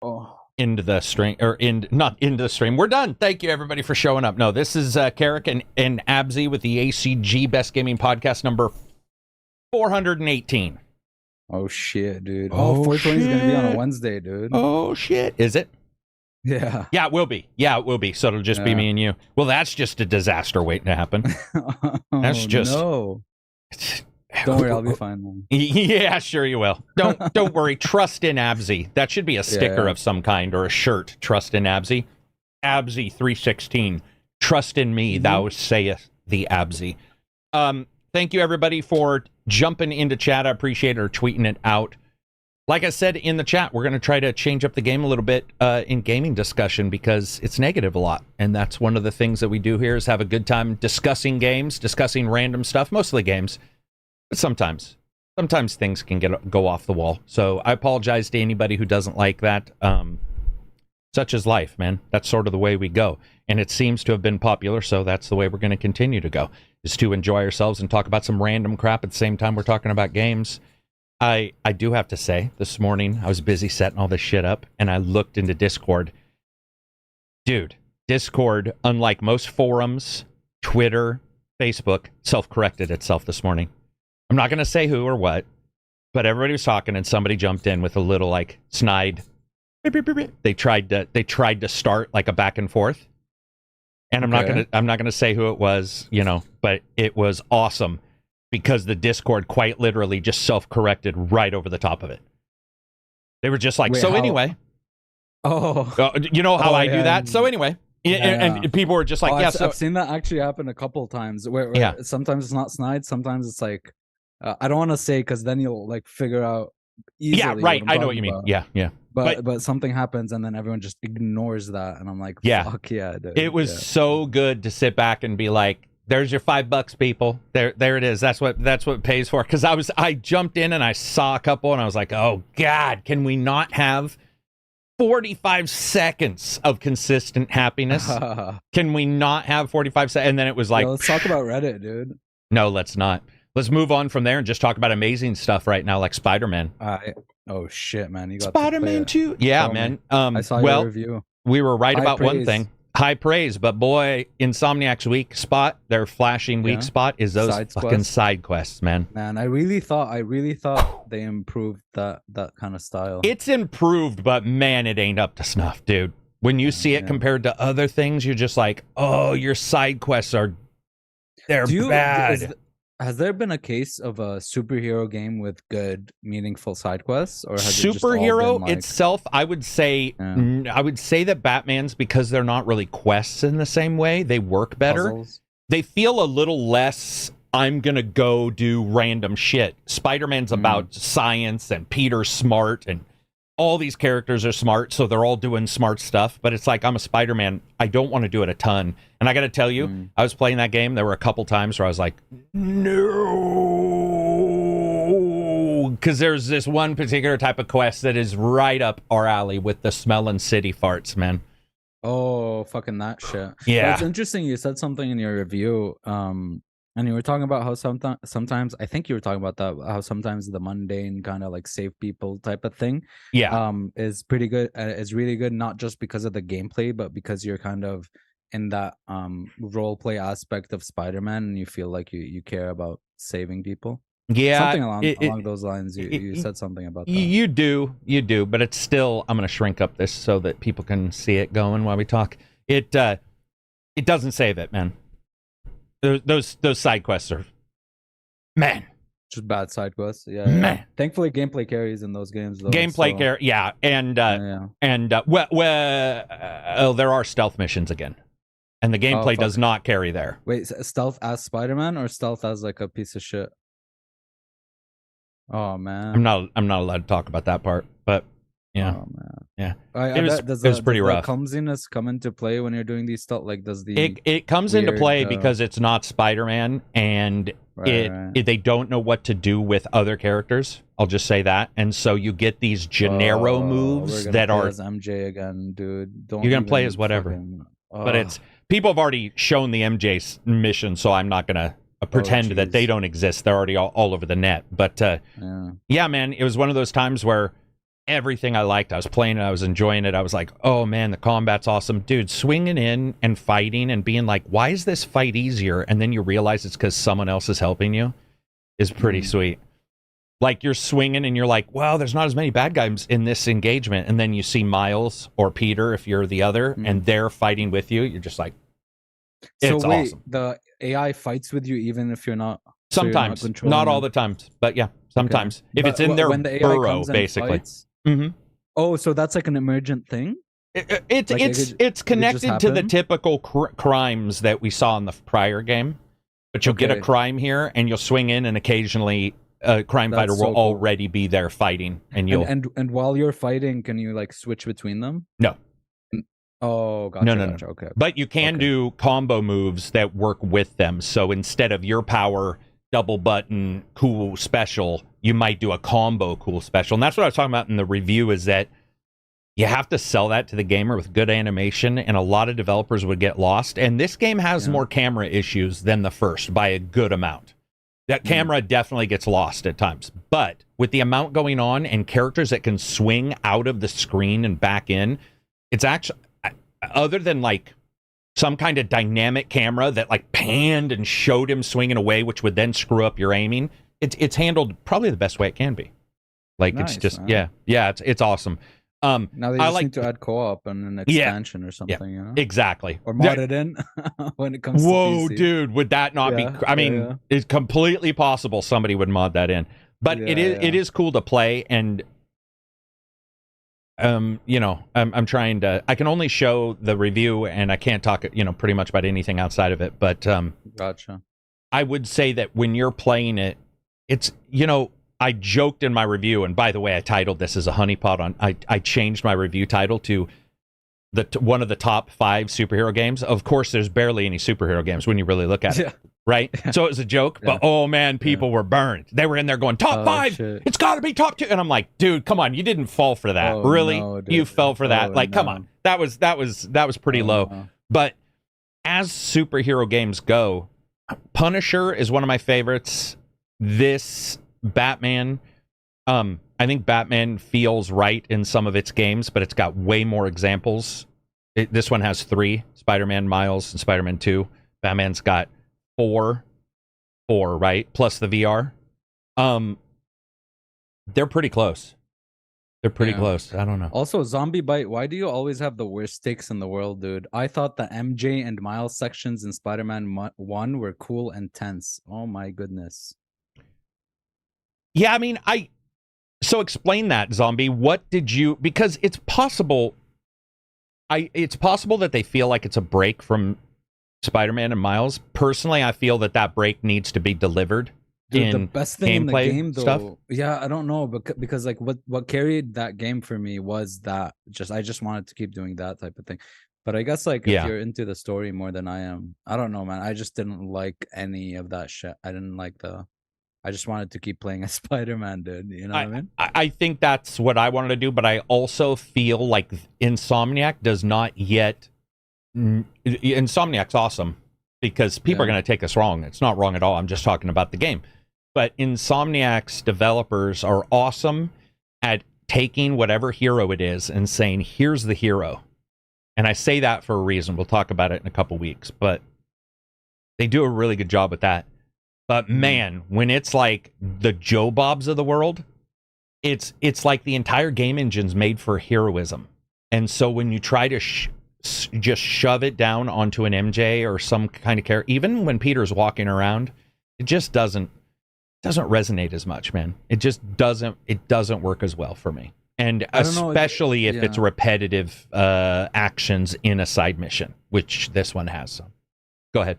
Oh. into the stream, or not into the stream. We're done. Thank you everybody for showing up. No, this is Karak and Abzi with the ACG Best Gaming Podcast number 418. Oh shit, dude. Oh, 420 is gonna be on a Wednesday, dude. Oh shit. Is it? Yeah. Yeah, it will be. Yeah, it will be. So it'll just be me and you. Well, that's just a disaster waiting to happen. That's just no. Don't worry, I'll be fine then. Yeah, sure you will. Don't worry. Trust in Abzi. That should be a sticker of some kind or a shirt. Trust in Abzi. Abzi 316. Trust in me, thou sayest the Abzi. Thank you everybody for jumping into chat. I appreciate it, or tweeting it out. Like I said in the chat, we're going to try to change up the game a little bit in gaming discussion because it's negative a lot. And that's one of the things that we do here is have a good time discussing games, discussing random stuff, mostly games. But sometimes things can go off the wall. So I apologize to anybody who doesn't like that. Such is life, man. That's sort of the way we go. And it seems to have been popular, so that's the way we're going to continue to go, is to enjoy ourselves and talk about some random crap at the same time we're talking about games. I do have to say, this morning, I was busy setting all this shit up, and I looked into Discord. Dude, Discord, unlike most forums, Twitter, Facebook, self-corrected itself this morning. I'm not going to say who or what, but everybody was talking, and somebody jumped in with a little, like, snide. They tried to start, like, a back and forth. And I'm not gonna say who it was, you know, but it was awesome. Because the Discord quite literally just self-corrected right over the top of it. They were just like, anyway. Oh. You know how I do that? So anyway. And people were just like, I've seen that actually happen a couple of times. Where sometimes it's not snide, sometimes it's like, I don't want to say because then you'll like figure out easily. Yeah, right. I know what you mean. Yeah. But something happens and then everyone just ignores that. And I'm like, fuck yeah, dude. It was so good to sit back and be like, there's your $5, people. There it is. That's what it pays for. Because I jumped in and I saw a couple and I was like, oh God, can we not have 45 seconds of consistent happiness? Can we not have 45 seconds? And then it was like, let's talk about Reddit, dude. No, let's not. Let's move on from there and just talk about amazing stuff right now, like Spiderman. Oh shit, man! You got Spiderman 2. Yeah, man. I saw your review. We were right about praise. one thing. High praise, but boy, Insomniac's weak spot, their flashing weak spot is those fucking side quests, man. Man, I really thought they improved that kind of style. It's improved, but man, it ain't up to snuff, dude. When you see it compared to other things, you're just like, oh, your side quests they're bad. Has there been a case of a superhero game with good, meaningful side quests, or has superhero itself? I would say that Batman's, because they're not really quests in the same way, they work better. Puzzles. They feel a little less. I'm gonna go do random shit. Spider-Man's about science, and Peter's smart, and all these characters are smart, so they're all doing smart stuff. But it's like, I'm a Spider-Man. I don't want to do it a ton. And I got to tell you, I was playing that game. There were a couple times where I was like, no. Because there's this one particular type of quest that is right up our alley with the smelling city farts, man. Oh, fucking that shit. Yeah. Well, it's interesting. You said something in your review. And you were talking about how sometimes I think you were talking about that, how sometimes the mundane kind of like save people type of thing, is pretty good. It's really good, not just because of the gameplay, but because you're kind of in that role play aspect of Spider-Man, and you feel like you care about saving people. Yeah, something along those lines. You said something about that. You do, but it's still. I'm going to shrink up this so that people can see it going while we talk. It doesn't save it, man. Those side quests are, man, just bad side quests. Yeah, man. Thankfully, gameplay carries in those games. Though, gameplay carry, yeah, and there are stealth missions again, and the gameplay does not carry there. Wait, stealth as Spider-Man or stealth as like a piece of shit? Oh man, I'm not allowed to talk about that part, but yeah, oh, man. Yeah, it was pretty rough. Clumsiness come into play when you're doing these stuff? Like, does the it comes into play because it's not Spider-Man, and they don't know what to do with other characters. I'll just say that, and so you get these Gennaro moves that are as MJ again, dude. You're gonna play as whatever, but it's people have already shown the MJ mission, so I'm not gonna pretend that they don't exist. They're already all over the net. But yeah, man, it was one of those times where everything I liked. I was playing it, I was enjoying it. I was like, oh man, the combat's awesome. Dude, swinging in and fighting and being like, why is this fight easier? And then you realize it's because someone else is helping you is pretty sweet. Like you're swinging and you're like, wow, there's not as many bad guys in this engagement. And then you see Miles or Peter, if you're the other, and they're fighting with you. You're just like, it's awesome. The AI fights with you even if you're not. Sometimes, so not all the times, but yeah, sometimes. Okay. If it's in their burrow, basically. Oh, so that's like an emergent thing? It's connected to the typical crimes that we saw in the prior game. But you'll get a crime here, and you'll swing in, and occasionally a crime fighter will already be there fighting, and you'll and while you're fighting, can you like switch between them? No. Oh, gotcha. No. Okay. But you can do combo moves that work with them. So instead of your power double button cool special, you might do a combo cool special. And that's what I was talking about in the review, is that you have to sell that to the gamer with good animation, and a lot of developers would get lost. And this game has more camera issues than the first by a good amount. That camera definitely gets lost at times. But with the amount going on and characters that can swing out of the screen and back in, it's actually, other than like some kind of dynamic camera that like panned and showed him swinging away, which would then screw up your aiming, it's handled probably the best way it can be. Like, nice, it's just, it's awesome. Now they just need to add co-op and an expansion or something, you know? Exactly. Or mod it in when it comes to PC. Dude, would that not be... I mean, it's completely possible somebody would mod that in. But it is cool to play, and you know, I'm trying to... I can only show the review, and I can't talk, you know, pretty much about anything outside of it, but gotcha. I would say that when you're playing it, it's, you know... I joked in my review, and by the way, I titled this as a honeypot on. I changed my review title to one of the top 5 superhero games. Of course, there's barely any superhero games when you really look at it, right? So it was a joke, but oh man, people were burned. They were in there going top 5. Shit. It's got to be top 2, and I'm like, dude, come on, you didn't fall for that, really? No, you fell for that? Like, come on, that was pretty low. No. But as superhero games go, Punisher is one of my favorites. This Batman, I think Batman feels right in some of its games, but it's got way more examples. This one has 3, Spider-Man, Miles, and Spider-Man 2. Batman's got 4, right? Plus the VR. They're pretty close. They're pretty close. I don't know. Also, Zombie Bite, why do you always have the worst stakes in the world, dude? I thought the MJ and Miles sections in Spider-Man 1 were cool and tense. Oh my goodness. Yeah, I mean, so explain that, Zombie. What did you... Because it's possible... It's possible that they feel like it's a break from Spider-Man and Miles. Personally, I feel that break needs to be delivered. Dude, the best thing in the game, though, stuff. Yeah, I don't know, because like what carried that game for me was that I just wanted to keep doing that type of thing. But I guess like if you're into the story more than I am, I don't know, man. I just didn't like any of that shit. I didn't like I just wanted to keep playing as Spider-Man, dude. You know what I mean? I think that's what I wanted to do, but I also feel like Insomniac does not yet... Insomniac's awesome, because people are going to take us wrong. It's not wrong at all. I'm just talking about the game. But Insomniac's developers are awesome at taking whatever hero it is and saying, here's the hero. And I say that for a reason. We'll talk about it in a couple weeks. But they do a really good job with that. But man, when it's like the Joe Bobs of the world, it's like the entire game engine's made for heroism. And so when you try to just shove it down onto an MJ or some kind of character, even when Peter's walking around, it just doesn't resonate as much, man. It just doesn't work as well for me. And especially if it's repetitive actions in a side mission, which this one has some. Go ahead.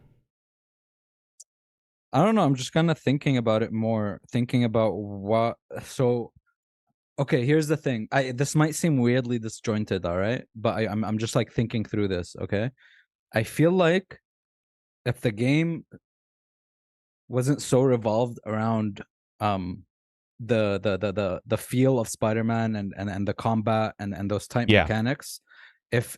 I don't know. I'm just kind of thinking about it more, thinking about what. So, okay, here's the thing. This might seem weirdly disjointed, all right? But I'm just like thinking through this. Okay, I feel like if the game wasn't so revolved around the feel of Spider-Man and the combat and those type mechanics, if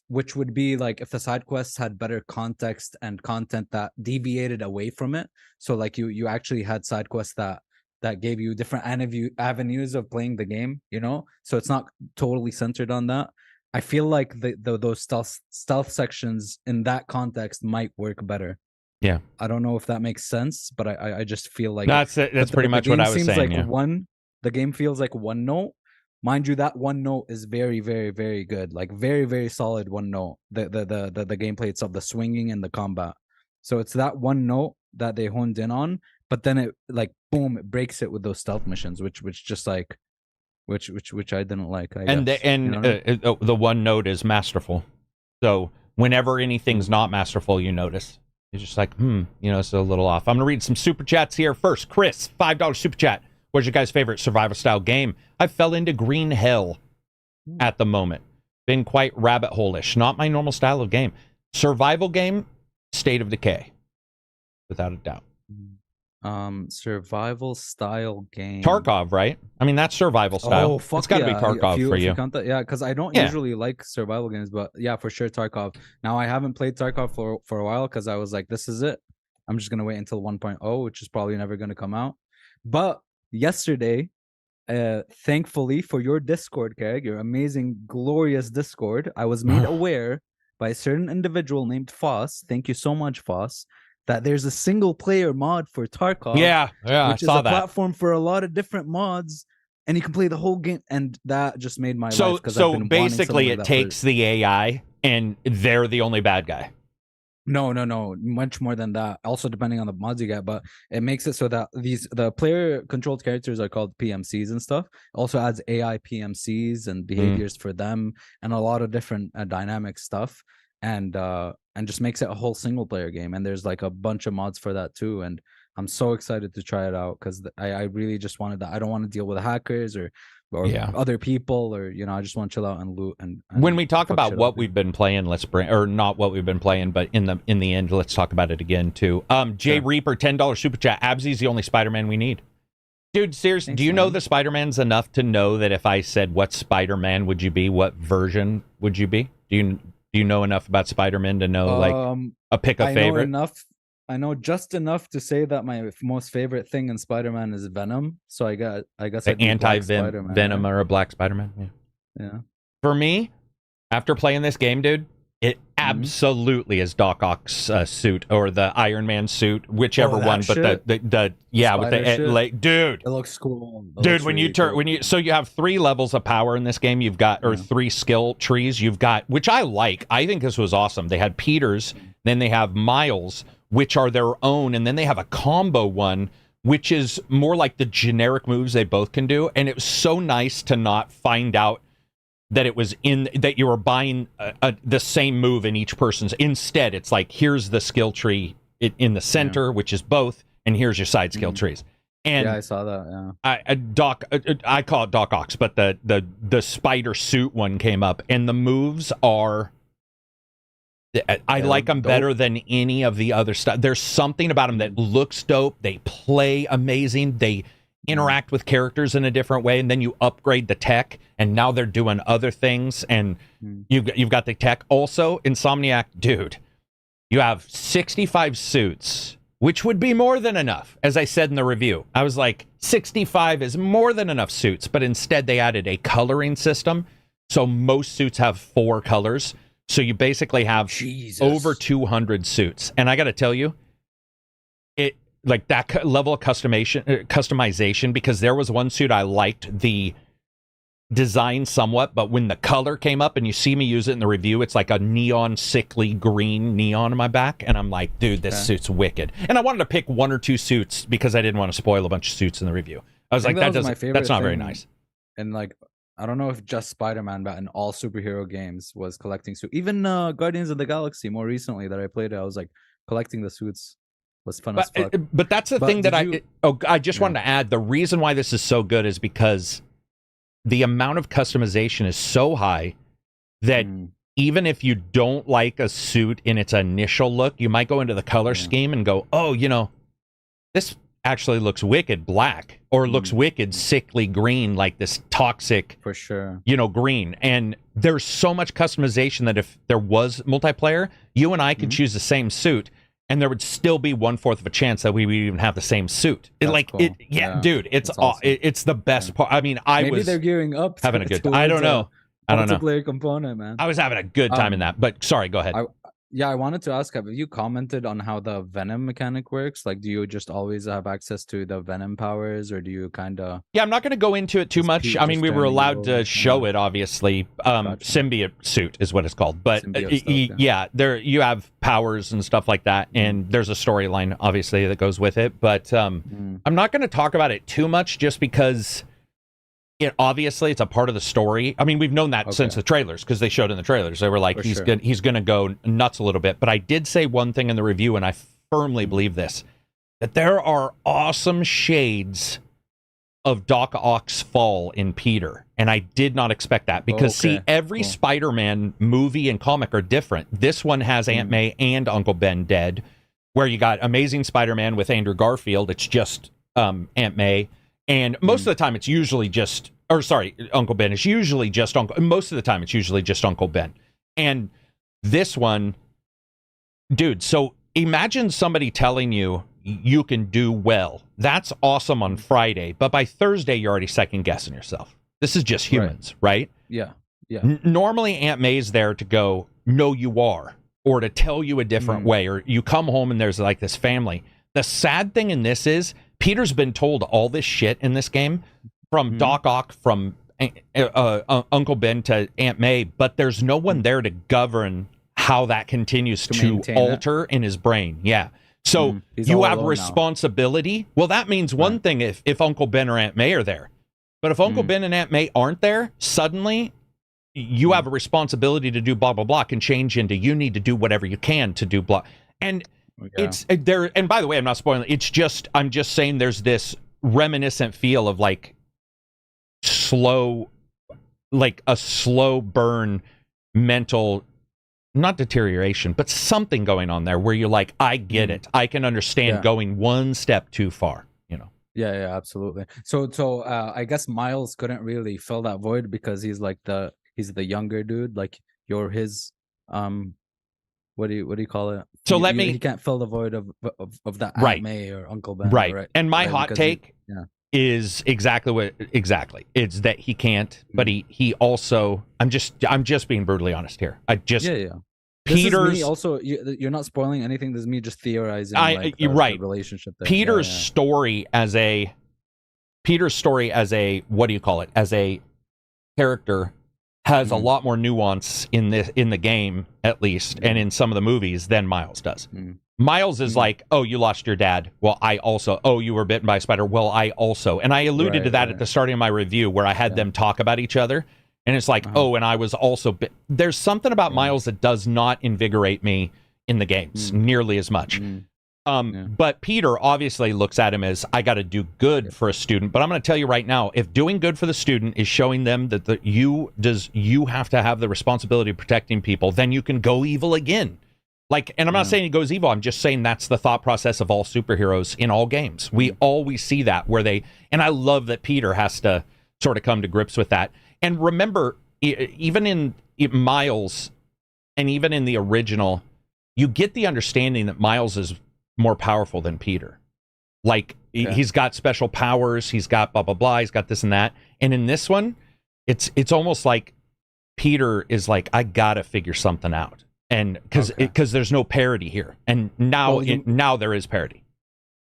which would be like if the side quests had better context and content that deviated away from it, so like you actually had side quests that that gave you different avenues of playing the game, you know, so it's not totally centered on that. I feel like those stealth sections in that context might work better. Yeah, I don't know if that makes sense, but I just feel like that's pretty much what I was saying. The game feels like one note. Mind you, that one note is very, very, very good. Like very, very solid one note. The gameplay itself, the swinging and the combat. So it's that one note that they honed in on, but then it like boom, it breaks it with those stealth missions, which just like which I didn't like. The one note is masterful. So whenever anything's not masterful, you notice. It's just like, it's a little off. I'm gonna read some super chats here first. Chris, $5 super chat. What's your guys' favorite survival style game? I fell into Green Hell at the moment. Been quite rabbit hole-ish. Not my normal style of game. Survival game, State of Decay. Without a doubt. Survival style game. Tarkov, right? I mean, that's survival style. Oh, fuck, it's got to be Tarkov for you. Yeah, because I don't usually like survival games, but yeah, for sure Tarkov. Now I haven't played Tarkov for a while because I was like, this is it. I'm just gonna wait until 1.0, which is probably never gonna come out. But yesterday, thankfully for your Discord, Karak, your amazing, glorious Discord, I was made aware by a certain individual named Foss. Thank you so much, Foss. That there's a single player mod for Tarkov. Yeah, which is a platform for a lot of different mods, and you can play the whole game. And that just made my life. So basically, it takes the AI, and they're the only bad guy. No, much more than that. Also, depending on the mods you get, but it makes it so that the player controlled characters are called PMCs and stuff. Also adds AI PMCs and behaviors for them, and a lot of different dynamic stuff. And just makes it a whole single player game, and there's like a bunch of mods for that too, and I'm so excited to try it out because I really just wanted that. I don't want to deal with hackers or other people, or I just want to chill out and loot. And when we talk about what we've been playing, let's bring, or not what we've been playing, but in the end, let's talk about it again too. Jay Reaper, $10 super chat. Absy's the only Spider-Man we need. Dude, seriously, do you know the Spider-Man's enough to know that if I said what Spider-Man would you be, what version would you be? Do you know enough about Spider-Man to know like pick a favorite? I know just enough to say that my most favorite thing in Spider-Man is Venom. So I guess the anti-Venom or a black Spider-Man. Yeah. For me, after playing this game, dude, it absolutely is Doc Ock's suit or the Iron Man suit, whichever one. But the dude, it looks cool. Dude, you have 3 levels of power in this game. You've got 3 skill trees. You've got, which I like. I think this was awesome. They had Peter's, then they have Miles, which are their own, and then they have a combo one, which is more like the generic moves they both can do. And it was so nice to not find out that it was that you were buying the same move in each person's. Instead, it's like, here's the skill tree in the center, which is both, and here's your side skill trees. And I saw that. Yeah, I call it Doc Ock's, but the spider suit one came up, and the moves are. I like them better than any of the other stuff. There's something about them that looks dope. They play amazing. They interact with characters in a different way, and then you upgrade the tech, and now they're doing other things, and you've got the tech. Also, Insomniac, dude, you have 65 suits, which would be more than enough. As I said in the review, I was like, 65 is more than enough suits, but instead they added a coloring system, so most suits have 4 colors. So you basically have over 200 suits. And I got to tell you, it like that level of customization, because there was one suit I liked the design somewhat, but when the color came up and you see me use it in the review, it's like a neon, sickly green neon on my back. And I'm like, dude, this suit's wicked. And I wanted to pick 1 or 2 suits because I didn't want to spoil a bunch of suits in the review. I was like, that's not very nice. And like, I don't know if just Spider-Man, but in all superhero games was collecting suits. Even Guardians of the Galaxy more recently that I played, I was like collecting the suits was fun as fuck. But that's the thing that I just wanted to add. The reason why this is so good is because the amount of customization is so high that even if you don't like a suit in its initial look, you might go into the color scheme and go, oh, this actually looks wicked black, or looks wicked sickly green, like this toxic, for sure, green. And there's so much customization that if there was multiplayer, you and I could choose the same suit, and there would still be 1/4 of a chance that we would even have the same suit. Cool. Dude, it's awesome. It's the best part. I mean, Maybe they're gearing up having a good time. I don't know. Multiplayer component, man. I was having a good time in that, but sorry, go ahead. I wanted to ask, have you commented on how the Venom mechanic works? Like, do you just always have access to the Venom powers, or do you kind of... Yeah, I'm not going to go into it too much. I mean, we were allowed to show it, obviously. Gotcha. Symbiote suit is what it's called. But there you have powers and stuff like that, and there's a storyline, obviously, that goes with it. But I'm not going to talk about it too much, just because... obviously it's a part of the story. I mean, we've known that since the trailers, because they showed in the trailers. They were like, he's going to go nuts a little bit. But I did say one thing in the review, and I firmly believe this, that there are awesome shades of Doc Ock's fall in Peter. And I did not expect that, because every Spider-Man movie and comic are different. This one has Aunt May and Uncle Ben dead, where you got Amazing Spider-Man with Andrew Garfield. It's just Aunt May. And most of the time, it's usually just, Uncle Ben. It's usually just most of the time, it's usually just Uncle Ben. And this one, dude, so imagine somebody telling you you can do well. That's awesome on Friday, but by Thursday, you're already second guessing yourself. This is just humans, right? Yeah. Normally, Aunt May's there to go, no, you are, or to tell you a different way, or you come home and there's like this family. The sad thing in this is, Peter's been told all this shit in this game, from Doc Ock, from Uncle Ben to Aunt May, but there's no one there to govern how that continues to alter in his brain. Yeah. So you have responsibility. Now. Well, that means one thing if Uncle Ben or Aunt May are there. But if Uncle Ben and Aunt May aren't there, suddenly you have a responsibility to do blah, blah, blah, can change into you need to do whatever you can to do blah. And it's there. And by the way, I'm not spoiling. I'm just saying there's this reminiscent feel of like a slow burn mental, not deterioration, but something going on there where you're like, I get it. I can understand going one step too far, Yeah, absolutely. So I guess Miles couldn't really fill that void, because he's like he's the younger dude. Like, you're his, what do you call it? So he can't fill the void of that Aunt May or Uncle Ben. Right. And my hot take is exactly. It's that he can't, but he also, I'm just being brutally honest here. Peter's also, you're not spoiling anything. This is me just theorizing the relationship there. Peter's story as a what do you call it? As a character has a lot more nuance in the game, at least, and in some of the movies than Miles does. Miles is like, oh, you lost your dad. Well, I also. Oh, you were bitten by a spider. Well, I also. And I alluded to that at the starting of my review, where I had them talk about each other. And it's like, oh, and I was also bit. There's something about Miles that does not invigorate me in the games nearly as much. But Peter obviously looks at him as, I got to do good for a student. But I'm going to tell you right now, if doing good for the student is showing them that you have to have the responsibility of protecting people, then you can go evil again. Like, and I'm not saying he goes evil. I'm just saying that's the thought process of all superheroes in all games. We always see that and I love that Peter has to sort of come to grips with that. And remember, even in Miles, and even in the original, you get the understanding that Miles is more powerful than Peter. Like, he's got special powers, he's got blah, blah, blah, he's got this and that. And in this one, it's almost like Peter is like, I gotta figure something out. And because there's no parity here. And now, now there is parity.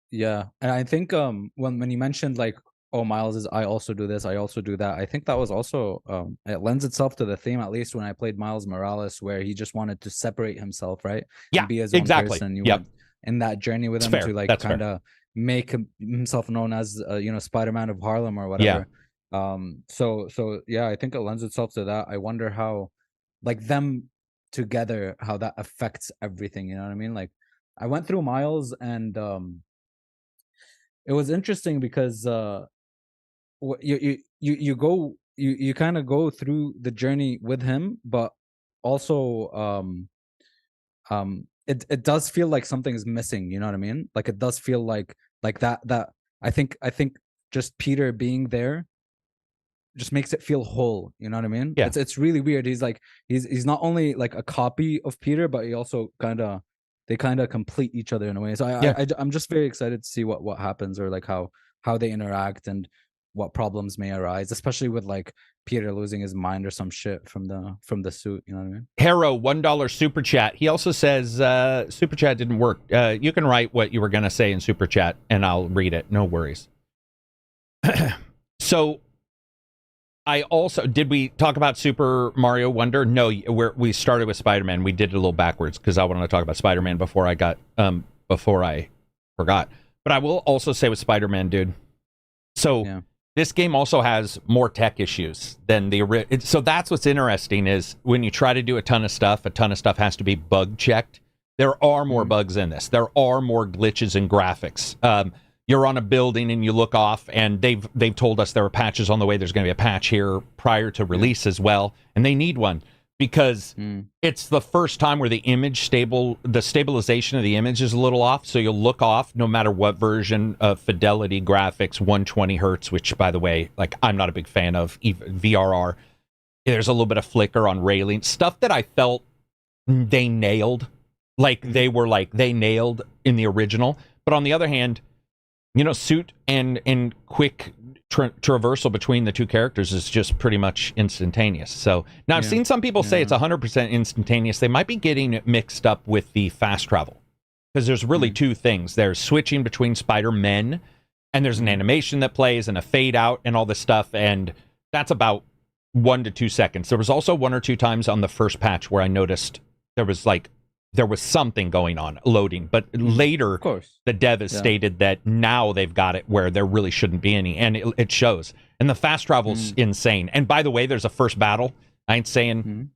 Yeah. And I think when you mentioned like, oh, Miles is, I also do this, I also do that, I think that was also it lends itself to the theme, at least when I played Miles Morales, where he just wanted to separate himself, right? And be his own person. You went in that journey with him to like kind of make himself known as Spider-Man of Harlem or whatever. So yeah, I think it lends itself to that. I wonder how, like, them together, how that affects everything, you know what I mean? Like, I went through Miles, and it was interesting because you kind of go through the journey with him, but also it does feel like something is missing, you know what I mean? Like, it does feel like that I think just Peter being there just makes it feel whole, you know what I mean? It's really weird. He's like, he's not only like a copy of Peter, but he also kind of they kind of complete each other in a way. So I'm just very excited to see what happens, or like how they interact and what problems may arise, especially with like Peter losing his mind or some shit from the suit. You know what I mean? Harrow, $1 super chat. He also says super chat didn't work. You can write what you were gonna say in super chat, and I'll read it. No worries. So, did we talk about Super Mario Wonder? No, we started with Spider-Man. We did it a little backwards because I wanted to talk about Spider-Man before I forgot. But I will also say with Spider-Man, dude. So this game also has more tech issues than so that's what's interesting is when you try to do a ton of stuff has to be bug checked. There are more bugs in this. There are more glitches in graphics. You're on a building and you look off, and they've told us there are patches on the way. There's going to be a patch here prior to release as well, and they need one because it's the first time where the stabilization of the image is a little off. So you'll look off no matter what version of fidelity graphics, 120 hertz, which by the way, like I'm not a big fan of VRR. There's a little bit of flicker on railing, stuff that I felt they nailed. Like they nailed in the original. But on the other hand, you know, suit and quick traversal between the two characters is just pretty much instantaneous. So now I've seen some people say it's 100% instantaneous. They might be getting it mixed up with the fast travel, because there's really two things. There's switching between Spider-Men, and there's an animation that plays and a fade out and all this stuff, and that's about 1 to 2 seconds. There was also 1 or 2 times on the first patch where I noticed there was something going on, loading. But later, the dev has stated that now they've got it where there really shouldn't be any, and it shows. And the fast travel's insane. And by the way, there's a first battle. I ain't saying...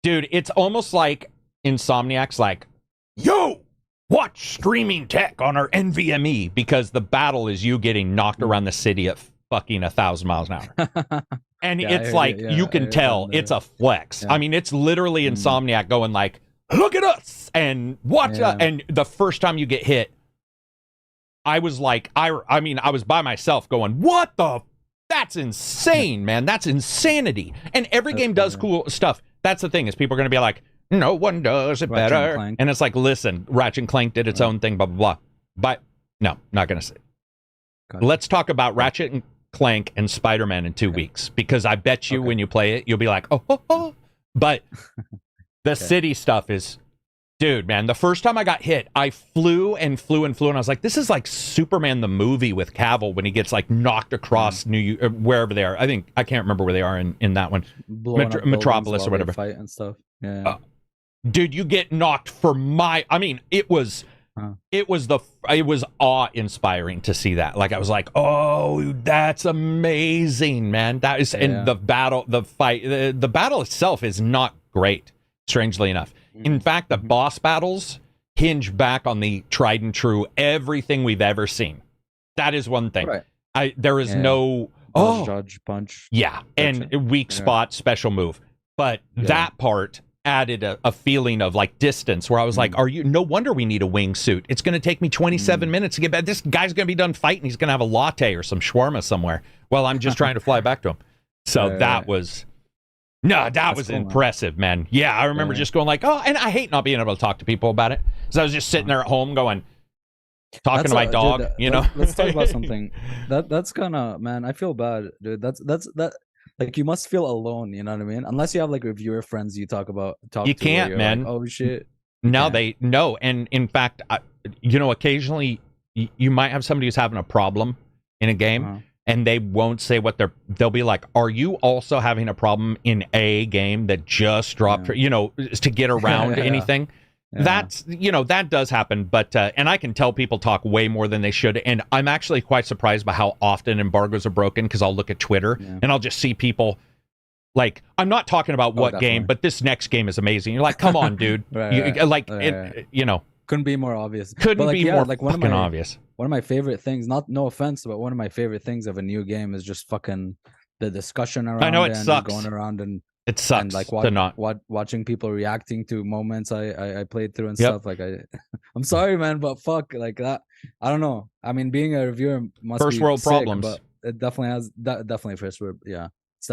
Dude, it's almost like Insomniac's like, yo, watch streaming tech on our NVMe, because the battle is you getting knocked around the city at fucking 1,000 miles an hour. And it's like, you can tell it's a flex. I mean, it's literally Insomniac going like, look at us and watch us. And the first time you get hit, I was like, I was by myself going, what the? That's insane, man. That's insanity. And every game does cool stuff. That's the thing, is people are going to be like, no one does it better. And it's like, listen, Ratchet and Clank did its own thing, blah, blah, blah. But no, not going to say. Let's talk about Ratchet and Clank and Spider-Man in 2 weeks, because I bet you when you play it, you'll be like, oh. But the city stuff is, dude, man, the first time I got hit, I flew and I was like, this is like Superman the movie with Cavill when he gets like knocked across wherever they are. I can't remember where they are in that one. Metropolis or whatever. Fight and stuff. Dude, you get knocked for it was awe-inspiring to see that. Like, I was like, oh, that's amazing, man. That is, and the battle itself is not great, strangely enough. In fact, the boss battles hinge back on the tried and true everything we've ever seen. That is one thing. There is no dodge, punch. And weak spot, special move. But that part added a feeling of like distance, where I was like, no wonder we need a wingsuit. It's going to take me 27 minutes to get back. This guy's going to be done fighting. He's going to have a latte or some shawarma somewhere while I'm just trying to fly back to him. So that was cool, impressive, man. Yeah, I remember just going like, oh, and I hate not being able to talk to people about it. So I was just sitting there at home going, talking to my dog, you know. Let's talk about something. That's kind of, man, I feel bad, dude. That's like, you must feel alone, you know what I mean? Unless you have like reviewer friends you talk you can't, man. Like, oh shit. No, and in fact, occasionally you might have somebody who's having a problem in a game, and they won't say what they'll be like, are you also having a problem in a game that just dropped, to get around anything? That's, that does happen, but, and I can tell people talk way more than they should, and I'm actually quite surprised by how often embargoes are broken, because I'll look at Twitter, and I'll just see people, like, I'm not talking about what game, but this next game is amazing. You're like, come on, dude. Couldn't be more obvious. Couldn't be more fucking obvious. One of my favorite things, no offense, but one of my favorite things of a new game is just fucking the discussion around I know it and sucks. Going around and it sucks, and like watching people reacting to moments I played through and stuff. Like I'm sorry, man, but fuck, like that. I don't know. I mean, being a reviewer must first be world sick, problems, but it definitely has definitely first world. Yeah.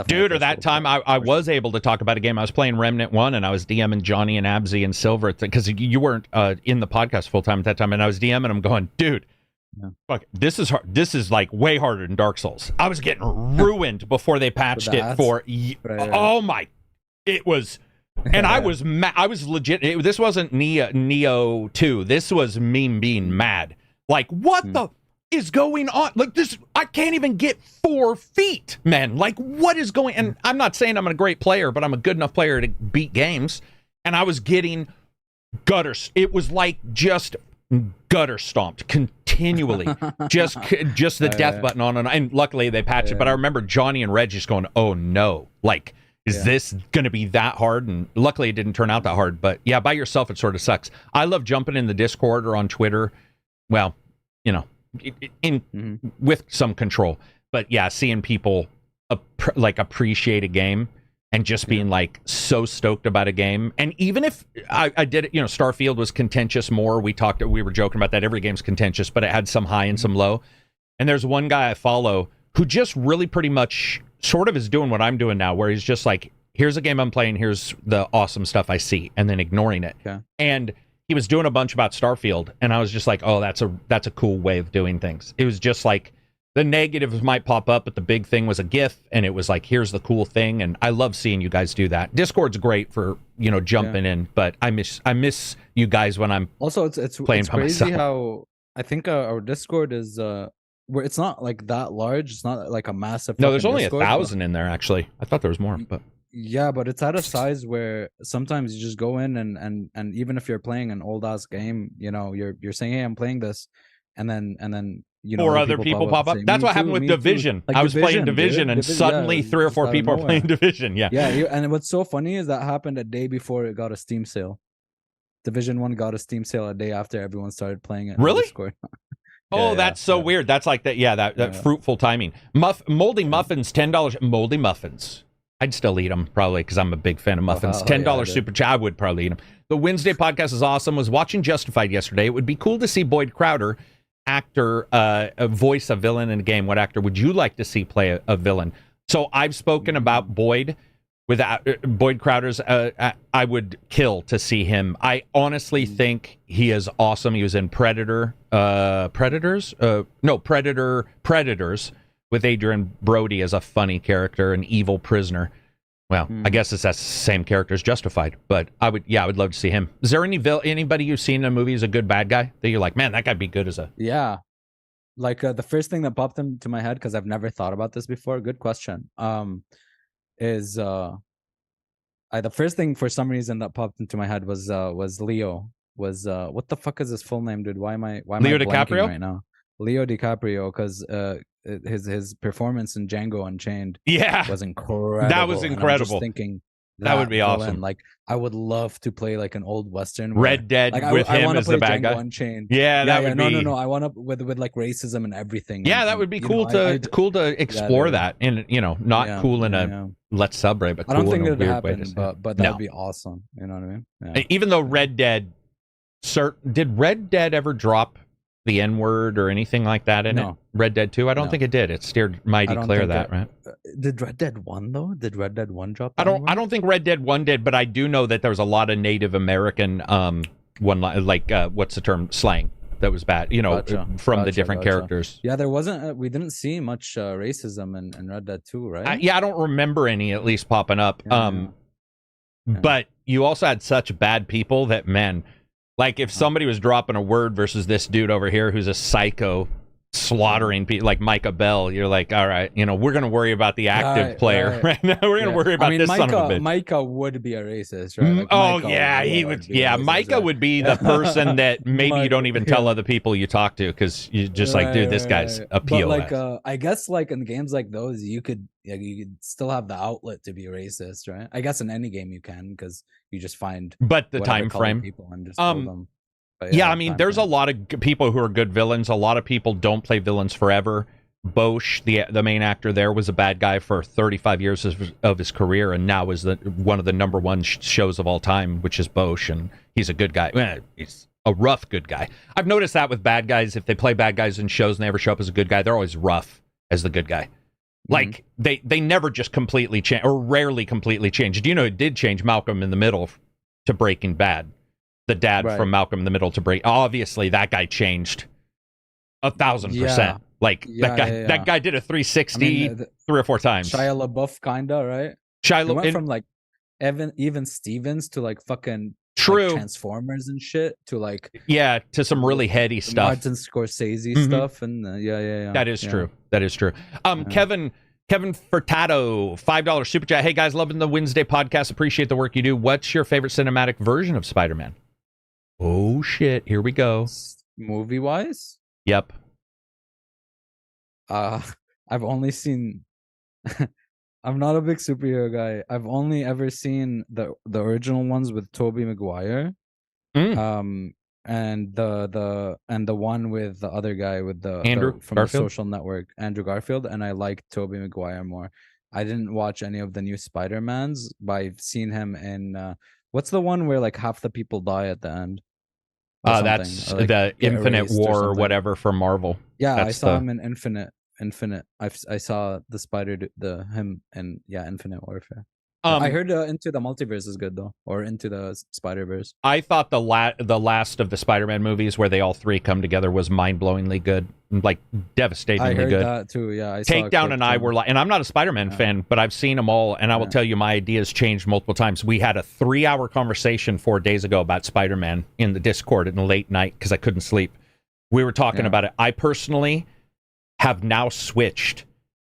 Dude, or that time I was able to talk about a game. I was playing Remnant 1, and I was DMing Johnny and Abzy and Silver, because you weren't in the podcast full time at that time, and I was DMing them going, dude, fuck, this is hard. This is like way harder than Dark Souls. I was getting ruined before they patched it for... Oh my... It was... And I was I was legit... this wasn't Neo 2. This was me being mad. Like, what the... is going on? Like, this, I can't even get 4 feet, man. Like, what is going... And I'm not saying I'm a great player, but I'm a good enough player to beat games. And I was getting gutters. It was like just gutter stomped continually. just the death button on. And luckily they patched it. But I remember Johnny and Reg just going, oh no. Like, is this going to be that hard? And luckily it didn't turn out that hard. But yeah, by yourself, it sort of sucks. I love jumping in the Discord or on Twitter. Well, you know, with some control, but yeah, seeing people appreciate a game and just being like so stoked about a game. And even if I did it, you know, Starfield was contentious more. We were joking about that. Every game's contentious, but it had some high and some low. And there's one guy I follow who just really pretty much sort of is doing what I'm doing now, where he's just like, here's a game I'm playing, here's the awesome stuff I see, and then ignoring it. And he was doing a bunch about Starfield, and I was just like, oh, that's a cool way of doing things. It was just like, the negatives might pop up, but the big thing was a GIF, and it was like, here's the cool thing, and I love seeing you guys do that. Discord's great for, you know, jumping in, but I miss you guys when I'm also it's playing by crazy myself. How I think our Discord is where it's not like that large. It's not like a massive. No, there's only Discord, 1,000 in there actually. I thought there was more, but. Yeah, but it's at a size where sometimes you just go in and even if you're playing an old ass game, you know, you're saying, hey, I'm playing this, and then you know, or other people pop up. That's what happened with Division. Like I was playing Division, and suddenly 3 or 4 people are playing Division. Yeah, and what's so funny is that happened a day before it got a Steam sale. Division 1 got a Steam sale a day after everyone started playing it. Really? That's so weird. That's like that. Yeah, that fruitful timing. Moldy muffins, $10. Moldy muffins. I'd still eat them, probably, because I'm a big fan of muffins. $10 super chat. I would probably eat them. The Wednesday podcast is awesome. Was watching Justified yesterday. It would be cool to see Boyd Crowder, actor, voice a villain in a game. What actor would you like to see play a villain? So I've spoken about Boyd. Without Boyd Crowder's, I would kill to see him. I honestly think he is awesome. He was in Predator. Predators with Adrian Brody as a funny character, an evil prisoner. Well, I guess that's the same character as Justified, but I would love to see him. Is there anybody you've seen in a movie as a good bad guy that you're like, man, that guy'd be good as a... Yeah. Like the first thing that popped into my head, because I've never thought about this before, good question, is the first thing for some reason that popped into my head was Leo. What the fuck is his full name, dude? Why am I Leo DiCaprio right now? Leo DiCaprio, because his performance in Django Unchained was incredible. That was incredible. Just thinking that would be awesome. Like, I would love to play like an old Western. Red Dead with him as the bad guy. Unchained. Yeah, that would be... No. I want to with like racism and everything. Yeah, that would be cool to explore that. And, you know, not cool in a let's celebrate, but cool I don't think in a it would happen, but that would be awesome. You know what I mean? Yeah. Even though Red Dead... did Red Dead ever drop the N-word or anything like that in it? Red Dead 2? I don't think it did. It steered mighty clear of that, right? Did Red Dead 1 though? Did Red Dead 1 drop? I don't think Red Dead 1 did, but I do know that there was a lot of Native American what's the term, slang that was bad, you know, from the different characters. Yeah, there wasn't we didn't see much racism in Red Dead 2, right? I don't remember any at least popping up. But you also had such bad people that, man, like, if somebody was dropping a word versus this dude over here who's a psycho slaughtering people, like Micah Bell, you're like, all right, you know, we're going to worry about the active player right now. We're going to worry about this son of a bitch. Micah would be a racist, right? Like, he would. Yeah, Micah would be the person that maybe you don't even tell other people you talk to, because you're just like, dude, this guy's a POS. But I guess like in games like those, you could still have the outlet to be racist, right? I guess in any game you can, because you just find the time frame people and just tell them. But I mean, there's a lot of people who are good villains. A lot of people don't play villains forever. Bosch, the main actor there, was a bad guy for 35 years of his career, and now is one of the number one shows of all time, which is Bosch, and he's a good guy. He's a rough good guy. I've noticed that with bad guys. If they play bad guys in shows and they ever show up as a good guy, they're always rough as the good guy. Like they never just completely change, or rarely completely change. Do you know it did change Malcolm in the Middle to Breaking Bad? The dad from Malcolm in the Middle to obviously that guy changed 1,000%. Like that guy did a 360 3 or 4 times. Shia LaBeouf kinda, right? He went from like even Stevens to like fucking like Transformers and shit to like to some really heady stuff. Martin Scorsese stuff and That is true. That is true. Kevin Furtado, $5 super chat. Hey guys, loving the Wednesday podcast. Appreciate the work you do. What's your favorite cinematic version of Spider-Man? Oh shit, here we go. Movie wise? Yep. I've only seen I'm not a big superhero guy. I've only ever seen the original ones with Tobey Maguire. And the one with the other guy with Andrew from Garfield? the Social Network, Andrew Garfield, and I like Tobey Maguire more. I didn't watch any of the new Spider-Mans, but I've seen him in what's the one where like half the people die at the end? That's like the Infinite War or whatever from Marvel. Yeah, I saw him in Infinite. I saw him in Infinite Warfare. I heard Into the Multiverse is good though, or Into the Spider-Verse. I thought the last of the Spider-Man movies where they all three come together was mind-blowingly good, like devastatingly good. I heard that too. Yeah, Takedown and I were like, and I'm not a Spider-Man fan, but I've seen them all, and I will tell you, my ideas changed multiple times. We had a 3-hour conversation 4 days ago about Spider-Man in the Discord in the late night because I couldn't sleep. We were talking about it. I personally have now switched.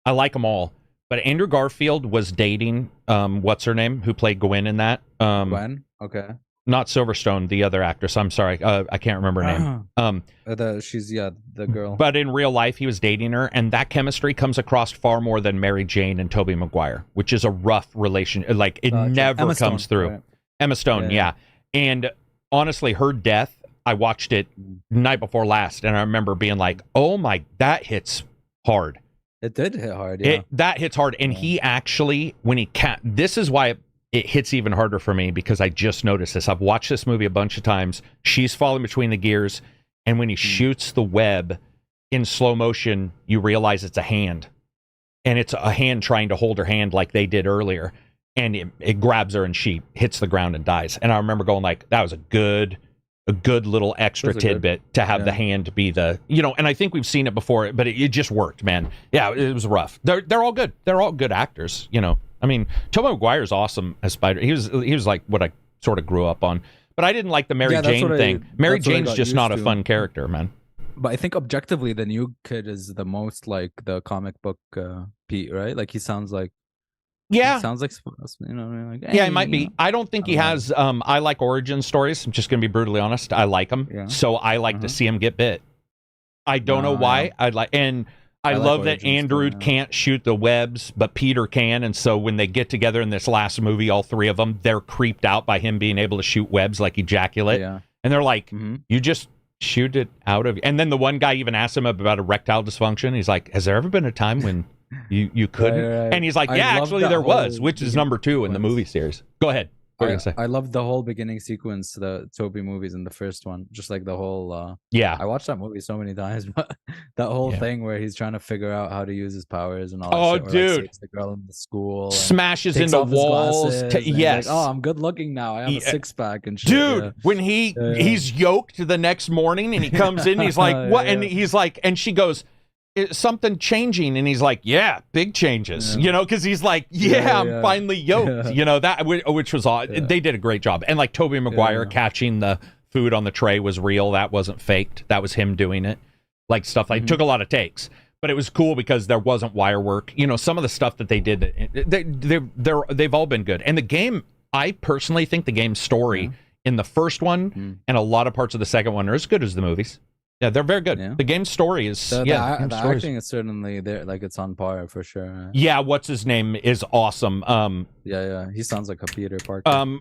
I like them all. But Andrew Garfield was dating, what's her name, who played Gwen in that? Gwen? Okay. Not Silverstone, the other actress. I'm sorry. I can't remember her name. She's, the girl. But in real life, he was dating her, and that chemistry comes across far more than Mary Jane and Tobey Maguire, which is a rough relation. Like, it never Emma comes Stone, through. Right. Emma Stone, yeah. And honestly, her death, I watched it night before last, and I remember being like, oh my, that hits hard. It did hit hard, yeah. That hits hard. And he actually, when he this is why it hits even harder for me, because I just noticed this. I've watched this movie a bunch of times. She's falling between the gears. And when he shoots the web in slow motion, you realize it's a hand. And it's a hand trying to hold her hand like they did earlier. And it grabs her and she hits the ground and dies. And I remember going like, that was a good little extra tidbit to have the hand be the, and I think we've seen it before, but it just worked, man. Yeah, it was rough. They're all good. They're all good actors, I mean, Tobey Maguire's awesome as Spider. He was like what I sort of grew up on. But I didn't like the Mary Jane thing. Mary Jane's just not a fun character, man. But I think objectively, the new kid is the most like the comic book Pete, right? Like he sounds like. Yeah, it sounds like like, hey, yeah, it might be. I don't think he has. I like origin stories. I'm just gonna be brutally honest. I like them, so I like to see him get bit. I don't know why. I love that Andrew can't shoot the webs, but Peter can. And so when they get together in this last movie, all three of them, they're creeped out by him being able to shoot webs like ejaculate, and they're like, "You just shoot it out of." And then the one guy even asked him about erectile dysfunction. He's like, "Has there ever been a time when?" You couldn't, right. And he's like, yeah, actually there was, which is number 2 in the movie series. Go ahead. I love the whole beginning sequence, the Tobey movies in the first one, just like the whole. I watched that movie so many times, but that whole thing where he's trying to figure out how to use his powers and all. Oh, that shit, dude! Like, the girl in the school, smashes into walls. Yes. Like, oh, I'm good looking now. I have a 6-pack and shit. Dude, when he's yoked the next morning and he comes in, he's like, what? And he's like, and she goes, something changing, and he's like, yeah, big changes, because he's like, I'm finally yoked, that, which was odd. They did a great job. And like Tobey Maguire catching the food on the tray was real. That wasn't faked. That was him doing it. Like stuff like took a lot of takes, but it was cool because there wasn't wire work. Some of the stuff that they did, they've all been good. And the game, I personally think the game's story in the first one and a lot of parts of the second one are as good as the movies. Yeah, they're very good. Yeah. The game's story is the acting is certainly there, like it's on par for sure. Right? Yeah, what's his name is awesome. He sounds like a Peter Parker.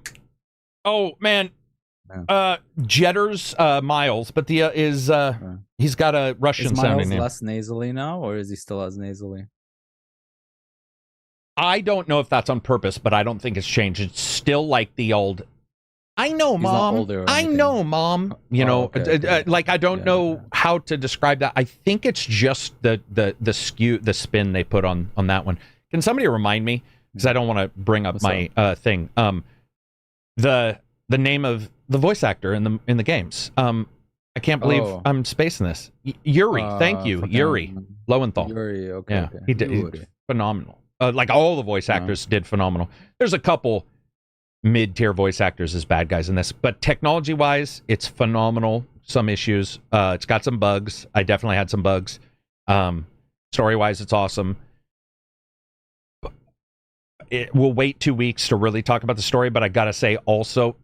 Oh man, Jetter's Miles, but he's got a Russian sounding name. Less nasally now, or is he still as nasally? I don't know if that's on purpose, but I don't think it's changed. It's still like the old I know, Mom. I know, Mom. You know, okay. Like I don't know how to describe that. I think it's just the spin they put on that one. Can somebody remind me? Because I don't want to bring up my thing. The name of the voice actor in the games. I can't believe I'm spacing this. Yuri, thank you, Yuri Lowenthal. Yuri, okay. Yeah, he did he's phenomenal. Like all the voice actors did phenomenal. There's a couple mid-tier voice actors as bad guys in this, but technology-wise, it's phenomenal. Some issues. It's got some bugs. I definitely had some bugs. Story-wise, it's awesome. We'll wait 2 weeks to really talk about the story, but I gotta say also,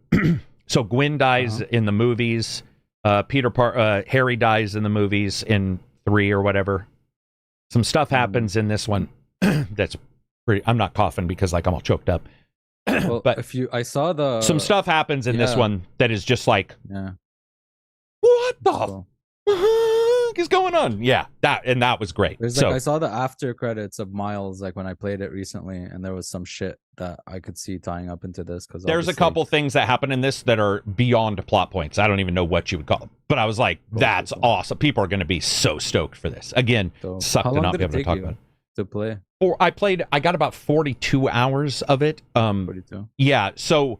so Gwen dies in the movies. Harry dies in the movies in 3 or whatever. Some stuff happens in this one that's pretty. I'm not coughing because like I'm all choked up. Well, but I saw some stuff happens in this one that is just like, what the fuck is going on? Yeah, that was great. There's I saw the after credits of Miles like when I played it recently, and there was some shit that I could see tying up into this because there's a couple things that happen in this that are beyond plot points. I don't even know what you would call them, but I was like, that's awesome. People are going to be so stoked for this. Again, sucked to not be able to talk about it. To play? Or I got about 42 hours of it. 42. Yeah, so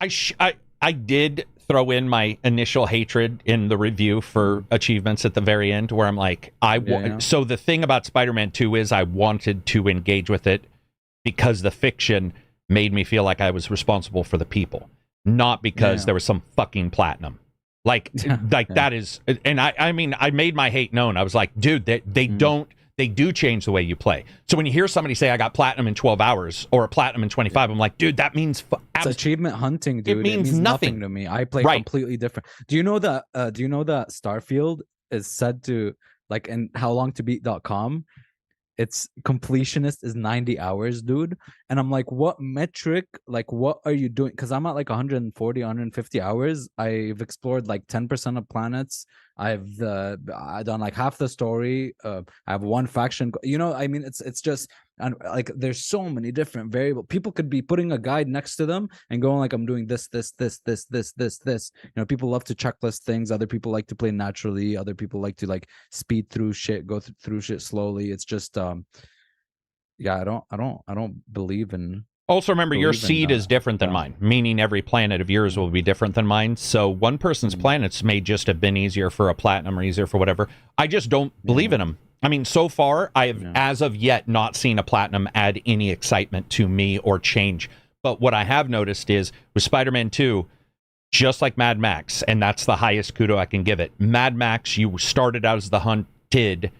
I did throw in my initial hatred in the review for achievements at the very end, where I'm like, so the thing about Spider-Man 2 is I wanted to engage with it because the fiction made me feel like I was responsible for the people, not because there was some fucking platinum. That is, and I mean, I made my hate known. I was like, dude, they do change the way you play. So when you hear somebody say, I got platinum in 12 hours or a platinum in 25, I'm like, dude, that means... It's achievement hunting, dude. It means nothing to me. I play completely different. Do you know that Starfield is said to, like, in howlongtobeat.com, its completionist is 90 hours, dude. And I'm like, what metric, like, what are you doing? Because I'm at like 140, 150 hours. I've explored like 10% of planets. I've done like half the story. I have one faction. You know, I mean, it's just, and like, there's so many different variables. People could be putting a guide next to them and going like, I'm doing this. You know, people love to checklist things. Other people like to play naturally. Other people like to like speed through shit, go through shit slowly. It's just, I don't believe in. Also, remember, your seed is different than mine, meaning every planet of yours will be different than mine. So one person's planets may just have been easier for a platinum or easier for whatever. I just don't believe in them. I mean, so far, I have, as of yet, not seen a platinum add any excitement to me or change. But what I have noticed is, with Spider-Man 2, just like Mad Max, and that's the highest kudo I can give it. Mad Max, you started out as the hunted,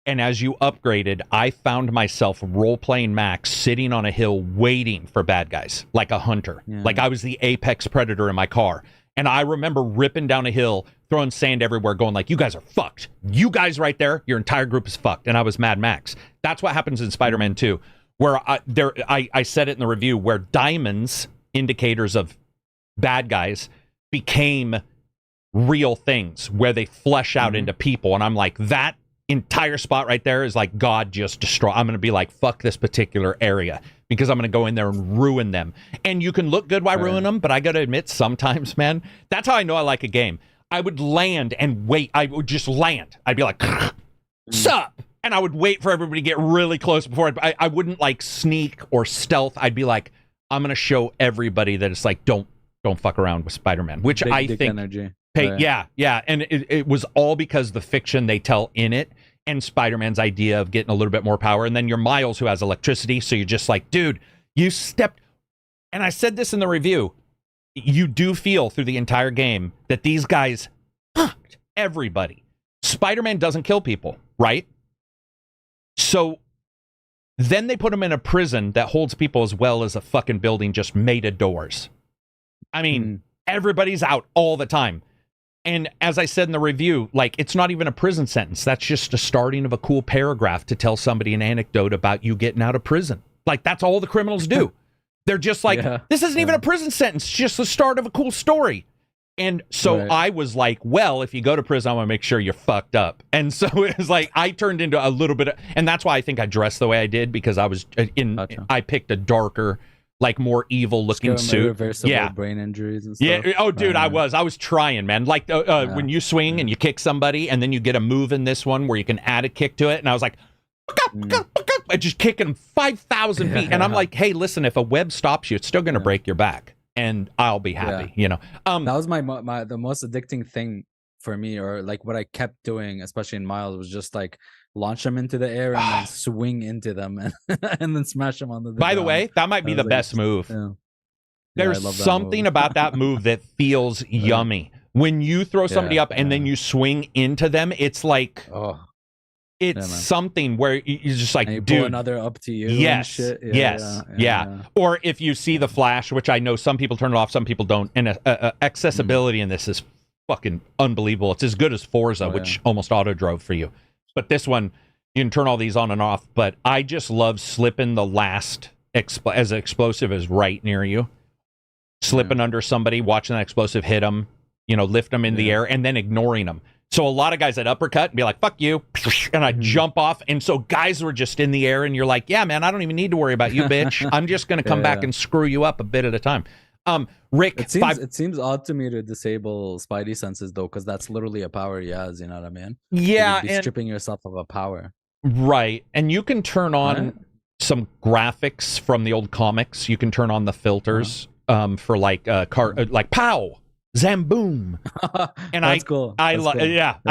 and as you upgraded, I found myself role-playing Max sitting on a hill waiting for bad guys, like a hunter. Like I was the apex predator in my car. And I remember ripping down a hill, throwing sand everywhere, going like, you guys are fucked. You guys right there, your entire group is fucked. And I was Mad Max. That's what happens in Spider-Man 2, where I said it in the review, where diamonds, indicators of bad guys, became real things, where they flesh out into people. And I'm like, that entire spot right there is like God just destroy. I'm going to be like, fuck this particular area, because I'm going to go in there and ruin them. And you can look good while ruining them, but I got to admit, sometimes, man, that's how I know I like a game. I would land and wait. I would just land. I'd be like, sup? And I would wait for everybody to get really close before I wouldn't like sneak or stealth. I'd be like, I'm going to show everybody that it's like, don't fuck around with Spider-Man, which I think energy. Yeah. And it was all because the fiction they tell in it and Spider-Man's idea of getting a little bit more power. And then you're Miles, who has electricity. So you're just like, dude, you stepped. And I said this in the review. You do feel through the entire game that these guys fucked everybody. Spider-Man doesn't kill people, right? So then they put him in a prison that holds people as well as a fucking building just made of doors. I mean, everybody's out all the time. And as I said in the review, like, it's not even a prison sentence. That's just a starting of a cool paragraph to tell somebody an anecdote about you getting out of prison. Like, that's all the criminals do. They're just like, this isn't even a prison sentence. It's just the start of a cool story. And so I was like, well, if you go to prison, I want to make sure you're fucked up. And so it was like, I turned into a little bit of, and that's why I think I dressed the way I did, because I was I picked a darker like more evil looking suit. Irreversible brain injuries and stuff. Yeah. Oh, dude, I was trying, man. Like when you swing and you kick somebody, and then you get a move in this one where you can add a kick to it, and I was like, I just kicking 5,000 feet, and I'm like, hey, listen, if a web stops you, it's still going to break your back, and I'll be happy. You know. That was the most addicting thing for me, or like what I kept doing, especially in Miles, was just like launch them into the air and then swing into them and, and then smash them on the By the way, that might be the best move. There's something about that move that feels yummy. When you throw somebody up and then you swing into them, it's like it's something where you're just like, and dude, pull another up to you. Yes, and shit. Yeah. Or if you see the flash, which I know some people turn it off, some people don't, and accessibility in this is fucking unbelievable. It's as good as Forza, which almost auto drove for you. But this one, you can turn all these on and off. But I just love slipping the last as explosive as right near you, slipping under somebody, watching that explosive hit them, lift them in the air, and then ignoring them. So a lot of guys that uppercut and be like, fuck you, and I jump off. And so guys were just in the air, and you're like, yeah, man, I don't even need to worry about you, bitch. I'm just going to come back and screw you up a bit at a time. Rick, it seems odd to me to disable Spidey senses though, because that's literally a power he has. You know what I mean? Yeah, you'd be stripping yourself of a power. Right, and you can turn on some graphics from the old comics. You can turn on the filters for like pow, zamboom, and that's cool. I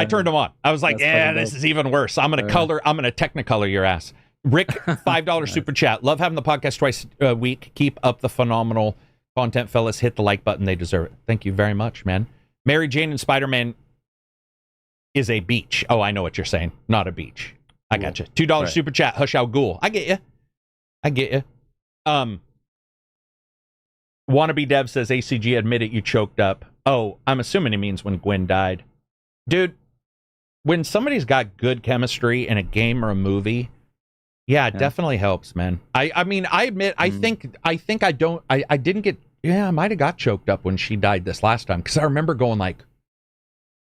turned them on. I was like, this is even worse. I'm gonna technicolor your ass. Rick, $5 super chat. Love having the podcast twice a week. Keep up the phenomenal content, fellas. Hit the like button. They deserve it. Thank you very much, man. Mary Jane and Spider-Man is a beach. Oh, I know what you're saying. Not a beach. I got you. $2 super chat. Hush Al Ghul. I get you. Wannabe Dev says, ACG, admit it, you choked up. Oh, I'm assuming he means when Gwen died. Dude, when somebody's got good chemistry in a game or a movie, it definitely helps, man. I mean, I admit, I didn't get, I might have got choked up when she died this last time, because I remember going like,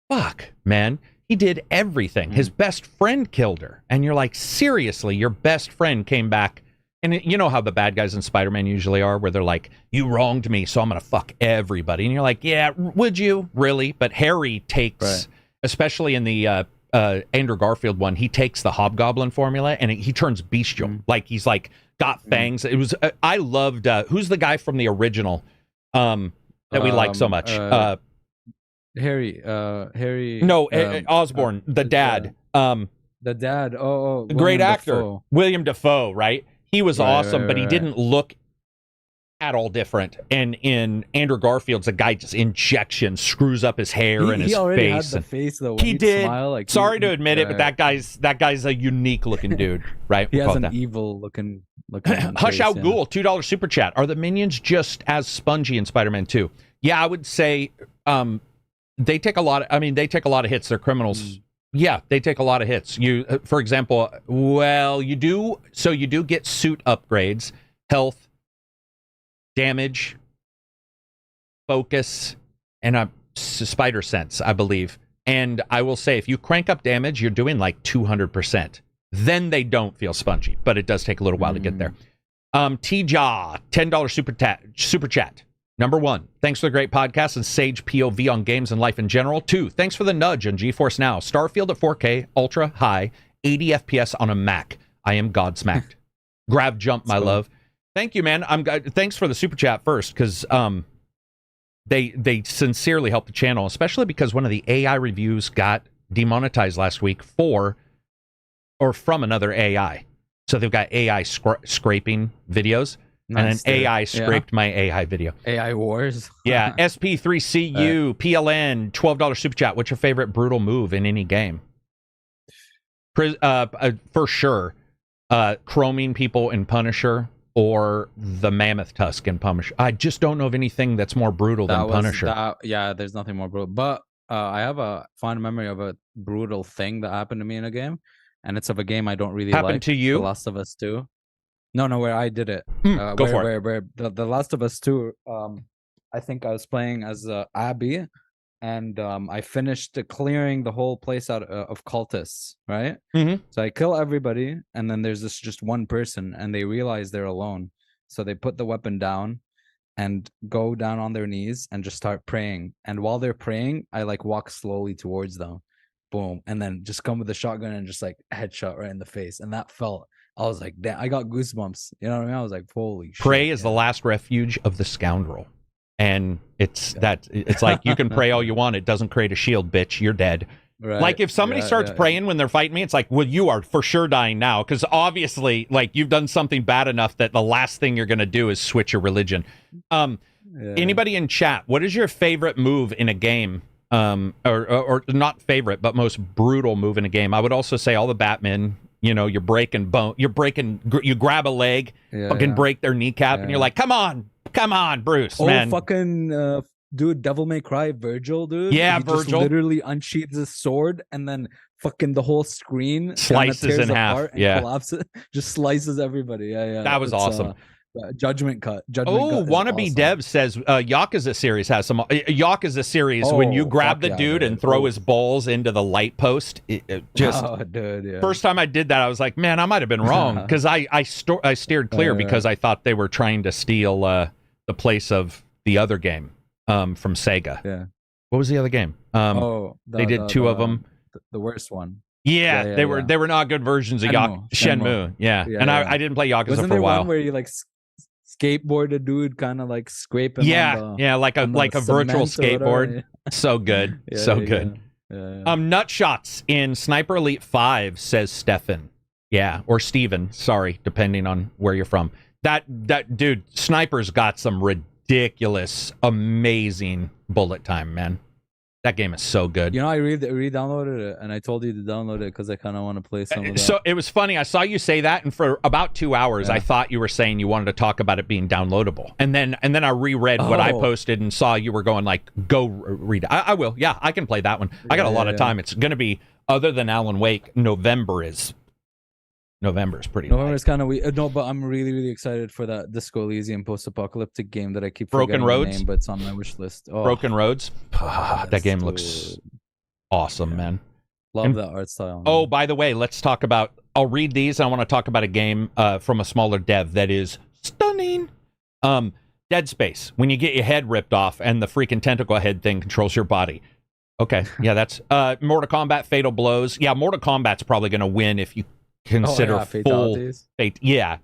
fuck, man, he did everything. His best friend killed her. And you're like, seriously, your best friend came back. And you know how the bad guys in Spider-Man usually are, where they're like, you wronged me, so I'm going to fuck everybody. And you're like, yeah, would you? Really? But Harry takes, especially in the Andrew Garfield one, he takes the Hobgoblin formula and he turns bestial. Like he's like got fangs. It was I loved who's the guy from the original that we like so much? Harry. No, Osborn, the dad. The dad. Great actor, Dafoe. William Dafoe, right? He was awesome, but he didn't look at all different. And in Andrew Garfield's, a guy just screws up his hair and his face. He already had the face though. He did. Smile, sorry to admit it, but that guy's a unique looking dude, right? He has an evil looking Hush Out Ghoul, $2 super chat. Are the minions just as spongy in Spider-Man 2? Yeah, I would say they take a lot of hits. They're criminals. Yeah, they take a lot of hits. For example, you do get suit upgrades, health, damage, focus, and a spider sense, I believe. And I will say, if you crank up damage, you're doing like 200%. Then they don't feel spongy, but it does take a little while to get there. T-Jaw, $10 super chat. Number 1, thanks for the great podcast and sage POV on games and life in general. 2, thanks for the nudge on GeForce Now. Starfield at 4K, ultra high, 80 FPS on a Mac. I am godsmacked. Grab jump, my love. Thank you, man. Thanks for the super chat first, because they sincerely helped the channel, especially because one of the AI reviews got demonetized last week from another AI. So they've got AI scraping videos. Nice, and an AI scraped my AI video. AI wars. Yeah. SP3CU, PLN, $12 super chat. What's your favorite brutal move in any game? For sure, chroming people in Punisher or the mammoth tusk in Punisher. I just don't know of anything that's more brutal than Punisher. There's nothing more brutal. But I have a fond memory of a brutal thing that happened to me in a game, and it's of a game I don't really like. Happened to you? The Last of Us 2. No, where I did it. Go for it. Where the Last of Us 2, I think I was playing as Abby, and I finished clearing the whole place out of cultists, right? Mm-hmm. So I kill everybody, and then there's just one person, and they realize they're alone. So they put the weapon down and go down on their knees and just start praying. And while they're praying, I like walk slowly towards them. Boom. And then just come with a shotgun and just like headshot right in the face. And that felt, I was like, damn, I got goosebumps. You know what I mean? I was like, holy shit. Pray is the last refuge of the scoundrel. And it's like, you can pray all you want. It doesn't create a shield, bitch. You're dead. Right. Like, if somebody starts praying when they're fighting me, it's like, well, you are for sure dying now. Because obviously, like, you've done something bad enough that the last thing you're going to do is switch your religion. Anybody in chat, what is your favorite move in a game? Or not favorite, but most brutal move in a game? I would also say all the Batman. You know, you're breaking bone. You grab a leg, fucking break their kneecap, and you're like, come on, Bruce, man. Fucking... dude, Devil May Cry, Virgil, dude. Yeah, he Virgil. Just literally unsheathes his sword and then fucking the whole screen slices in half. Collapses, just slices everybody. Yeah. That was awesome. Judgment cut. Wannabe awesome. Dev says Yakuza series has some. Yakuza series when you grab the dude and throw his balls into the light post. Dude, yeah. First time I did that, I was like, man, I might have been wrong because I steered clear because I thought they were trying to steal the place of the other game. From Sega. Yeah. What was the other game? They did two of them. The worst one. Yeah, they were not good versions of Shenmue. Yeah. And I didn't play Yakuza for a while. One where you like skateboard a dude, kind of like scraping. Like a virtual skateboard. So good, good. Yeah. Nutshots in Sniper Elite 5 says Stefan. Yeah, or Steven. Sorry, depending on where you're from. That dude, Sniper's got some ridiculous, amazing bullet time, man. That game is so good. You know, I re-downloaded it, and I told you to download it because I kind of want to play some of that. So it was funny. I saw you say that, and for about 2 hours, I thought you were saying you wanted to talk about it being downloadable. And then I reread what I posted and saw you were going like, go read it. I will. Yeah, I can play that one. I got a lot of time. It's going to be, other than Alan Wake, November is pretty November's kind of weird. No, but I'm really, really excited for that Disco Elysium post-apocalyptic game that I keep forgetting the name, but it's on my wish list. Broken Roads? That game looks awesome, man. Love that art style. Oh, by the way, let's talk about... I'll read these, and I want to talk about a game from a smaller dev that is stunning. Dead Space. When you get your head ripped off and the freaking tentacle head thing controls your body. Okay, yeah, that's... Mortal Kombat, Fatal Blows. Yeah, Mortal Kombat's probably going to win if you consider full fate. I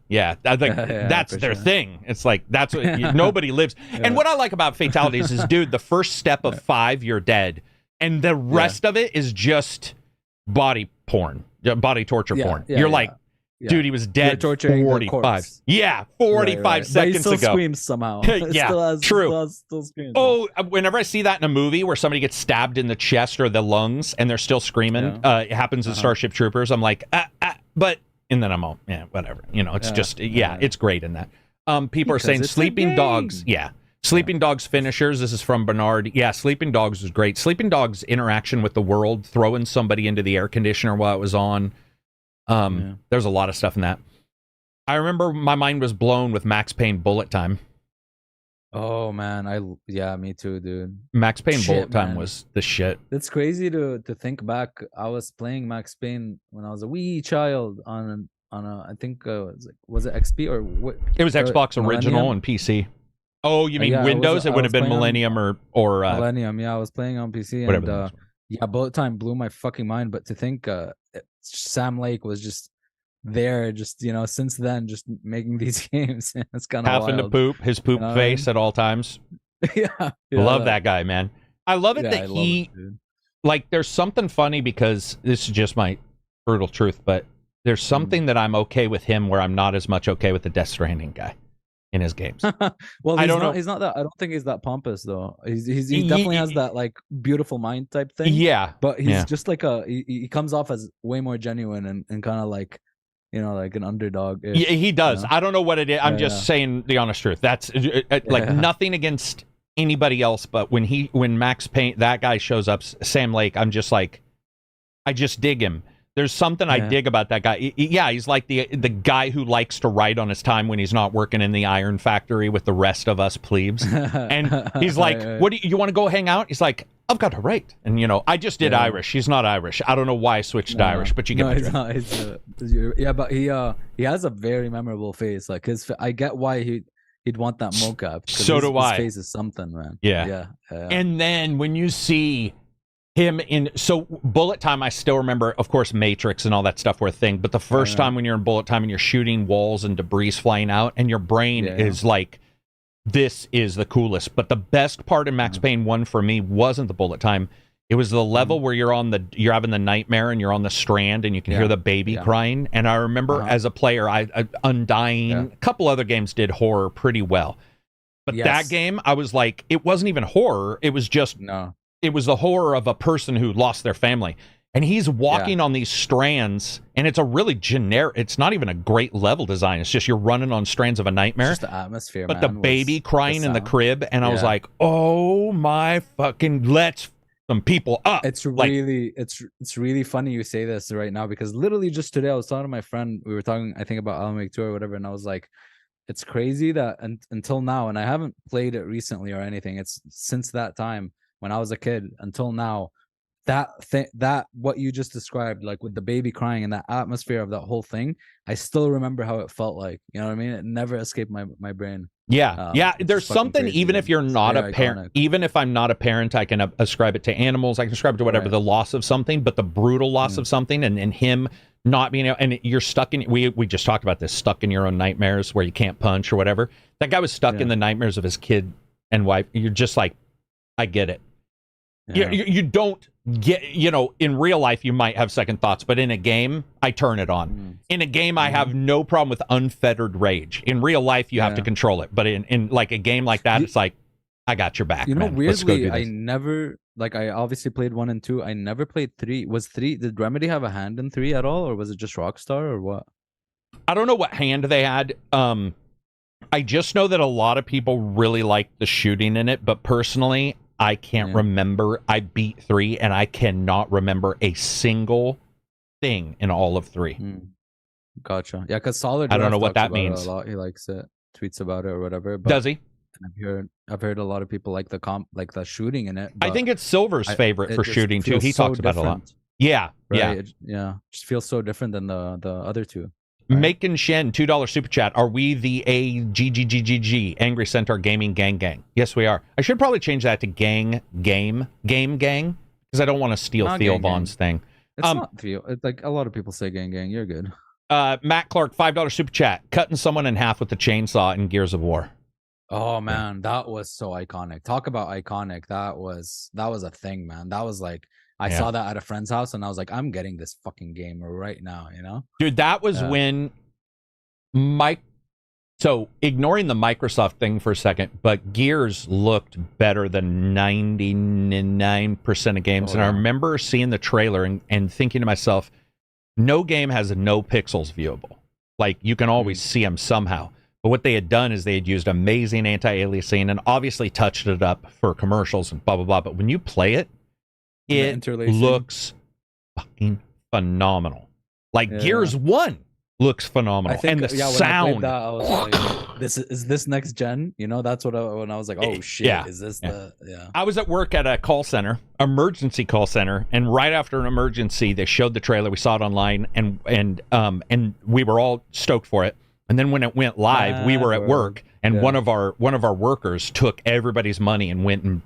think that's their thing. It's like that's what nobody lives. And what I like about fatalities is, dude, the first step of 5 you're dead, and the rest of it is just body porn, body torture porn. You're like, dude, he was dead 45. Yeah, 45 seconds but he ago. Screams somehow. True. Still screams. Oh, whenever I see that in a movie where somebody gets stabbed in the chest or the lungs and they're still screaming, it happens in Starship Troopers. I'm like, and then I'm all, whatever. You know, it's just, it's great in that. People are saying Sleeping Dogs. Yeah. Sleeping Dogs finishers. This is from Bernard. Yeah, Sleeping Dogs was great. Sleeping Dogs interaction with the world, throwing somebody into the air conditioner while it was on. There's a lot of stuff in that. I remember my mind was blown with Max Payne Bullet Time. Oh man, me too, dude. Max Payne Bullet Time was the shit. It's crazy to think back. I was playing Max Payne when I was a wee child on a I think was it XP or what? It was Xbox original and PC. Oh, you mean Windows? It would have been Millennium or Millennium. Yeah, I was playing on PC. Whatever. And Bullet Time blew my fucking mind. But to think Sam Lake was just there, just since then, just making these games. It's kind of having to poop his poop face at all times. Love that guy, man. I love it that he like. There's something funny because this is just my brutal truth, but there's something that I'm okay with him where I'm not as much okay with the Death Stranding guy in his games. Well, I don't know. He's not that. I don't think he's that pompous though. He definitely has that like beautiful mind type thing. Yeah, but he's just like he comes off as way more genuine and kind of like like an underdog. Yeah, he does. I don't know what it is. I'm just saying the honest truth. That's like nothing against anybody else, but when Max Payne, that guy shows up, Sam Lake, I'm just like, I just dig him. There's something I dig about that guy. He's like the guy who likes to write on his time when he's not working in the iron factory with the rest of us plebes. And he's like, "What do you want to go hang out?" He's like, I've got a right. And, I just did Irish. He's not Irish. I don't know why I switched to Irish, but you get the drift. Yeah, but he has a very memorable face. Like I get why he'd want that mocap. So do I. His face is something, man. Yeah. And then when you see him bullet time, I still remember, of course, Matrix and all that stuff were a thing. But the first time when you're in bullet time and you're shooting walls and debris flying out, and your brain is like, this is the coolest. But the best part in Max Payne 1 for me wasn't the bullet time. It was the level where you're having the nightmare and you're on the strand and you can hear the baby crying. And I remember as a player, Undying, a couple other games did horror pretty well. But that game, I was like, it wasn't even horror. It was just, it was the horror of a person who lost their family. And he's walking on these strands, and it's a really generic, it's not even a great level design. It's just you're running on strands of a nightmare. It's just the atmosphere, but the baby crying in the crib, and I was like, oh my fucking, let's some people up. It's really, it's really funny you say this right now, because literally just today I was talking to my friend, we were talking, I think, about Alan Wake 2 or whatever, and I was like, it's crazy that until now, and I haven't played it recently or anything, it's since that time when I was a kid until now, that what you just described, like with the baby crying and that atmosphere of that whole thing, I still remember how it felt like. You know what I mean? It never escaped my brain. There's something crazy, even if you're not a parent, even if I'm not a parent, I can ascribe it to animals, I can ascribe it to whatever, the loss of something, but the brutal loss of something, and him not being able, and you're stuck in, we just talked about this, stuck in your own nightmares where you can't punch or whatever. That guy was stuck in the nightmares of his kid and wife. You're just like, I get it. You don't get, in real life you might have second thoughts, but in a game I turn it on. In a game I have no problem with unfettered rage. In real life you have to control it, but in like a game like that, it's like, I got your back, man. Weirdly, I never, like, I obviously played 1 and 2. I never played 3. Was 3, did Remedy have a hand in 3 at all, or was it just Rockstar, or what? I don't know what hand they had. I just know that a lot of people really liked the shooting in it, but personally I can't remember. I beat 3, and I cannot remember a single thing in all of 3. Gotcha. Yeah, because Solid. I don't know what that means. A lot. He likes it, tweets about it or whatever. But does he? I've heard a lot of people like the shooting in it. I think it's Silver's favorite for shooting too. He talks about it a lot. Yeah, right? Just feels so different than the other two. Right? Macon Shen, $2 super chat. Are we the AGGGGG Angry Centaur Gaming Gang? Yes, we are. I should probably change that to Game Gang, because I don't want to steal Theo Vaughn's thing. It's not Theo. It's like a lot of people say Gang. You're good. Matt Clark, $5 super chat. Cutting someone in half with the chainsaw in Gears of War. Oh man, that was so iconic. Talk about iconic. That was a thing, man. That was like, I saw that at a friend's house, and I was like, I'm getting this fucking game right now, Dude, that was when so ignoring the Microsoft thing for a second, but Gears looked better than 99% of games. And I remember seeing the trailer and thinking to myself, no game has no pixels viewable. Like, you can always see them somehow. But what they had done is they had used amazing anti-aliasing and obviously touched it up for commercials and blah, blah, blah. But when you play it, it looks fucking phenomenal. Like Gears 1 looks phenomenal. And the sound. When I played that, I was like, is this next gen? That's when I was like, oh shit, is this the. I was at work at a call center, emergency call center, and right after an emergency, they showed the trailer. We saw it online, and we were all stoked for it. And then when it went live, we were at work, and one of our workers took everybody's money and went and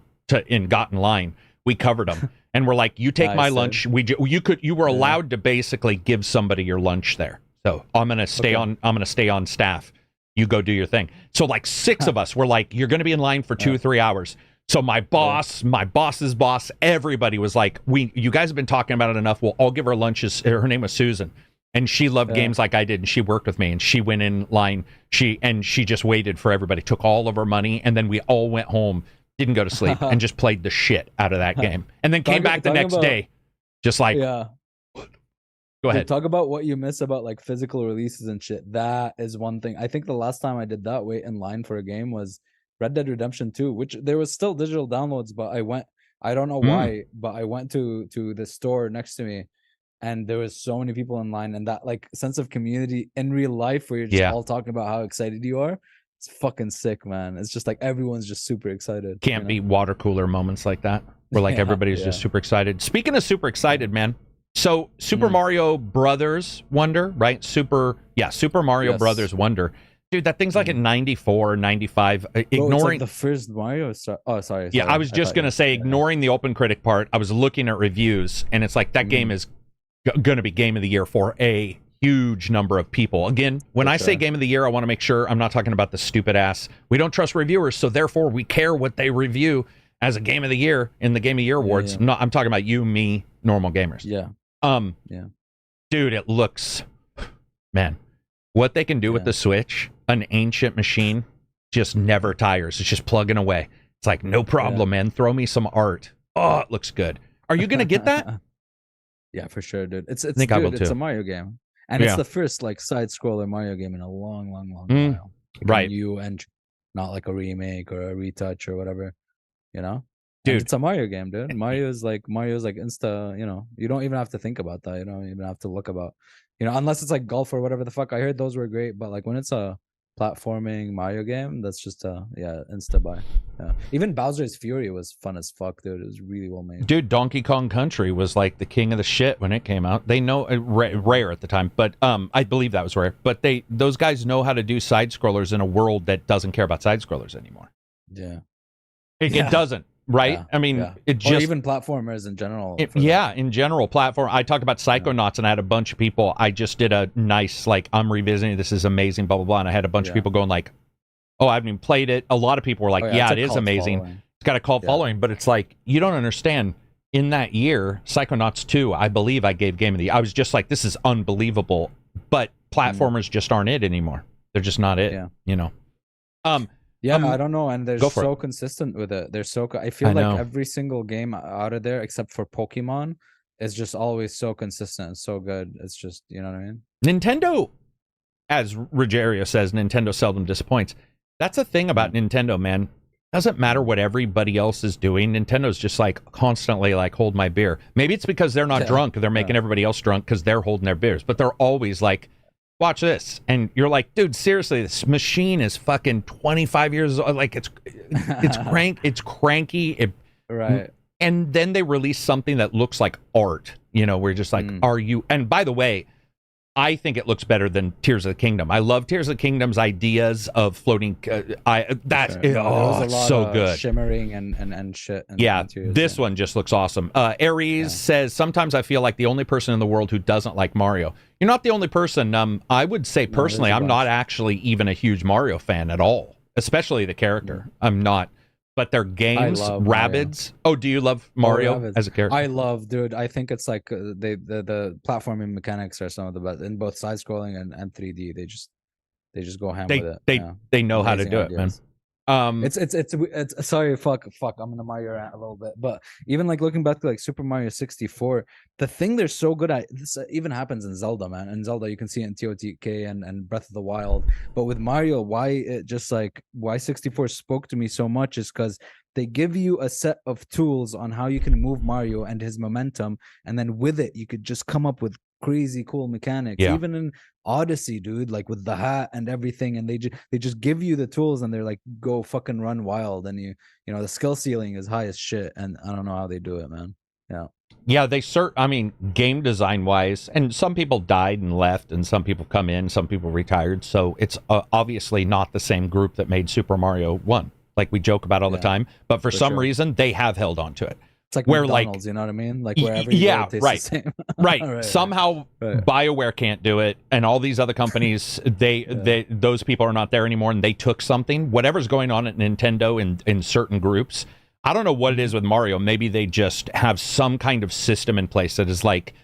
got in line. We covered them. And we're like, you take my lunch. You were allowed to basically give somebody your lunch there. So I'm gonna stay on staff. You go do your thing. So like 6 of us were like, you're gonna be in line for 2 or 3 hours. So my boss, my boss's boss, everybody was like, you guys have been talking about it enough. We'll all give her lunches. Her name was Susan, and she loved games like I did, and she worked with me, and she went in line. She just waited for everybody, took all of her money, and then we all went home. Didn't go to sleep and just played the shit out of that game, and then came back the next day, just like Go ahead. Talk about what you miss about like physical releases and shit. That is one thing. I think the last time I did that wait in line for a game was Red Dead Redemption 2, which there was still digital downloads, but I don't know why, but I went to the store next to me, and there was so many people in line, and that like sense of community in real life where you're just all talking about how excited you are. It's fucking sick, man. It's just like everyone's just super excited. Can't beat water cooler moments like that. where like everybody's just super excited. Speaking of super excited, man. So Super Mario Brothers Wonder, right? Super Mario Brothers Wonder. Dude, that thing's like at 94, 95. Ignoring it's like the first Mario. Sorry. Yeah, I was just going to say, ignoring the Open Critic part, I was looking at reviews, and it's like that game is going to be Game of the Year for a huge number of people. Again, when I say Game of the Year, I want to make sure I'm not talking about the stupid ass. We don't trust reviewers, so therefore we care what they review as a Game of the Year in the Game of the Year awards. No, I'm talking about you, me, normal gamers. Dude, it looks, man, what they can do with the Switch, an ancient machine, just never tires. It's just plugging away. It's like, no problem, man. Throw me some art. Oh, it looks good. Are you gonna get that? Yeah, for sure, dude. It's a Mario game. And it's the first like side-scroller Mario game in a long while. Right. New and not like a remake or a retouch or whatever, you know? Dude, and it's a Mario game, dude. Mario's like insta, you know, you don't even have to think about that. You don't even have to look about, you know, unless it's like golf or whatever the fuck. I heard those were great, but like when it's a platforming Mario game, that's just insta buy. Yeah. Even Bowser's Fury was fun as fuck, dude. It was really well made. Dude, Donkey Kong Country was like the king of the shit when it came out. They know rare at the time, but I believe that was rare. But those guys know how to do side scrollers in a world that doesn't care about side scrollers anymore. Yeah. It doesn't. Right? Yeah, I mean, it just... Or even platformers in general. In general, platform. I talked about Psychonauts, and I had a bunch of people. I just did a nice, like, I'm revisiting, this is amazing, blah, blah, blah. And I had a bunch of people going like, oh, I haven't even played it. A lot of people were like, it is amazing. Following. It's got a cult following. But it's like, you don't understand. In that year, Psychonauts 2, I believe I gave Game of the Year. I was just like, this is unbelievable. But platformers just aren't it anymore. They're just not it, you know? I don't know, and they're so consistent with it. They're so. I feel like every single game out of there, except for Pokemon, is just always so consistent and so good. It's just, you know what I mean. Nintendo, as Rogerio says, Nintendo seldom disappoints. That's a thing about Nintendo, man. Doesn't matter what everybody else is doing. Nintendo's just like constantly like, hold my beer. Maybe it's because they're not drunk. They're making everybody else drunk because they're holding their beers. But they're always like, watch this, and you're like, dude, seriously, this machine is fucking 25 years old. Like, it's cranky. Right. And then they release something that looks like art. You know, we're just like, are you? And by the way, I think it looks better than Tears of the Kingdom. I love Tears of the Kingdom's ideas of floating. So good, shimmering and shit. This one just looks awesome. Aries says, sometimes I feel like the only person in the world who doesn't like Mario. You're not the only person. I would say personally, I'm not actually even a huge Mario fan at all, especially the character. I'm not. But their games, Rabbids. Oh, do you love Mario as a character? I love, dude. I think it's like the platforming mechanics are some of the best in both side scrolling and 3D. They just go ham with it. They know how to do it, man. It's sorry, fuck. I'm gonna Mario rant a little bit, but even like looking back to like Super Mario 64, the thing they're so good at, this even happens in Zelda, man. In Zelda, you can see it in TOTK and Breath of the Wild, but with Mario, why 64 spoke to me so much is because they give you a set of tools on how you can move Mario and his momentum, and then with it, you could just come up with crazy cool mechanics. Even in Odyssey, dude, like with the hat and everything, and they just give you the tools, and they're like, go fucking run wild, and you know the skill ceiling is high as shit, and I don't know how they do it, man. I mean, game design wise, and some people died and left, and some people come in, some people retired, so it's obviously not the same group that made Super Mario 1, like we joke about all the time, but for some reason they have held on to it. It's like where McDonald's, you know what I mean? Like wherever you go, it tastes the same. Right. Somehow BioWare can't do it, and all these other companies, those people are not there anymore, and they took something. Whatever's going on at Nintendo in certain groups, I don't know what it is with Mario. Maybe they just have some kind of system in place that is like,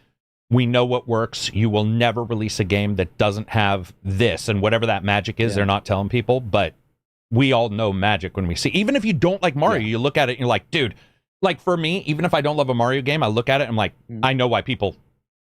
we know what works. You will never release a game that doesn't have this, and whatever that magic is, they're not telling people, but we all know magic when we see. Even if you don't like Mario, you look at it and you're like, dude. Like for me, even if I don't love a Mario game, I look at it and I'm like, I know why people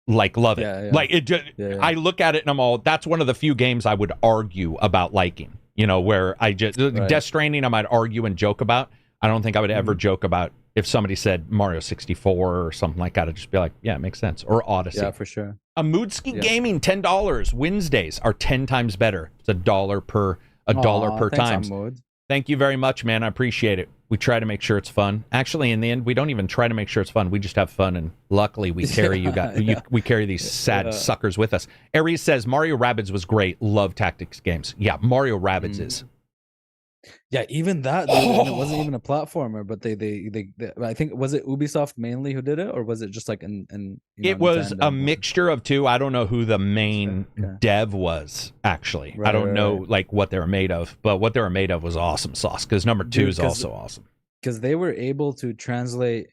like love it. Like it just, I look at it and I'm all, that's one of the few games I would argue about liking, you know, where I just Death Stranding I might argue and joke about. I don't think I would ever joke about if somebody said Mario 64 or something like that. I'd just be like, yeah, it makes sense. Or Odyssey. Yeah, for sure. A Moodski Gaming, $10. Wednesdays are 10 times better. It's $1 per times. Thank you very much, man. I appreciate it. We try to make sure it's fun. Actually, in the end, we don't even try to make sure it's fun. We just have fun, and luckily, we carry we carry these sad suckers with us. Aries says Mario Rabbids was great. Love tactics games. Yeah, Mario Rabbids is. Yeah, even that, dude, it wasn't even a platformer, but they I think, was it Ubisoft mainly who did it, or was it just like it was a mixture of two. I don't know who the main dev was, actually. I don't know like what they were made of, but what they were made of was awesome sauce, because number two is also awesome. Because they were able to translate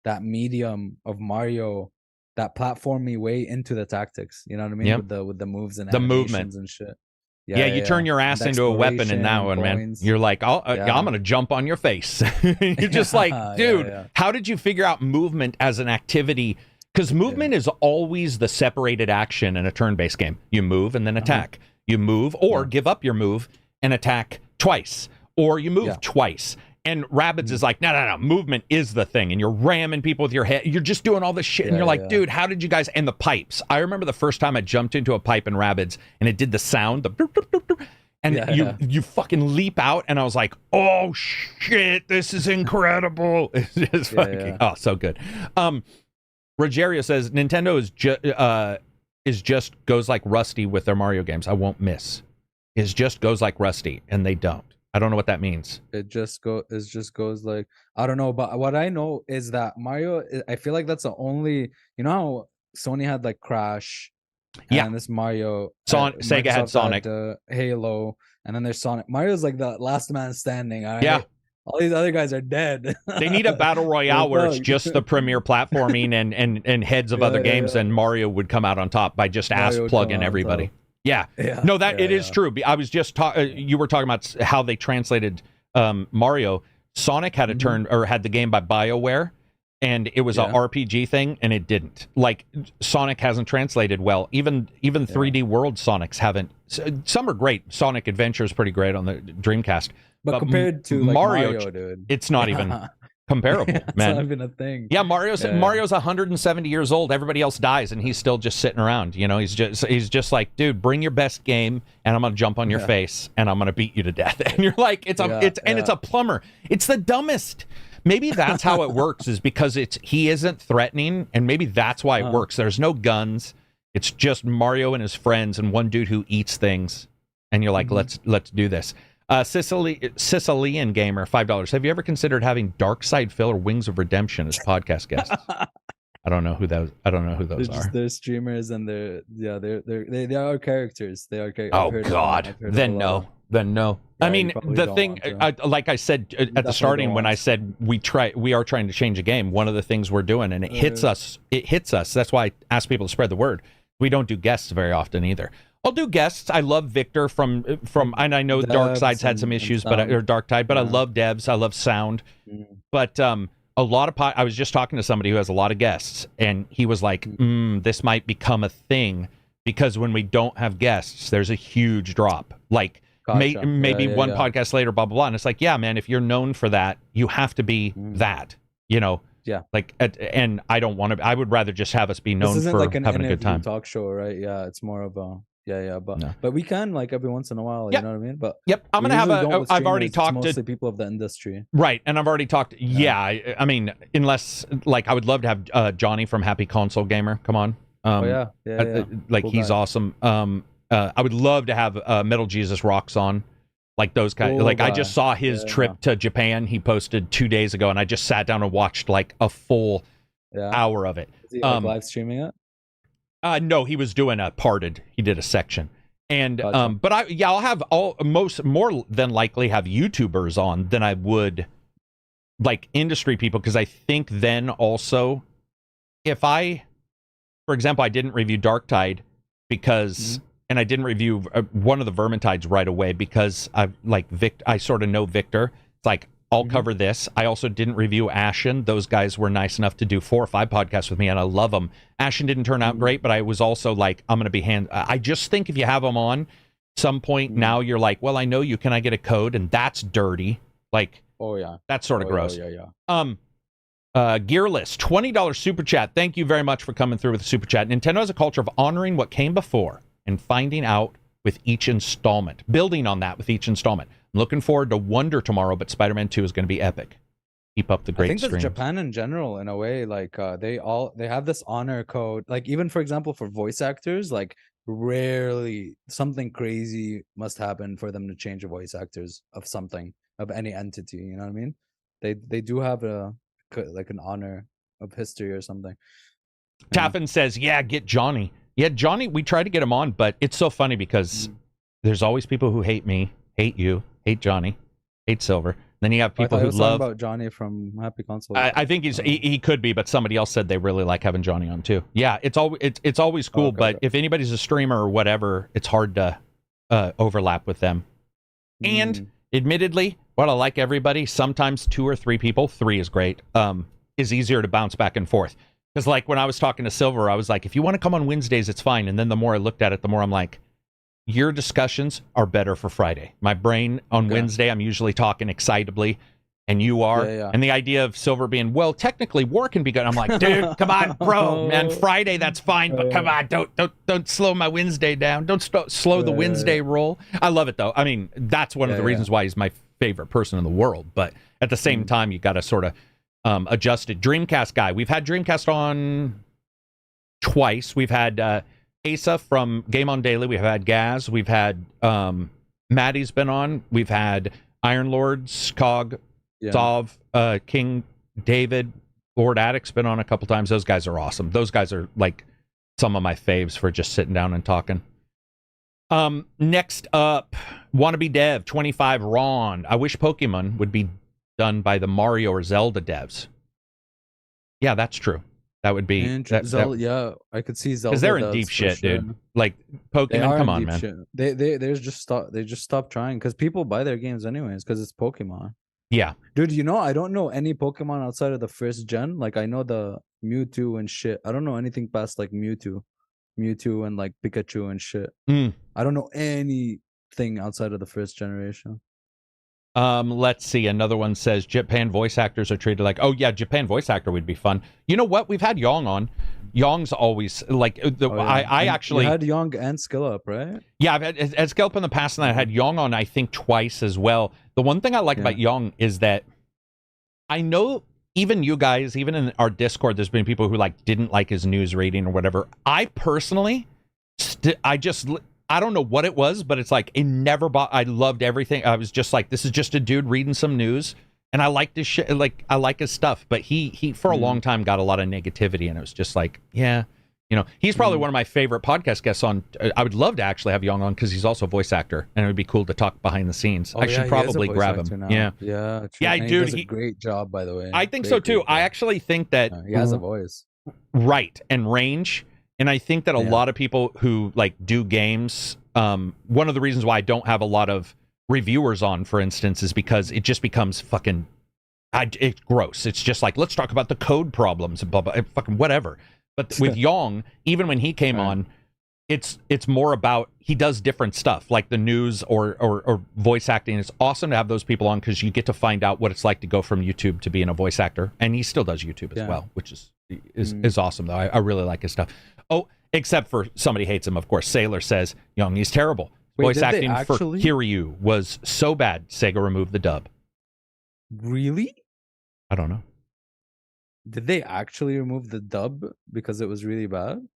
that medium of Mario, that platformy way, into the tactics. You know what I mean? Yep. With the moves and the movement and shit. Yeah, you turn your ass into a weapon in that one, man. You're like, I'm going to jump on your face. You're just like, dude, how did you figure out movement as an activity? Because movement is always the separated action in a turn-based game. You move and then attack. You move or give up your move and attack twice. Or you move twice. And Rabbids is like, no, movement is the thing. And you're ramming people with your head. You're just doing all this shit. And you're like, dude, how did you guys... And the pipes. I remember the first time I jumped into a pipe in Rabbids, and it did the sound, the... Bloop, bloop, bloop, bloop, and you fucking leap out, and I was like, oh, shit, this is incredible. It's just fucking... Oh, so good. Rogerio says, Nintendo is just goes like Rusty with their Mario games. I won't miss. Is just goes like Rusty, and they don't. I don't know what that means. It just goes like, I don't know, but what I know is that Mario, I feel like that's the only, you know how Sony had like Crash, and this Mario, Sega had Sonic, Halo, and then there's Sonic. Mario's like the last man standing. All right? Yeah, all these other guys are dead. They need a battle royale where it's just the premier platforming and heads of other games, and Mario would come out on top by just ass plugging everybody. Yeah. No, it is true. I was just you were talking about how they translated Mario. Sonic had a turn, or had the game by BioWare, and it was a RPG thing, and it didn't. Like, Sonic hasn't translated well. Even 3D World Sonics haven't. Some are great. Sonic Adventure is pretty great on the Dreamcast. But compared to like Mario, dude, it's not even comparable, man. It's not even a thing. Yeah, Mario's 170 years old. Everybody else dies, and he's still just sitting around. You know, he's just like, dude, bring your best game, and I'm gonna jump on your face, and I'm gonna beat you to death. And you're like, it's a plumber. It's the dumbest. Maybe that's how it works, is because he isn't threatening, and maybe that's why it works. There's no guns. It's just Mario and his friends and one dude who eats things, and you're like, let's do this. Sicilian Gamer, $5. Have you ever considered having Darkside Phil or Wings of Redemption as podcast guests? I don't know who those are. They're streamers, and they are characters. They are characters. Oh God! Then no. Yeah, I mean, the thing, like I said at the starting, when I said we are trying to change a game. One of the things we're doing, and it hits us. That's why I ask people to spread the word. We don't do guests very often either. I'll do guests. I love Victor from, and I know Darkside's had some issues, but Darktide, but I love devs. I love sound, but a lot of I was just talking to somebody who has a lot of guests, and he was like, "This might become a thing because when we don't have guests, there's a huge drop. Like maybe one podcast later, blah blah blah." And it's like, yeah, man, if you're known for that, you have to be that, you know. Yeah. Like, and I don't want to. I would rather just have us be known for like having a good time. Talk show, right? Yeah, it's more of a. But we can, like, every once in a while, you know what I mean? But I'm gonna have I've already talked to people of the industry, right? And I've already talked. I mean, unless, like, I would love to have Johnny from Happy Console Gamer come on. Like, cool, he's awesome. I would love to have Metal Jesus Rocks on, like those guys. Like, I just saw his trip to Japan. He posted 2 days ago, and I just sat down and watched like a full hour of it. Is he live streaming it? No, he was doing a parted. He did a section, and but I'll have more than likely have YouTubers on than I would like industry people, because I think then also, if for example, I didn't review Darktide because, and I didn't review one of the Vermintides right away because I sort of know Victor. It's like, I'll cover this. I also didn't review Ashen. Those guys were nice enough to do 4 or 5 podcasts with me, and I love them. Ashen didn't turn out great, but I was also like, I'm going to be I just think if you have them on some point now, you're like, well, I know you. Can I get a code? And that's dirty. Like, that's sort of gross. Gearless, $20 super chat. Thank you very much for coming through with the super chat. Nintendo has a culture of honoring what came before and finding out with each installment. Building on that with each installment. I'm looking forward to Wonder tomorrow, but Spider-Man 2 is going to be epic. Keep up the great streams. I think that's Japan in general, in a way. Like they have this honor code. Like even for example for voice actors, like rarely something crazy must happen for them to change the voice actors of something, of any entity. You know what I mean? They do have like an honor of history or something. Taffin says, "Yeah, get Johnny." Yeah, Johnny. We tried to get him on, but it's so funny because there's always people who hate me, hate you, hate Johnny, hate Silver. Then you have people who love about Johnny from Happy Console. I think he could be, but somebody else said they really like having Johnny on too. Yeah, it's always cool, but if anybody's a streamer or whatever, it's hard to overlap with them. And admittedly, while I like everybody, sometimes 2 or 3 people, 3 is great, is easier to bounce back and forth. Because like when I was talking to Silver, I was like, if you want to come on Wednesdays, it's fine. And then the more I looked at it, the more I'm like, your discussions are better for Friday. My brain on Wednesday, I'm usually talking excitably, and you are. And the idea of Silver being, well, technically war can be good. I'm like, dude, come on, bro, man. Friday, that's fine, but come on, don't slow my Wednesday down. Don't slow the Wednesday roll. I love it though. I mean, that's one of the reasons why he's my favorite person in the world. But at the same time, you got to sort of adjust it. Dreamcast guy. We've had Dreamcast on twice. We've had Asa from Game On Daily. We've had Gaz. We've had Maddie's been on. We've had Iron Lords, Cog, Zov, King David, Lord Addict's been on a couple times. Those guys are awesome. Those guys are like some of my faves for just sitting down and talking. Next up, Wannabe Dev 25 Ron. I wish Pokemon would be done by the Mario or Zelda devs. Yeah, that's true. That would be Zelda. Yeah, I could see Zelda because they're in deep shit, dude. Like Pokemon, come on, man. Shit. They just stopped trying because people buy their games anyways because it's Pokemon. Yeah, dude. You know, I don't know any Pokemon outside of the first gen. Like I know the Mewtwo and shit. I don't know anything past like Mewtwo and like Pikachu and shit. I don't know anything outside of the first generation. Let's see. Another one says Japan voice actors are treated like, oh yeah, Japan voice actor would be fun. You know what? We've had Yong on. Yong's always like I actually had Yong and Skill Up, right? Yeah, I've had Skill Up in the past, and I had Yong on I think twice as well. The one thing I like about Yong is that I know even you guys, even in our Discord, there's been people who like didn't like his news rating or whatever. I personally, I don't know what it was, but it's like it never bought. I loved everything. I was just like, this is just a dude reading some news, and I liked his shit. Like I like his stuff, but he for a long time got a lot of negativity, and it was just like, yeah, you know, he's probably one of my favorite podcast guests on. I would love to actually have Young on because he's also a voice actor, and it would be cool to talk behind the scenes. I should probably grab him. Now. Yeah, yeah, dude, he does a great job, by the way. I think so too. I actually think that he has a voice, right, and range. And I think that a lot of people who like do games, one of the reasons why I don't have a lot of reviewers on, for instance, is because it just becomes fucking, it's gross. It's just like, let's talk about the code problems and blah, blah, fucking whatever. But with Yong, even when he came on, it's more about, he does different stuff like the news or voice acting. It's awesome to have those people on because you get to find out what it's like to go from YouTube to being a voice actor. And he still does YouTube as well, which is awesome though. I really like his stuff. Oh, except for somebody hates him, of course. Sailor says Young, he's terrible. Voice acting for Kiryu was so bad, Sega removed the dub. Really? I don't know. Did they actually remove the dub because it was really bad?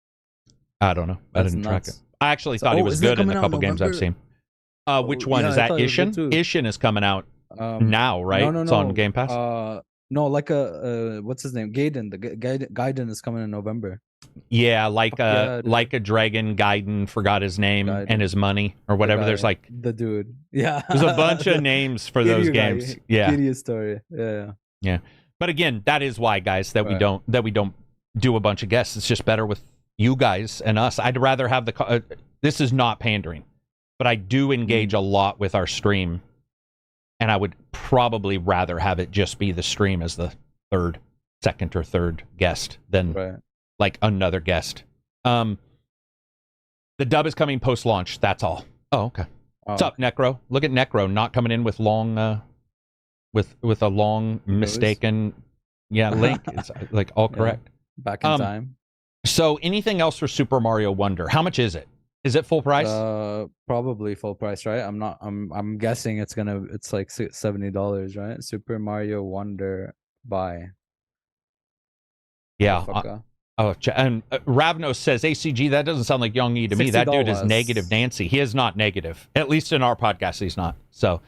I don't know. I didn't track it. I actually thought he was good in a couple games I've seen. Which one is that? Ishin? Ishin is coming out now, right? No. It's on Game Pass. No, like what's his name? Gaiden. The Gaiden is coming in November. Yeah, like a dragon. Gaiden, forgot his name and his money or whatever. There's like the dude. Yeah, there's a bunch of names for those games. Yeah, Kiryu story. Yeah. But again, that is why, guys, that we don't do a bunch of guests. It's just better with you guys and us. I'd rather have this is not pandering, but I do engage a lot with our stream, and I would probably rather have it just be the stream as the second or third guest than like another guest. The dub is coming post-launch. That's all. Oh, okay. What's up, Necro? Look at Necro not coming in with long, with a long mistaken, link. It's like all correct. Back in time. So anything else for Super Mario Wonder? How much is it? Is it full price? Probably full price, right? I'm guessing it's like $70, right? Super Mario Wonder buy. Yeah. And Ravno says, ACG, that doesn't sound like Young-E to me. That dude is negative Nancy. He is not negative. At least in our podcast, he's not. So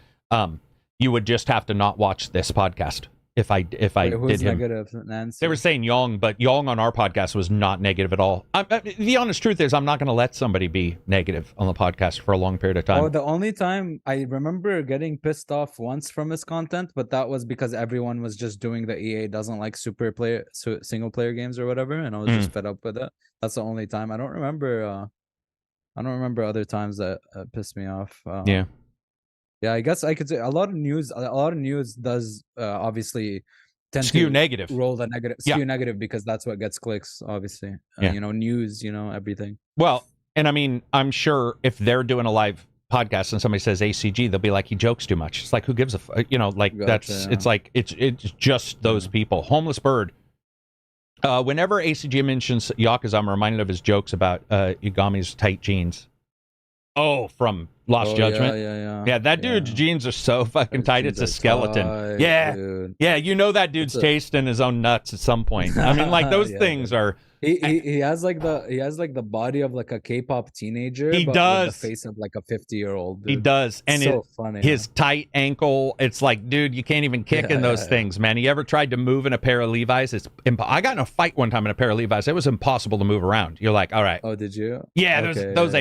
you would just have to not watch this podcast if I did him. Negative Nancy? They were saying Young, but Young on our podcast was not negative at all. The honest truth is I'm not going to let somebody be negative on the podcast for a long period of time. Oh, the only time I remember getting pissed off once from his content, but that was because everyone was just doing the EA doesn't like single player games or whatever, and I was just fed up with it. That's the only time. I don't remember other times that pissed me off. Yeah, I guess I could say a lot of news does obviously tend skew to negative. Roll the negative, skew negative, because that's what gets clicks, obviously. News, everything. Well, and I mean, I'm sure if they're doing a live podcast and somebody says ACG, they'll be like, he jokes too much. It's like, who gives it's like it's just those people. Homeless Bird. Whenever ACG mentions Yakuza, I'm reminded of his jokes about Yagami's tight jeans. Oh, from Lost Judgment. Yeah, that dude's jeans are so fucking tight. It's a skeleton. Dude. Yeah, that dude's tasting his own nuts at some point. I mean, like those things are. He has like the body of like a K-pop teenager. He does. With the face of like a 50-year-old. He does, and so funny. His tight ankle. It's like, dude, you can't even kick in those things, man. You ever tried to move in a pair of Levi's? I got in a fight one time in a pair of Levi's. It was impossible to move around. You're like, all right. Oh, did you? Yeah, those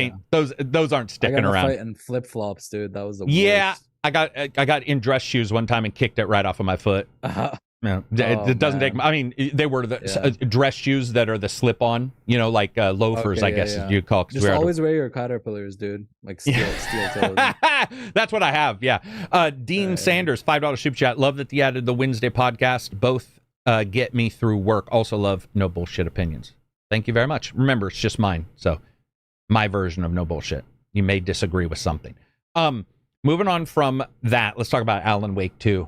aren't sticking around. Fight in flip flops, dude. That was the worst. Yeah, I got in dress shoes one time and kicked it right off of my foot. No, it doesn't take. I mean, they were the dress shoes that are the slip-on, like loafers, I guess you'd call. Just always wear your caterpillars, dude. Like steel toes. That's what I have. Yeah. Dean Sanders, $5 super chat. Love that they added the Wednesday podcast. Both get me through work. Also love no bullshit opinions. Thank you very much. Remember, it's just mine, so my version of no bullshit. You may disagree with something. Moving on from that, let's talk about Alan Wake 2.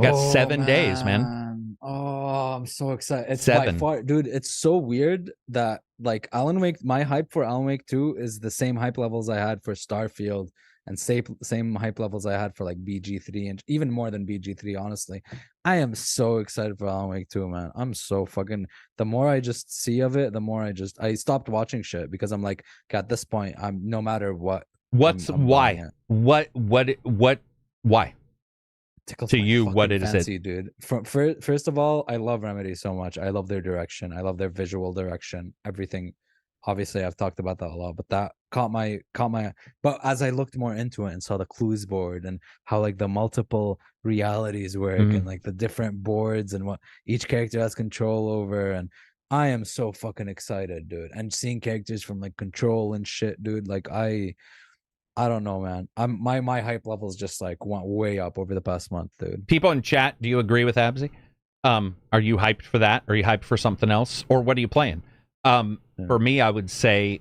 Got 7 days, man. Oh, I'm so excited. It's 7. by far, dude, it's so weird that like Alan Wake, my hype for Alan Wake 2 is the same hype levels I had for Starfield, and same hype levels I had for like BG3, and even more than BG3, honestly. I am so excited for Alan Wake 2, man. I'm so fucking, the more I just see of it, the more I stopped watching shit, because I'm like, at this point, I'm no matter what. Why? Why? To you, what is it, dude? First of all, I love Remedy so much. I love their direction. I love their visual direction. Everything. Obviously, I've talked about that a lot, but that caught my. But as I looked more into it and saw the clues board and how like the multiple realities work and like the different boards and what each character has control over, and I am so fucking excited, dude. And seeing characters from like Control and shit, dude. Like I don't know, man. My hype levels just like went way up over the past month, dude. People in chat, do you agree with Absy? Are you hyped for that? Are you hyped for something else? Or what are you playing? For me, I would say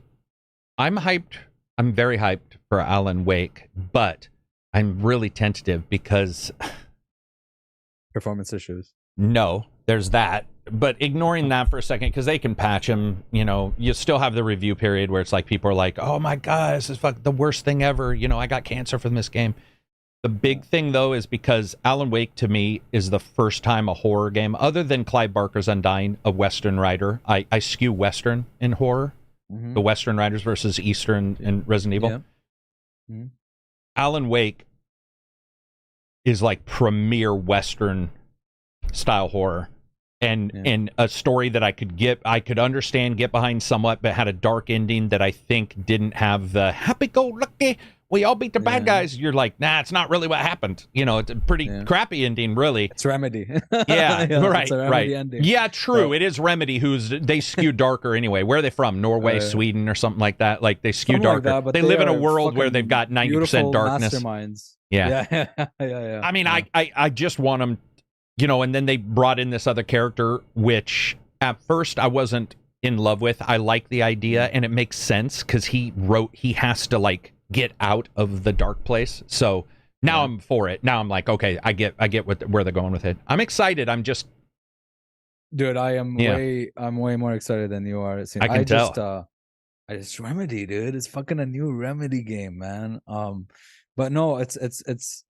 I'm hyped. I'm very hyped for Alan Wake, but I'm really tentative because performance issues. No, there's that. But ignoring that for a second, because they can patch them, you still have the review period where it's like people are like, oh my God, this is the worst thing ever. I got cancer from this game. The big thing, though, is because Alan Wake, to me, is the first time a horror game, other than Clive Barker's Undying, a Western writer. I skew Western in horror, the Western writers versus Eastern in Resident Evil. Yeah. Alan Wake is like premier Western style horror. And a story that I could understand, get behind somewhat, but had a dark ending that I think didn't have the happy-go-lucky, we all beat the bad guys. You're like, nah, it's not really what happened. It's a pretty crappy ending, really. It's Remedy. Right. Ending. Yeah, true. It is Remedy they skew darker anyway. Where are they from? Norway, Sweden, or something like that? Like they skew darker. Like that, they live in a world where they've got 90% darkness. Masterminds. Yeah. I mean, I just want them. And then they brought in this other character, which at first I wasn't in love with. I like the idea, and it makes sense because he has to like get out of the dark place. So now I'm for it. Now I'm like, okay, I get where they're going with it. I'm excited. I'm just, dude, I'm way more excited than you are. I can tell. It's Remedy, dude. It's fucking a new Remedy game, man. But no, it's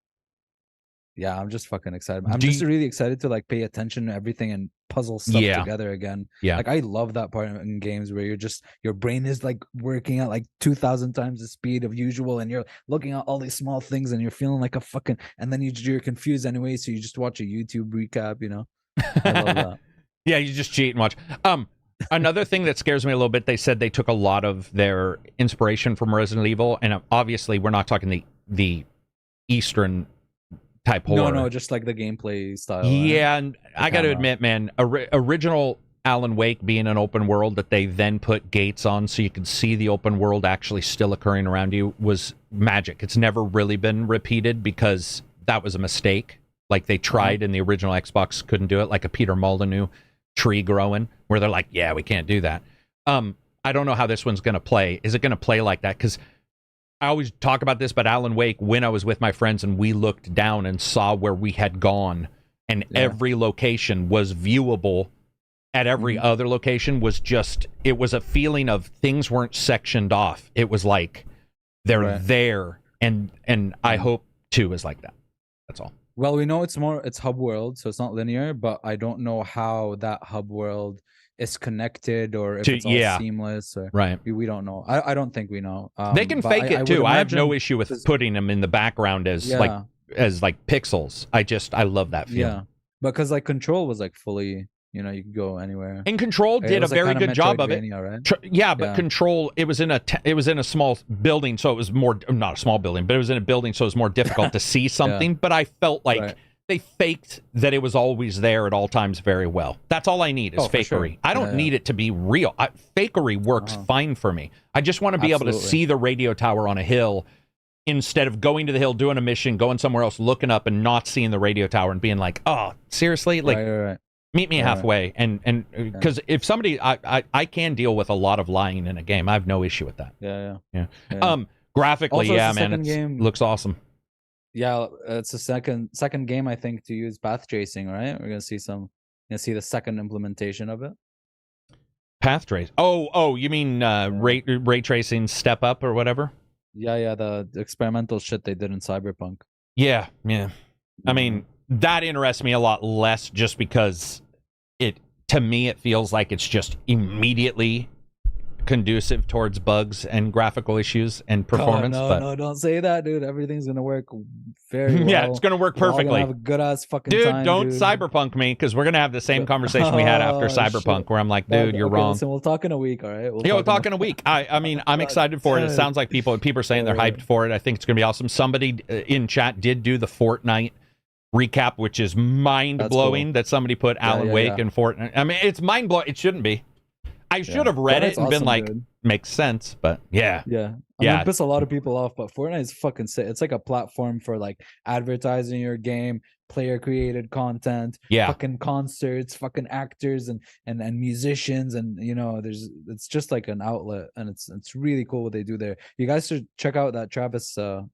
yeah, I'm just fucking excited. I'm just really excited to like pay attention to everything and puzzle stuff together again. Yeah. Like I love that part in games where your brain is like working at like 2,000 times the speed of usual, and you're looking at all these small things and you're feeling like a fucking, and then you're confused anyway, so you just watch a YouTube recap, you know? I love that. Yeah, you just cheat and watch. Another thing that scares me a little bit, they said they took a lot of their inspiration from Resident Evil, and obviously we're not talking the Eastern type horror. No, just like the gameplay style. Yeah, and I got to admit, man, original Alan Wake being an open world that they then put gates on so you could see the open world actually still occurring around you was magic. It's never really been repeated because that was a mistake. Like they tried in the original Xbox, couldn't do it, like a Peter Molyneux tree growing, where they're like, yeah, we can't do that. I don't know how this one's going to play. Is it going to play like that? Because I always talk about this, but Alan Wake, when I was with my friends and we looked down and saw where we had gone, and every location was viewable at every other location, was just, it was a feeling of things weren't sectioned off. It was like they're there, and I hope 2 is like that. That's all. Well, we know it's hub world, so it's not linear, but I don't know how that hub world is connected or if it's all seamless. Or, we don't know. I don't think we know. They can fake it too. I have no issue with putting them in the background as like pixels. I love that feeling. Yeah, because like Control was like fully, you know, you could go anywhere. And Control did a very good job of it. Right? But Control, it was in a small building, so it was more, not a small building, but it was in a building, so it was more difficult to see something. But I felt like they faked that it was always there at all times very well. That's all I need is fakery. Sure. I don't need it to be real. Fakery works fine for me. I just want to be able to see the radio tower on a hill instead of going to the hill, doing a mission, going somewhere else, looking up and not seeing the radio tower and being like, oh, seriously? Like, meet me halfway. And because if somebody, I can deal with a lot of lying in a game. I have no issue with that. Yeah. Graphically, also, man, it looks awesome. Yeah, it's the second game I think to use path tracing, right? We're gonna see the second implementation of it. Path trace. Oh, you mean ray tracing step up or whatever? Yeah, the experimental shit they did in Cyberpunk. Yeah. I mean, that interests me a lot less just because to me it feels like it's just immediately conducive towards bugs and graphical issues and performance. No, don't say that, dude. Everything's gonna work very well. Yeah, it's gonna work perfectly. Have a good ass fucking dude. Time, don't Cyberpunk me, because we're gonna have the same conversation we had after Cyberpunk, where I'm like, dude, you're wrong. Listen, we'll talk in a week, all right? We'll talk in a week. I mean, I'm excited for it. It sounds like people are saying they're hyped for it. I think it's gonna be awesome. Somebody in chat did do the Fortnite recap, which is mind-blowing. Cool. That somebody put Alan Wake and Fortnite. I mean, it's mind-blowing. It shouldn't be. I should have read it and been like, dude. Makes sense, but I'm gonna piss a lot of people off, but Fortnite is fucking sick. It's like a platform for like advertising your game, player created content, fucking concerts, fucking actors and musicians, and you know, it's just like an outlet, and it's really cool what they do there. You guys should check out that Travis the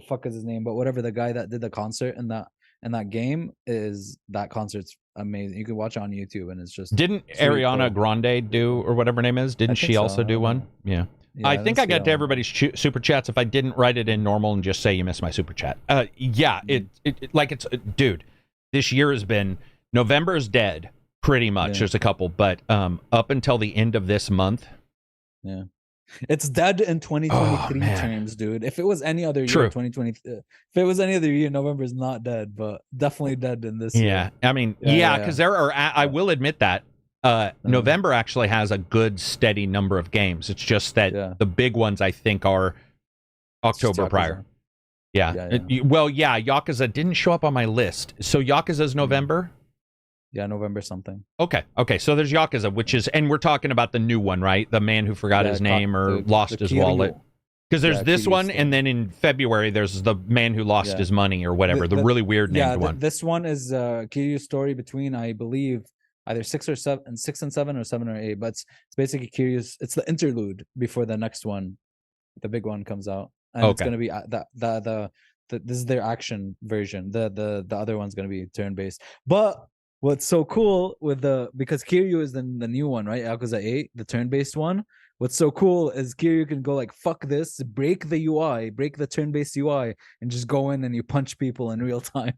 fuck is his name, but whatever, the guy that did the concert in that game, is that concert's amazing. You can watch it on YouTube, and it's just didn't Ariana cool. Grande do, or whatever her name is, didn't she also do one? Yeah, I think I got to everybody's super chats. If I didn't write it in normal and just say you missed my super chat, dude, this year has been, November's dead pretty much. There's a couple, but up until the end of this month, it's dead in 2023 terms, dude. If it was any other year, 2020, if it was any other year, November is not dead, but definitely dead in this year. I mean, because there are, I will admit that November actually has a good steady number of games. It's just that the big ones I think are October prior. Yakuza didn't show up on my list. So Yakuza's November? Yeah, November something. Okay. So there's Yakuza, which is, and we're talking about the new one, right? The man who forgot his name or lost his wallet. Because there's this one, and then in February there's the man who lost his money or whatever, the really weird named one. This one is Kiryu's story between, I believe, either 6 and 7 or 7 or 8. But it's basically Kiryu's. It's the interlude before the next one, the big one comes out, and it's gonna be this is their action version. The other one's gonna be turn based, but. What's so cool with because Kiryu is the new one, right? Yakuza 8, the turn-based one. what's so cool is Kiryu can go like, fuck this, break the UI, break the turn-based UI, and just go in and you punch people in real time.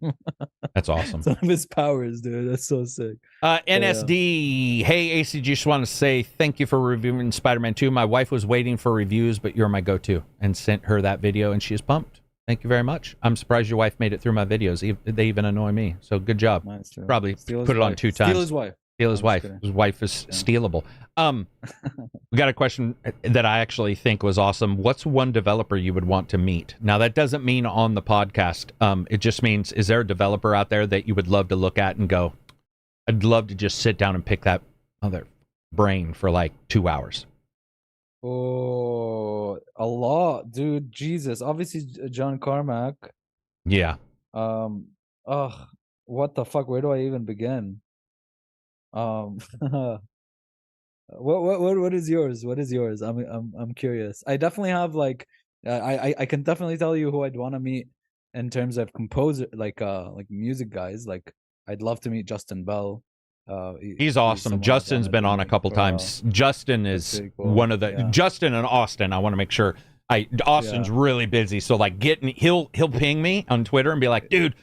That's awesome. It's one of his powers, dude. That's so sick. NSD, hey ACG, just want to say thank you for reviewing Spider-Man 2. My wife was waiting for reviews, but you're my go-to, and sent her that video, and she is pumped. Thank you very much. I'm surprised your wife made it through my videos. They even annoy me, so good job. Nice, probably put it on 2 times. Steal his wife. Steal his wife. His wife is stealable. We got a question that I actually think was awesome. What's one developer you would want to meet? Now, that doesn't mean on the podcast. It just means, is there a developer out there that you would love to look at and go, I'd love to just sit down and pick that other brain for like 2 hours? Oh, a lot, dude. Jesus. Obviously, John Carmack. Yeah. What the fuck? Where do I even begin? What is yours? What is yours? I'm curious. I definitely have like, I can definitely tell you who I'd want to meet in terms of composer, like music guys. Like, I'd love to meet Justin Bell. He's awesome. Justin's been on a couple times. Justin is cool. One of the Justin and Austin. I want to make sure. Austin's really busy, so like he'll ping me on Twitter and be like, dude,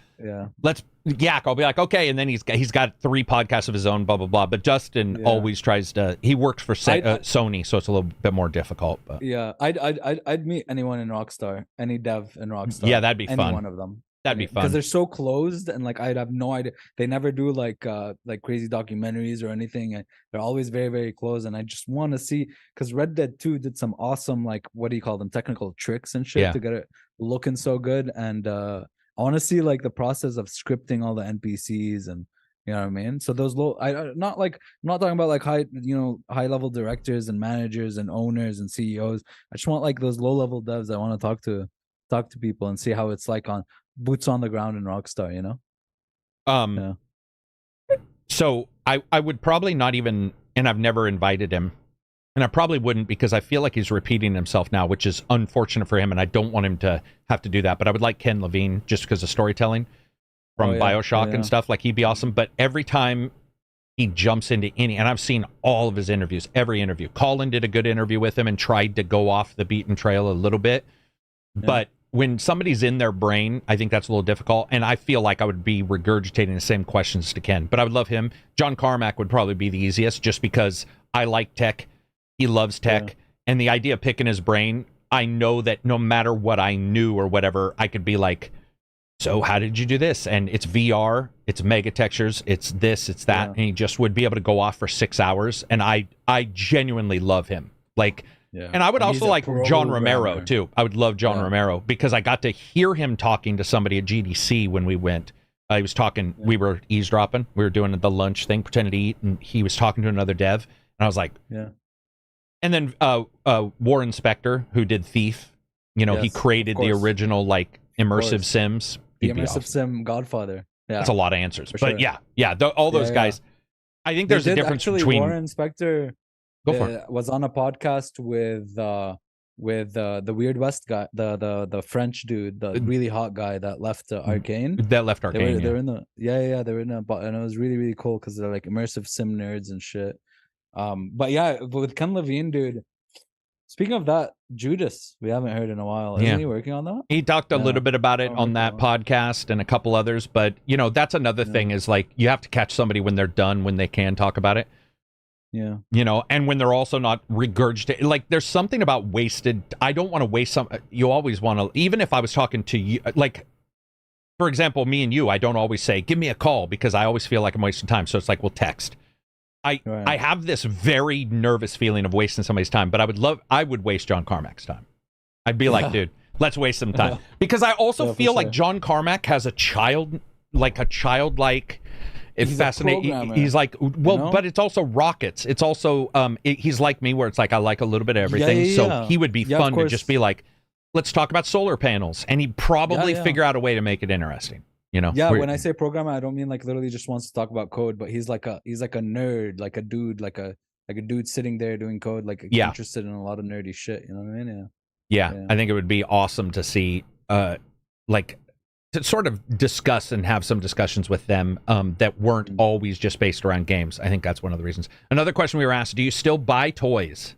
let's yak. I'll be like, okay, and then he's got 3 podcasts of his own, blah blah blah. But Justin always tries to. He works for Sony, so it's a little bit more difficult. But yeah, I'd meet anyone in Rockstar, any dev in Rockstar. Yeah, that'd be fun. Any one of them. That'd be fun because they're so closed, and like I'd have no idea. They never do like crazy documentaries or anything, and they're always very very close. And I just want to see, because Red Dead 2 did some awesome, like, what do you call them, technical tricks and shit to get it looking so good. And I want to see like the process of scripting all the NPCs, and you know what I mean. So those low, I'm not talking about like high level directors and managers and owners and CEOs. I just want like those low level devs. I want to talk to people and see how it's like on boots on the ground in Rockstar, you know? So I would probably not even, and I've never invited him, and I probably wouldn't, because I feel like he's repeating himself now, which is unfortunate for him, and I don't want him to have to do that. But I would like Ken Levine, just because of storytelling from BioShock and stuff. Like, he'd be awesome. But every time he jumps into any, and I've seen all of his interviews, every interview. Colin did a good interview with him and tried to go off the beaten trail a little bit. But when somebody's in their brain, I think that's a little difficult. And I feel like I would be regurgitating the same questions to Ken. But I would love him. John Carmack would probably be the easiest, just because I like tech. He loves tech. And the idea of picking his brain, I know that no matter what I knew or whatever, I could be like, so how did you do this? And it's VR, it's mega textures, it's this, it's that. And he just would be able to go off for 6 hours. And I genuinely love him. Like, and I would also like John Romero too. I would love John Romero, because I got to hear him talking to somebody at GDC when we went. He was talking, we were eavesdropping. We were doing the lunch thing, pretending to eat, and he was talking to another dev. And I was like, And then Warren Spector, who did Thief, you know, he created the original like immersive sims. The immersive sim Godfather. Yeah. That's a lot of answers. But all those guys. I think there's a difference between Warren Spector was on a podcast with the Weird West guy, the French dude, the really hot guy that left Arcane. That left Arcane. They were in the they were in a, and it was really really cool, because they're like immersive sim nerds and shit. But with Ken Levine, dude. Speaking of that, Judas, we haven't heard in a while. Isn't he working on that? He talked a little bit about it on that podcast and a couple others, but you know, that's another thing, is like, you have to catch somebody when they're done, when they can talk about it. Yeah. You know, and when they're also not regurgitating, like, there's something about wasted. I don't want to waste you always want to, even if I was talking to you, like, for example, me and you, I don't always say, give me a call, because I always feel like I'm wasting time. So it's like, we'll text. I have this very nervous feeling of wasting somebody's time, but I would waste John Carmack's time. I'd be like, dude, let's waste some time. Because I also feel like John Carmack has a childlike, it's fascinating. He's like, well, you know? But it's also rockets. It's also, he's like me, where it's like, I like a little bit of everything. So he would be fun to just be like, let's talk about solar panels. And he'd probably figure out a way to make it interesting. You know, when I say programmer, I don't mean like literally just wants to talk about code, but he's like a nerd, like a dude, like a dude sitting there doing code, like interested in a lot of nerdy shit. You know what I mean? Yeah. I think it would be awesome to see, like, to sort of discuss and have some discussions with them that weren't always just based around games. I think that's one of the reasons. Another question we were asked: do you still buy toys?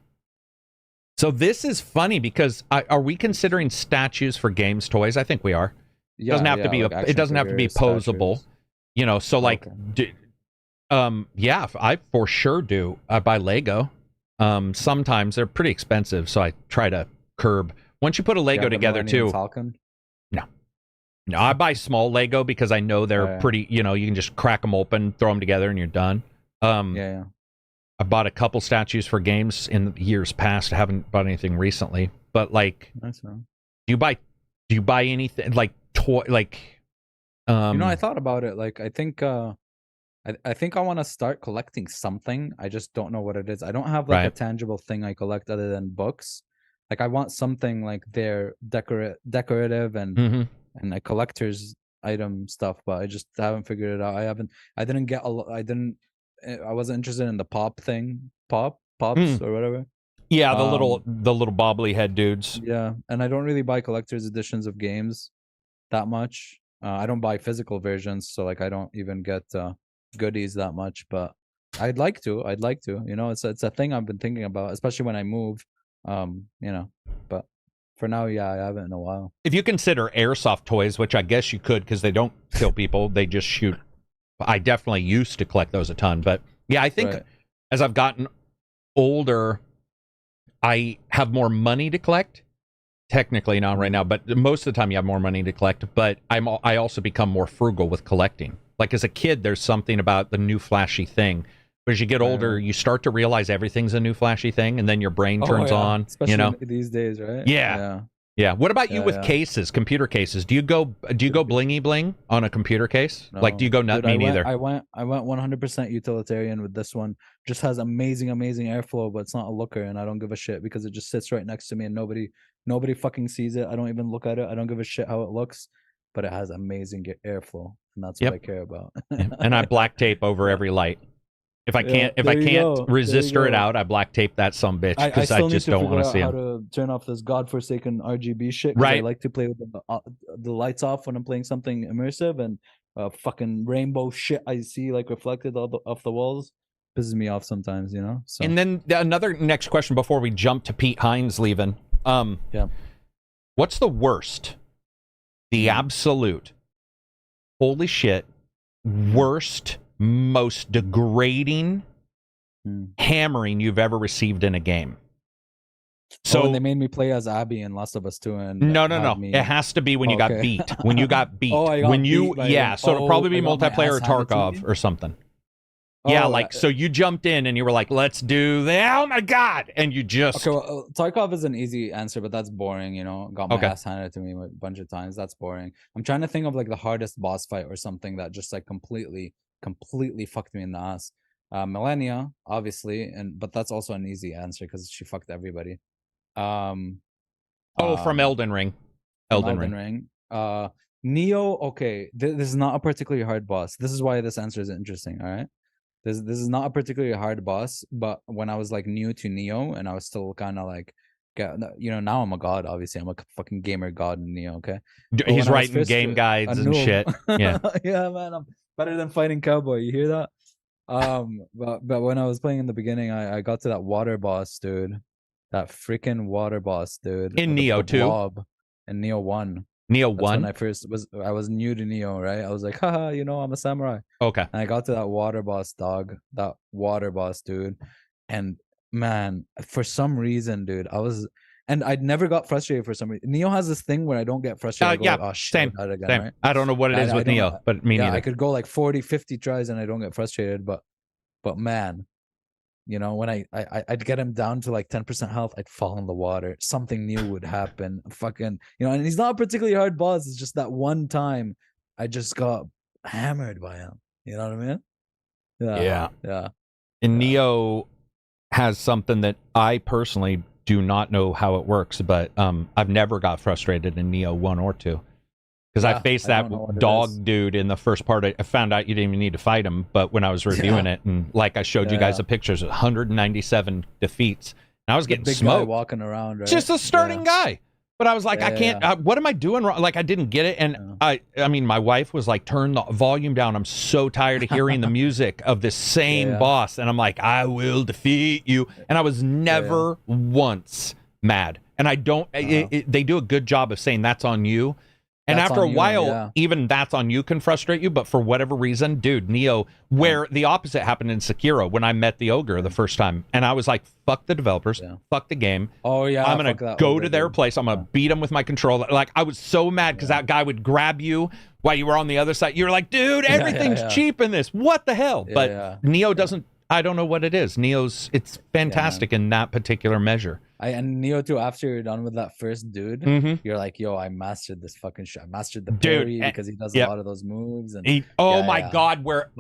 So this is funny because are we considering statues for games toys? I think we are. It doesn't have to be like it doesn't have to be posable. Statues. You know, so like yeah, I for sure do. I buy Lego. Sometimes they're pretty expensive, so I try to curb. Once you put a Lego together too. Falcon? No, I buy small Lego because I know they're pretty, you know, you can just crack them open, throw them together, and you're done. I bought a couple statues for games in years past. I haven't bought anything recently. But like, do you buy anything like toy like? You know, I thought about it. Like, I think I want to start collecting something. I just don't know what it is. I don't have like a tangible thing I collect other than books. Like, I want something like they're decorative and a collector's item stuff, but I just haven't figured it out. I wasn't interested in the pops or whatever. Yeah, the little bobbly head dudes. Yeah, and I don't really buy collector's editions of games that much. I don't buy physical versions, so like I don't even get goodies that much. But I'd like to. You know, it's a thing I've been thinking about, especially when I move. You know, but for now, yeah, I haven't in a while. If you consider airsoft toys, which I guess you could because they don't kill people, they just shoot. I definitely used to collect those a ton, but yeah, I think as I've gotten older, I have more money to collect. Technically not right now, but most of the time you have more money to collect, but I also become more frugal with collecting. Like as a kid, there's something about the new flashy thing. But as you get older, you start to realize everything's a new flashy thing, and then your brain turns on. Especially you know, these days, right? Yeah. What about you with cases, computer cases? Do you go blingy bling on a computer case? No. Like, do you go nut? Me neither. I went 100% utilitarian with this one. Just has amazing airflow, but it's not a looker, and I don't give a shit because it just sits right next to me, and nobody fucking sees it. I don't even look at it. I don't give a shit how it looks, but it has amazing airflow, and that's what I care about. And I black tape over every light. If I can't resistor it out, I black tape that some bitch because I just don't want to see how to turn off this godforsaken RGB shit. Right. I like to play with the lights off when I'm playing something immersive, and fucking rainbow shit I see like reflected off the walls pisses me off sometimes, you know. So. And then another next question before we jump to Pete Hines leaving. What's the worst? The absolute holy shit worst, most degrading hammering you've ever received in a game? So they made me play as Abby in Last of Us 2. And no. It has to be when you got beat. When you got beat. So it'll probably be multiplayer or Tarkov or something. So you jumped in and you were like, let's do that. Oh my God. And you just. Okay, well, Tarkov is an easy answer, but that's boring, you know. Got my ass handed to me a bunch of times. That's boring. I'm trying to think of like the hardest boss fight or something that just like completely fucked me in the ass. Millennia, obviously, but that's also an easy answer because she fucked everybody. From Elden Ring. Elden Ring. Neo, okay. This is not a particularly hard boss. This is why this answer is interesting, all right? This is not a particularly hard boss, but when I was like new to Neo and I was still kind of like, you know, now I'm a god, obviously. I'm a fucking gamer god in Neo, okay? He's writing game guides and shit. Yeah. Yeah, man, I'm better than fighting cowboy. You hear that? But when I was playing in the beginning, I got to that water boss, dude. That freaking water boss, dude. In Neo 2? In Neo 1. Neo 1? When I was new to Neo, right? I was like, haha, you know, I'm a samurai. Okay. And I got to that water boss, dog. That water boss, dude. And man, for some reason, dude, I'd never got frustrated for some reason. Neo has this thing where I don't get frustrated. Oh, shit, same. Right? I don't know what it is with Neo, but me neither. I could go like 40, 50 tries and I don't get frustrated, but man, you know, when I'd get him down to like 10% health, I'd fall in the water. Something new would happen. Fucking, you know, and he's not a particularly hard boss. It's just that one time I just got hammered by him. You know what I mean? Yeah. And Neo has something that I personally do not know how it works, but I've never got frustrated in Neo 1 or 2. Because I faced that dog dude in the first part. I found out you didn't even need to fight him, but when I was reviewing it, and like I showed you guys the pictures, 197 defeats, and I was getting smoked. Guy walking around, right? Just a starting guy. But I was like, I can't, what am I doing wrong? Like, I didn't get it. And I mean, my wife was like, turn the volume down. I'm so tired of hearing the music of this same boss. And I'm like, I will defeat you. And I was never once mad. And I don't, they do a good job of saying that's on you. And after a while, even that's on you can frustrate you. But for whatever reason, dude, Neo, where the opposite happened in Sekiro when I met the ogre the first time. And I was like, fuck the developers, fuck the game. Oh, yeah. I'm going to go to their place. I'm going to beat them with my controller. Like, I was so mad because that guy would grab you while you were on the other side. You were like, dude, everything's cheap in this. What the hell? But Neo doesn't, I don't know what it is. Neo's, it's fantastic in that particular measure. And Neo too, after you're done with that first dude, you're like, yo, I mastered this fucking shit. I mastered the parry because he does a lot of those moves. And my God, where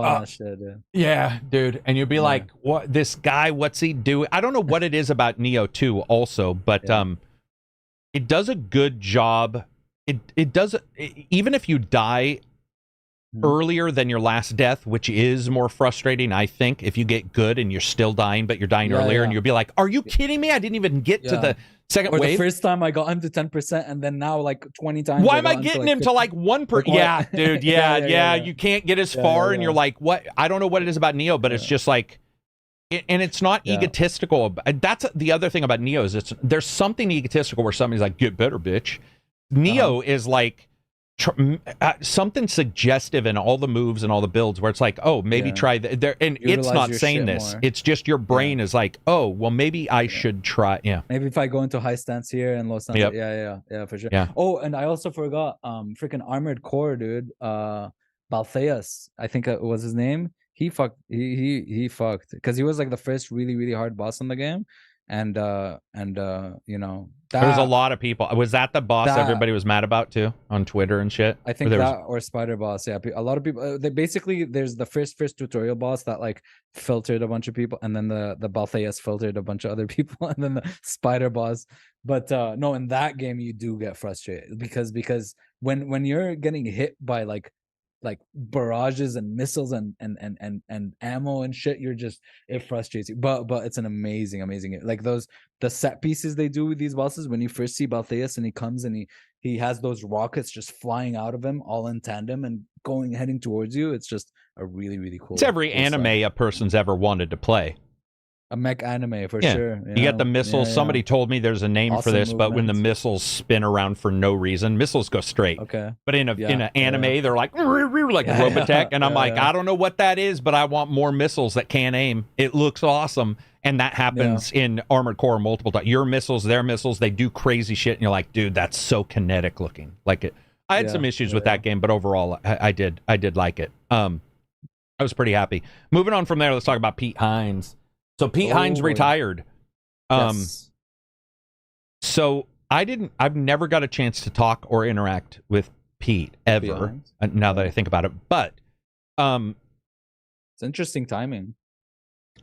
dude. And you'd be like, what, this guy, what's he doing? I don't know what it is about Neo too also, but it does a good job. It does, even if you die earlier than your last death, which is more frustrating, I think, if you get good and you're still dying, but you're dying earlier, and you'll be like, are you kidding me? I didn't even get to the second wave. The first time I got him to 10%, and then now like 20 times. Why am I getting him to like 1%? Yeah, dude. Yeah. You can't get as far, and you're like, what? I don't know what it is about Neo, but it's just like, and it's not egotistical. That's the other thing about Neo is there's something egotistical where somebody's like, get better, bitch. Neo is like, something suggestive in all the moves and all the builds where it's like, oh, maybe try there, and it's not saying this more. It's just your brain is like, oh, well, maybe I should try. Maybe if I go into high stance here and low stance, yeah, for sure. Oh, and I also forgot freaking Armored Core, dude. Baltheus, I think it was his name. He fucked because he was like the first really hard boss in the game. And you know, there's a lot of people. Was that the boss everybody was mad about too on Twitter and shit? I think or Spider Boss. Yeah, a lot of people. They basically, there's the first tutorial boss that like filtered a bunch of people, and then the Baltheus filtered a bunch of other people, and then the Spider Boss. But no, in that game you do get frustrated because when you're getting hit by like barrages and missiles and ammo and shit, it frustrates you, but it's an amazing like the set pieces they do with these bosses. When you first see Baltheus and he comes and he has those rockets just flying out of him all in tandem and heading towards you, it's just a really cool. It's every anime a person's ever wanted to play. A mech anime for sure. You got the missiles. Somebody told me there's a name for this, but when the missiles spin around for no reason, missiles go straight. Okay. But in an anime, they're like Robotech, and I'm like, I don't know what that is, but I want more missiles that can aim. It looks awesome, and that happens in Armored Core multiple times. Your missiles, their missiles, they do crazy shit, and you're like, dude, that's so kinetic looking. Like it. I had some issues with that game, but overall, I did like it. I was pretty happy. Moving on from there, let's talk about Pete Hines. So Pete Hines retired. So I've never got a chance to talk or interact with Pete ever, now that I think about it. But it's interesting timing.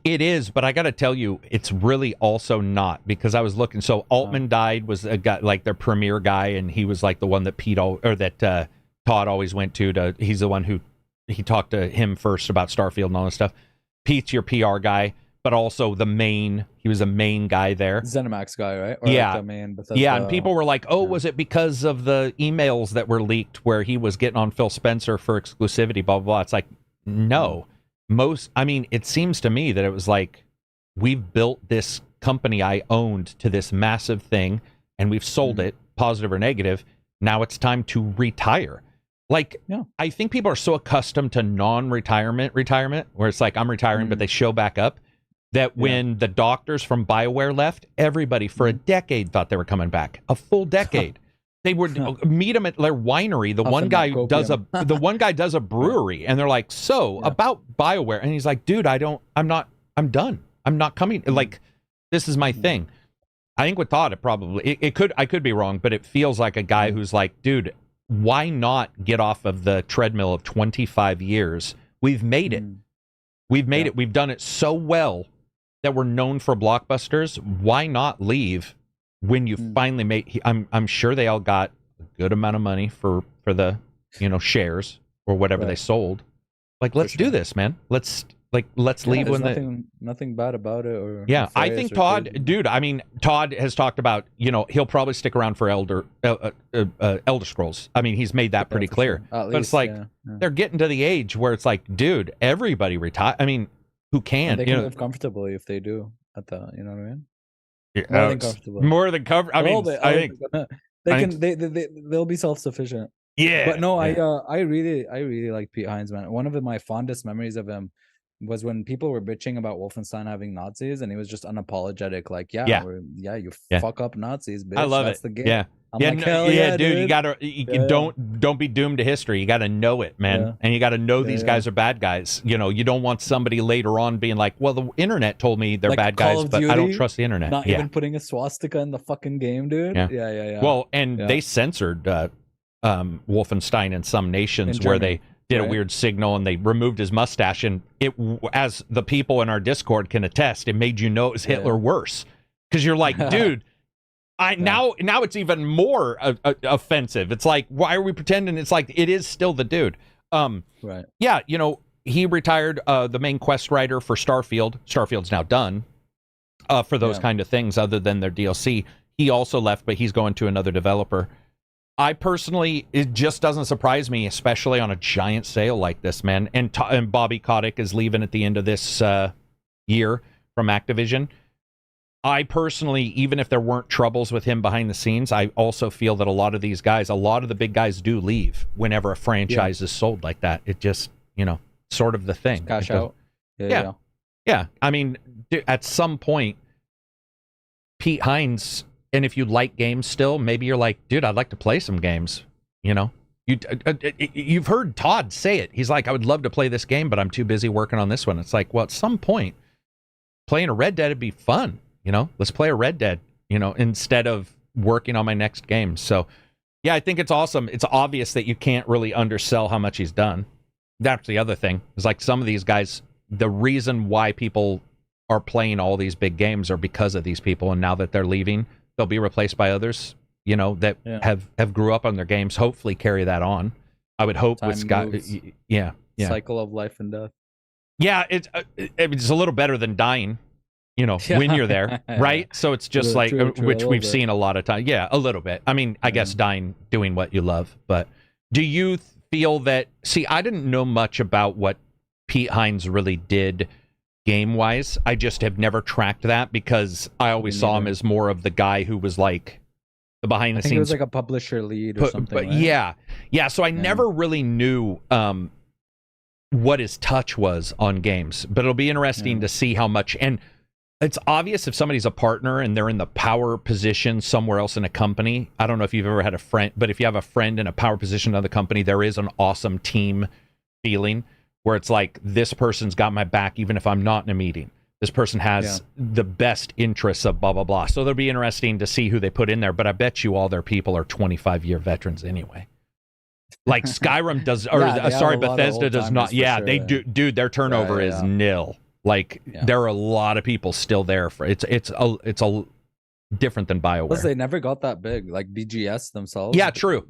It is, but I got to tell you, it's really also not, because I was looking. So Altman died, was a guy, like their premier guy, and he was like the one that Todd always went to. He's the one who he talked to him first about Starfield and all this stuff. Pete's your PR guy, but also he was the main guy there. ZeniMax guy, right? Or like the main Bethesda. And people were like, oh, was it because of the emails that were leaked where he was getting on Phil Spencer for exclusivity, blah, blah, blah. It's like, no. It seems to me that it was like, we've built this company I owned to this massive thing, and we've sold it, positive or negative. Now it's time to retire. I think people are so accustomed to non-retirement, where it's like, I'm retiring, but they show back up. That when the doctors from BioWare left, everybody for a decade thought they were coming back. A full decade. They would meet them at their winery. The one guy does a brewery, and they're like, about BioWare, and he's like, dude, I'm done. I'm not coming. Like, this is my thing. I think with Todd, I could be wrong, but it feels like a guy who's like, dude, why not get off of the treadmill of 25 years? We've made it. We've made it. We've done it so well that we're known for blockbusters. Why not leave when you finally make? I'm sure they all got a good amount of money for the shares or whatever they sold. Like, let's do this, man. Let's leave when nothing bad about it. Or I think Todd, crazy. Dude. I mean, Todd has talked about he'll probably stick around for Elder Scrolls. I mean, he's made that pretty clear. But least, it's like they're getting to the age where it's like, dude, everybody retire. I mean, who can? And they can live comfortably if they do at the. You know what I mean? More than comfortable. More than cover. I mean, I think they'll be self-sufficient. Yeah. But no, I really like Pete Hines, man. One of my fondest memories of him was when people were bitching about Wolfenstein having Nazis, and he was just unapologetic, like, you fuck up Nazis, bitch. I love That's it. The game. Yeah. I'm like, hell yeah, dude. You gotta don't be doomed to history. You gotta know it, man. And you gotta know these guys are bad guys. You know, you don't want somebody later on being like, well, the internet told me they're bad guys, but I don't trust the internet. Not even putting a swastika in the fucking game, dude. Yeah. Well, and they censored Wolfenstein in some nations where they did a weird signal and they removed his mustache, and it, as the people in our Discord can attest, it made you know it was Hitler worse, because you're like, dude, now it's even more offensive. It's like, why are we pretending? It's like, it is still the dude. Yeah, you know, he retired, the main quest writer for Starfield. Starfield's now done for those kind of things other than their DLC. He also left, but he's going to another developer. I personally, it just doesn't surprise me, especially on a giant sale like this, man. And Bobby Kotick is leaving at the end of this year from Activision. I personally, even if there weren't troubles with him behind the scenes, I also feel that a lot of these guys, a lot of the big guys do leave whenever a franchise is sold like that. It just, you know, sort of the thing. Cash out. Yeah. I mean, at some point, Pete Hines, and if you like games still, maybe you're like, dude, I'd like to play some games. You know, you've heard Todd say it. He's like, I would love to play this game, but I'm too busy working on this one. It's like, well, at some point, playing a Red Dead would be fun. You know, let's play a Red Dead, you know, instead of working on my next game. So, yeah, I think it's awesome. It's obvious that you can't really undersell how much he's done. That's the other thing. It's like some of these guys, the reason why people are playing all these big games are because of these people. And now that they're leaving, they'll be replaced by others, you know, that have grew up on their games. Hopefully carry that on. I would hope with Scott. Yeah. Cycle of life and death. Yeah, it's a little better than dying. You know, when you're there, right? So it's just which we've seen a lot of times. Yeah, a little bit. I mean, I guess dying doing what you love. But do you feel that, see, I didn't know much about what Pete Hines really did game-wise. I just have never tracked that because I always saw him as more of the guy who was like the behind-the-scenes. I think he was like a publisher lead or something, but right? Yeah. So I never really knew what his touch was on games. But it'll be interesting to see how much... And it's obvious if somebody's a partner and they're in the power position somewhere else in a company. I don't know if you've ever had a friend, but if you have a friend in a power position in the company, there is an awesome team feeling where it's like, this person's got my back even if I'm not in a meeting. This person has the best interests of blah, blah, blah. So it'll be interesting to see who they put in there. But I bet you all their people are 25-year veterans anyway. Like Skyrim does, or Bethesda does not. Yeah, they do. Dude, their turnover is nil. Like there are a lot of people still there for it's a different than BioWare. Plus, they never got that big, like BGS themselves. Yeah, true.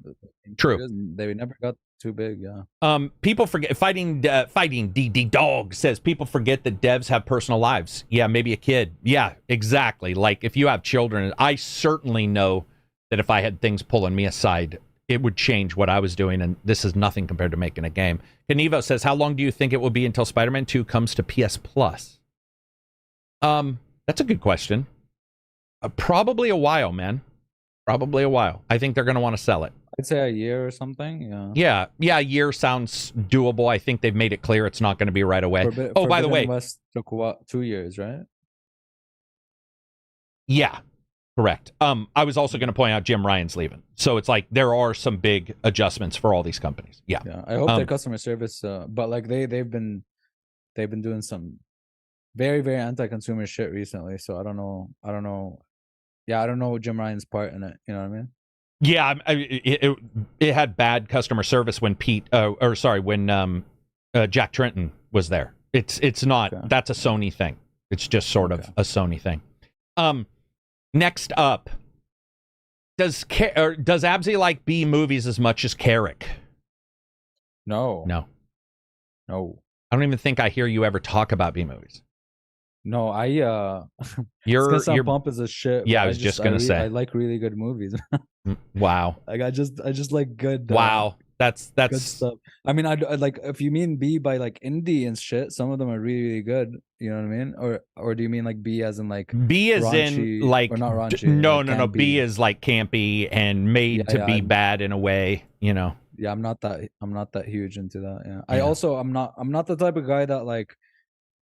They never got too big. Yeah. People forget fighting DD Dog says people forget that devs have personal lives. Yeah, maybe a kid. Yeah, exactly. Like if you have children, I certainly know that if I had things pulling me aside, it would change what I was doing, and this is nothing compared to making a game. Kanivo says, how long do you think it will be until Spider-Man 2 comes to PS Plus? That's a good question. Probably a while, man. Probably a while. I think they're going to want to sell it. I'd say a year or something. Yeah, a year sounds doable. I think they've made it clear it's not going to be right away. By the way, West took 2 years, right? Yeah. Correct. I was also going to point out Jim Ryan's leaving. So it's like there are some big adjustments for all these companies. Yeah. I hope their customer service, but like they've been doing some very, very anti-consumer shit recently. So I don't know. Yeah, I don't know Jim Ryan's part in it. You know what I mean? Yeah, it had bad customer service when Jack Tretton was there. It's not. That's a Sony thing. It's just sort of a Sony thing. Next up, does Abzy like B movies as much as Karak? No. I don't even think I hear you ever talk about B movies. No, your bump is a shit. Yeah, I was just gonna say I like really good movies. Wow. Like I just like good. Wow, Good stuff. I mean, I like, if you mean B by like indie and shit, some of them are really, really good. You know what I mean? Or do you mean like B as in like B as raunchy, or like, or not raunchy? No, like no. B is like campy and made to be bad in a way. You know. Yeah, I'm not that huge into that. Yeah. I'm not the type of guy that like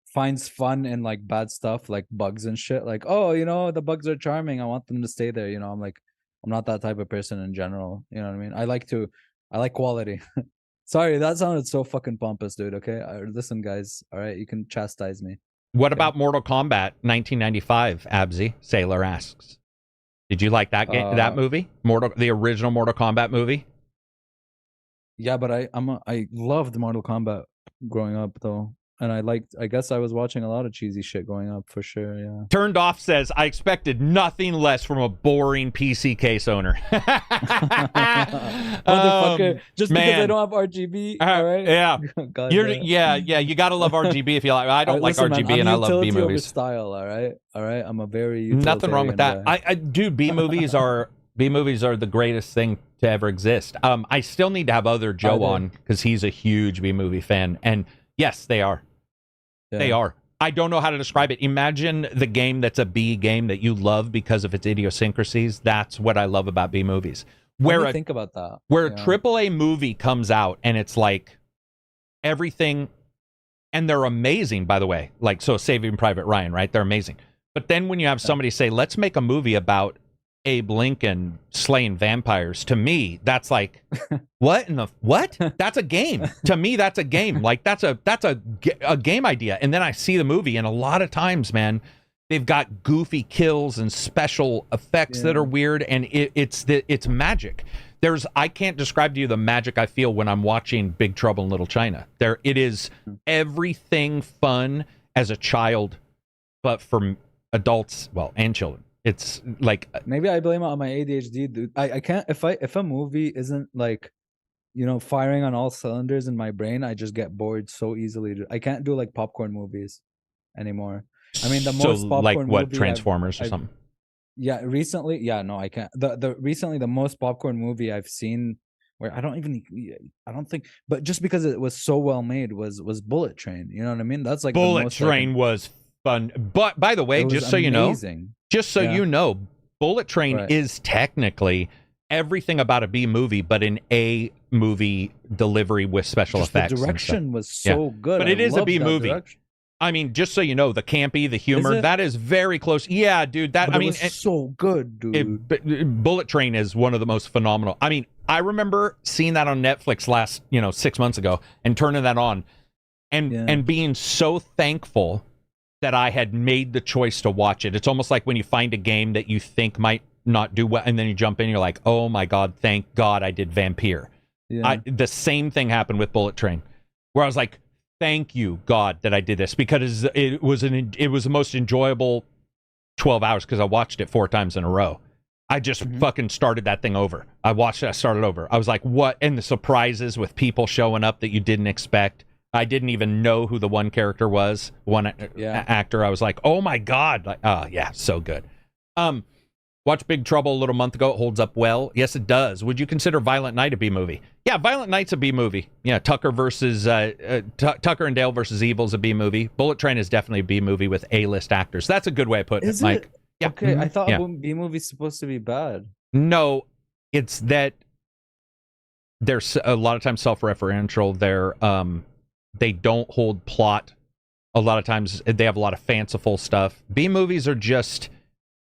finds fun in like bad stuff, like bugs and shit. Like, oh, you know, the bugs are charming, I want them to stay there. You know, I'm not that type of person in general. You know what I mean? I like quality. Sorry, that sounded so fucking pompous, dude. Okay, listen, guys. All right, you can chastise me. What about Mortal Kombat 1995? Absy Sailor asks. Did you like that that movie? The original Mortal Kombat movie? Yeah, but I loved Mortal Kombat growing up though. And I guess I was watching a lot of cheesy shit growing up for sure, yeah. Turned Off says, I expected nothing less from a boring PC case owner. Motherfucker, just because I don't have RGB, all right? Yeah. You gotta love RGB if you like. I don't like RGB, man, and I love B movies. Style, all right? I'm a very nothing wrong with that. Dude, B movies are the greatest thing to ever exist. I still need to have other Joe on because he's a huge B movie fan, and yes, they are. Yeah. They are. I don't know how to describe it. Imagine the game that's a B game that you love because of its idiosyncrasies. That's what I love about B movies. Think about that. Where a AAA movie comes out and it's like everything, and they're amazing, by the way. Like, so Saving Private Ryan, right? They're amazing. But then when you have somebody say, let's make a movie about Abe Lincoln slaying vampires, to me that's like what that's a game. To me that's a game. Like that's a game idea. And then I see the movie, and a lot of times, man, they've got goofy kills and special effects that are weird, and it's magic. I can't describe to you the magic I feel when I'm watching Big Trouble in Little China. It is everything fun as a child, but for adults, well, and children. It's like, maybe I blame it on my ADHD, dude. I can't, if a movie isn't like, you know, firing on all cylinders in my brain, I just get bored so easily. I can't do like popcorn movies anymore. I mean, the most popcorn like what movie Transformers or something. Yeah, recently, no, I can't. Recently the most popcorn movie I've seen, where I don't think, but just because it was so well made, was Bullet Train. You know what I mean? That's like Bullet Train was fun. But by the way, just so you know, Bullet Train is technically everything about a B movie, but an A movie delivery with special effects. The direction was so good. But it is a B movie. Direction. I mean, just so you know, the campy, the humor, that is very close. Yeah, dude. It's so good, dude. Bullet Train is one of the most phenomenal. I mean, I remember seeing that on Netflix last, 6 months ago, and turning that on, and being so thankful that I had made the choice to watch it. It's almost like when you find a game that you think might not do well, and then you jump in, and you're like, oh my God, thank God I did Vampire. Yeah. The same thing happened with Bullet Train, where I was like, thank you, God, that I did this, because it was the most enjoyable 12 hours, because I watched it 4 times in a row. I just fucking started that thing over. I watched it, I started over. I was like, what? And the surprises with people showing up that you didn't expect. I didn't even know who the one character was, actor. I was like, oh my God. Like, oh yeah, so good. Watched Big Trouble a little month ago. It holds up well. Yes, it does. Would you consider Violent Night a B movie? Yeah, Violent Night's a B movie. Yeah, Tucker and Dale versus Evil's a B movie. Bullet Train is definitely a B movie with A-list actors. That's a good way of putting it, Mike. Yeah. Okay, I thought B movie's supposed to be bad. No, it's that they're a lot of times self-referential. They don't hold plot. A lot of times they have a lot of fanciful stuff. B movies are just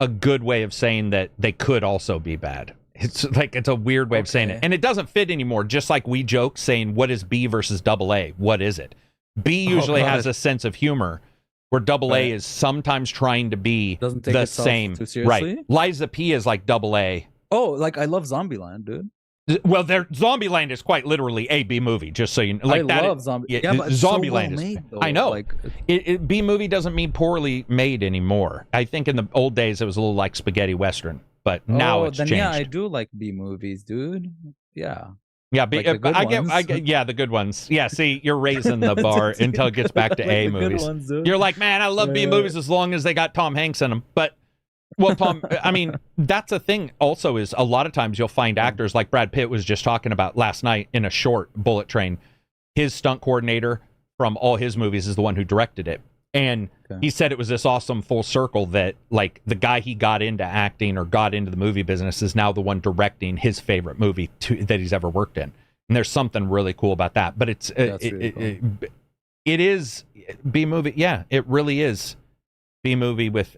a good way of saying that they could also be bad. It's a weird way of saying it. And it doesn't fit anymore. Just like we joke saying, what is B versus AA? What is it? B usually has a sense of humor, where AA is sometimes trying to be the same. Too seriously? Right. Liza P is like AA. Oh, like I love Zombieland, dude. Well, Zombieland is quite literally a B movie, just so you know. Like I love Zombieland. Yeah, but Zombieland is. I know. Like, B movie doesn't mean poorly made anymore. I think in the old days it was a little like spaghetti western, but now it's changed. Yeah, I do like B movies, dude. Yeah. Yeah, I get the good ones. Yeah, see, you're raising the bar until it gets back to A movies. You're like, man, I love B movies as long as they got Tom Hanks in them. But Well, Tom, I mean, that's a thing also is a lot of times you'll find actors like Brad Pitt was just talking about last night in a short Bullet Train. His stunt coordinator from all his movies is the one who directed it. And he said it was this awesome full circle that, like, the guy he got into acting or got into the movie business is now the one directing his favorite movie that he's ever worked in. And there's something really cool about that. But it's it is B-movie. Yeah, it really is B-movie with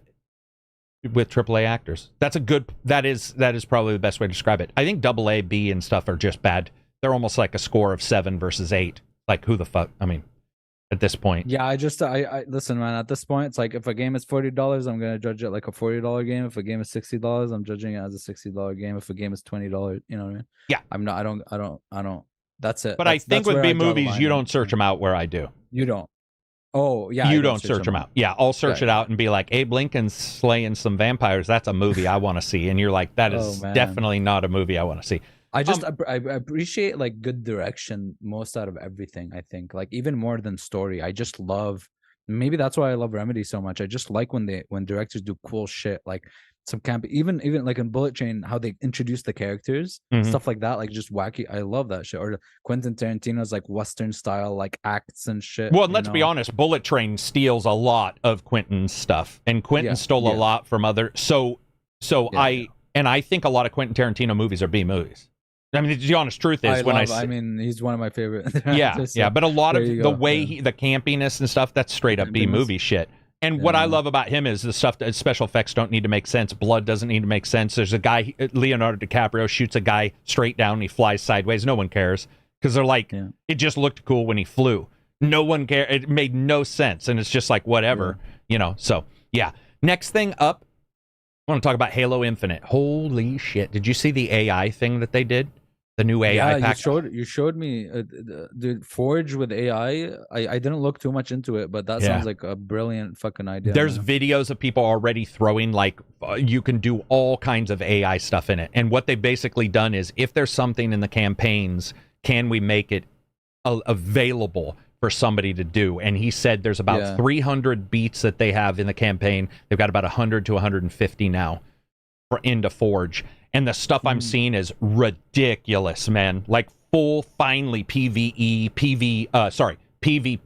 AAA actors. That is probably the best way to describe it. I think AA, B, and stuff are just bad. They're almost like a score of 7 versus 8. Like, who the fuck? I mean, at this point. Yeah, I listen, man. At this point, it's like if a game is $40, I'm gonna judge it like a $40 game. If a game is $60, I'm judging it as a $60 game. If a game is $20, you know what I mean? Yeah. I'm not. I don't. That's it. But I think with B movies, you don't search them out where I do. You don't. Oh, yeah. You don't search them out. Yeah, I'll search it out and be like, Abe Lincoln's slaying some vampires. That's a movie I want to see. And you're like, that is definitely not a movie I want to see. I appreciate like good direction most out of everything. I think like even more than story. I just love. Maybe that's why I love Remedy so much. I just like when directors do cool shit like some camp. Even like in Bullet Train, how they introduce the characters, stuff like that, like just wacky. I love that shit. Or Quentin Tarantino's like Western style like acts and shit. Well, let's be honest. Bullet Train steals a lot of Quentin's stuff, and Quentin stole a lot from other. So I think a lot of Quentin Tarantino movies are B movies. I mean, the honest truth is I mean, he's one of my favorite. Yeah, but a lot of the way the campiness and stuff, that's straight up B movie shit. And what I love about him is the stuff that special effects don't need to make sense. Blood doesn't need to make sense. There's a guy, Leonardo DiCaprio, shoots a guy straight down and he flies sideways. No one cares because they're like, it just looked cool when he flew. No one cared. It made no sense. And it's just like, whatever, you know? So, yeah. Next thing up, I want to talk about Halo Infinite. Holy shit. Did you see the AI thing that they did? The new AI pack? You showed me the Forge with AI. I didn't look too much into it, but that sounds like a brilliant fucking idea. There's videos of people already throwing like you can do all kinds of AI stuff in it. And what they've basically done is if there's something in the campaigns, can we make it available for somebody to do? And he said there's about 300 beats that they have in the campaign. They've got about 100 to 150 now into Forge. And the stuff I'm seeing is ridiculous, man. Like full, finally PvE, PV,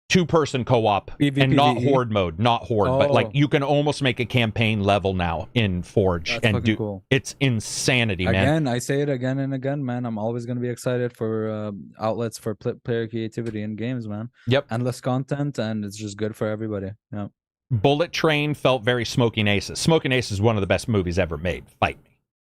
two-person co-op, and not horde mode, not horde, but like you can almost make a campaign level now in Forge. That's and do cool. It's insanity, man. Again, I say it again and again, man. I'm always going to be excited for outlets for player creativity in games, man. Yep. Endless content, and it's just good for everybody. Yeah. Bullet Train felt very Smoking Aces. Smoking Aces is one of the best movies ever made. Fight me.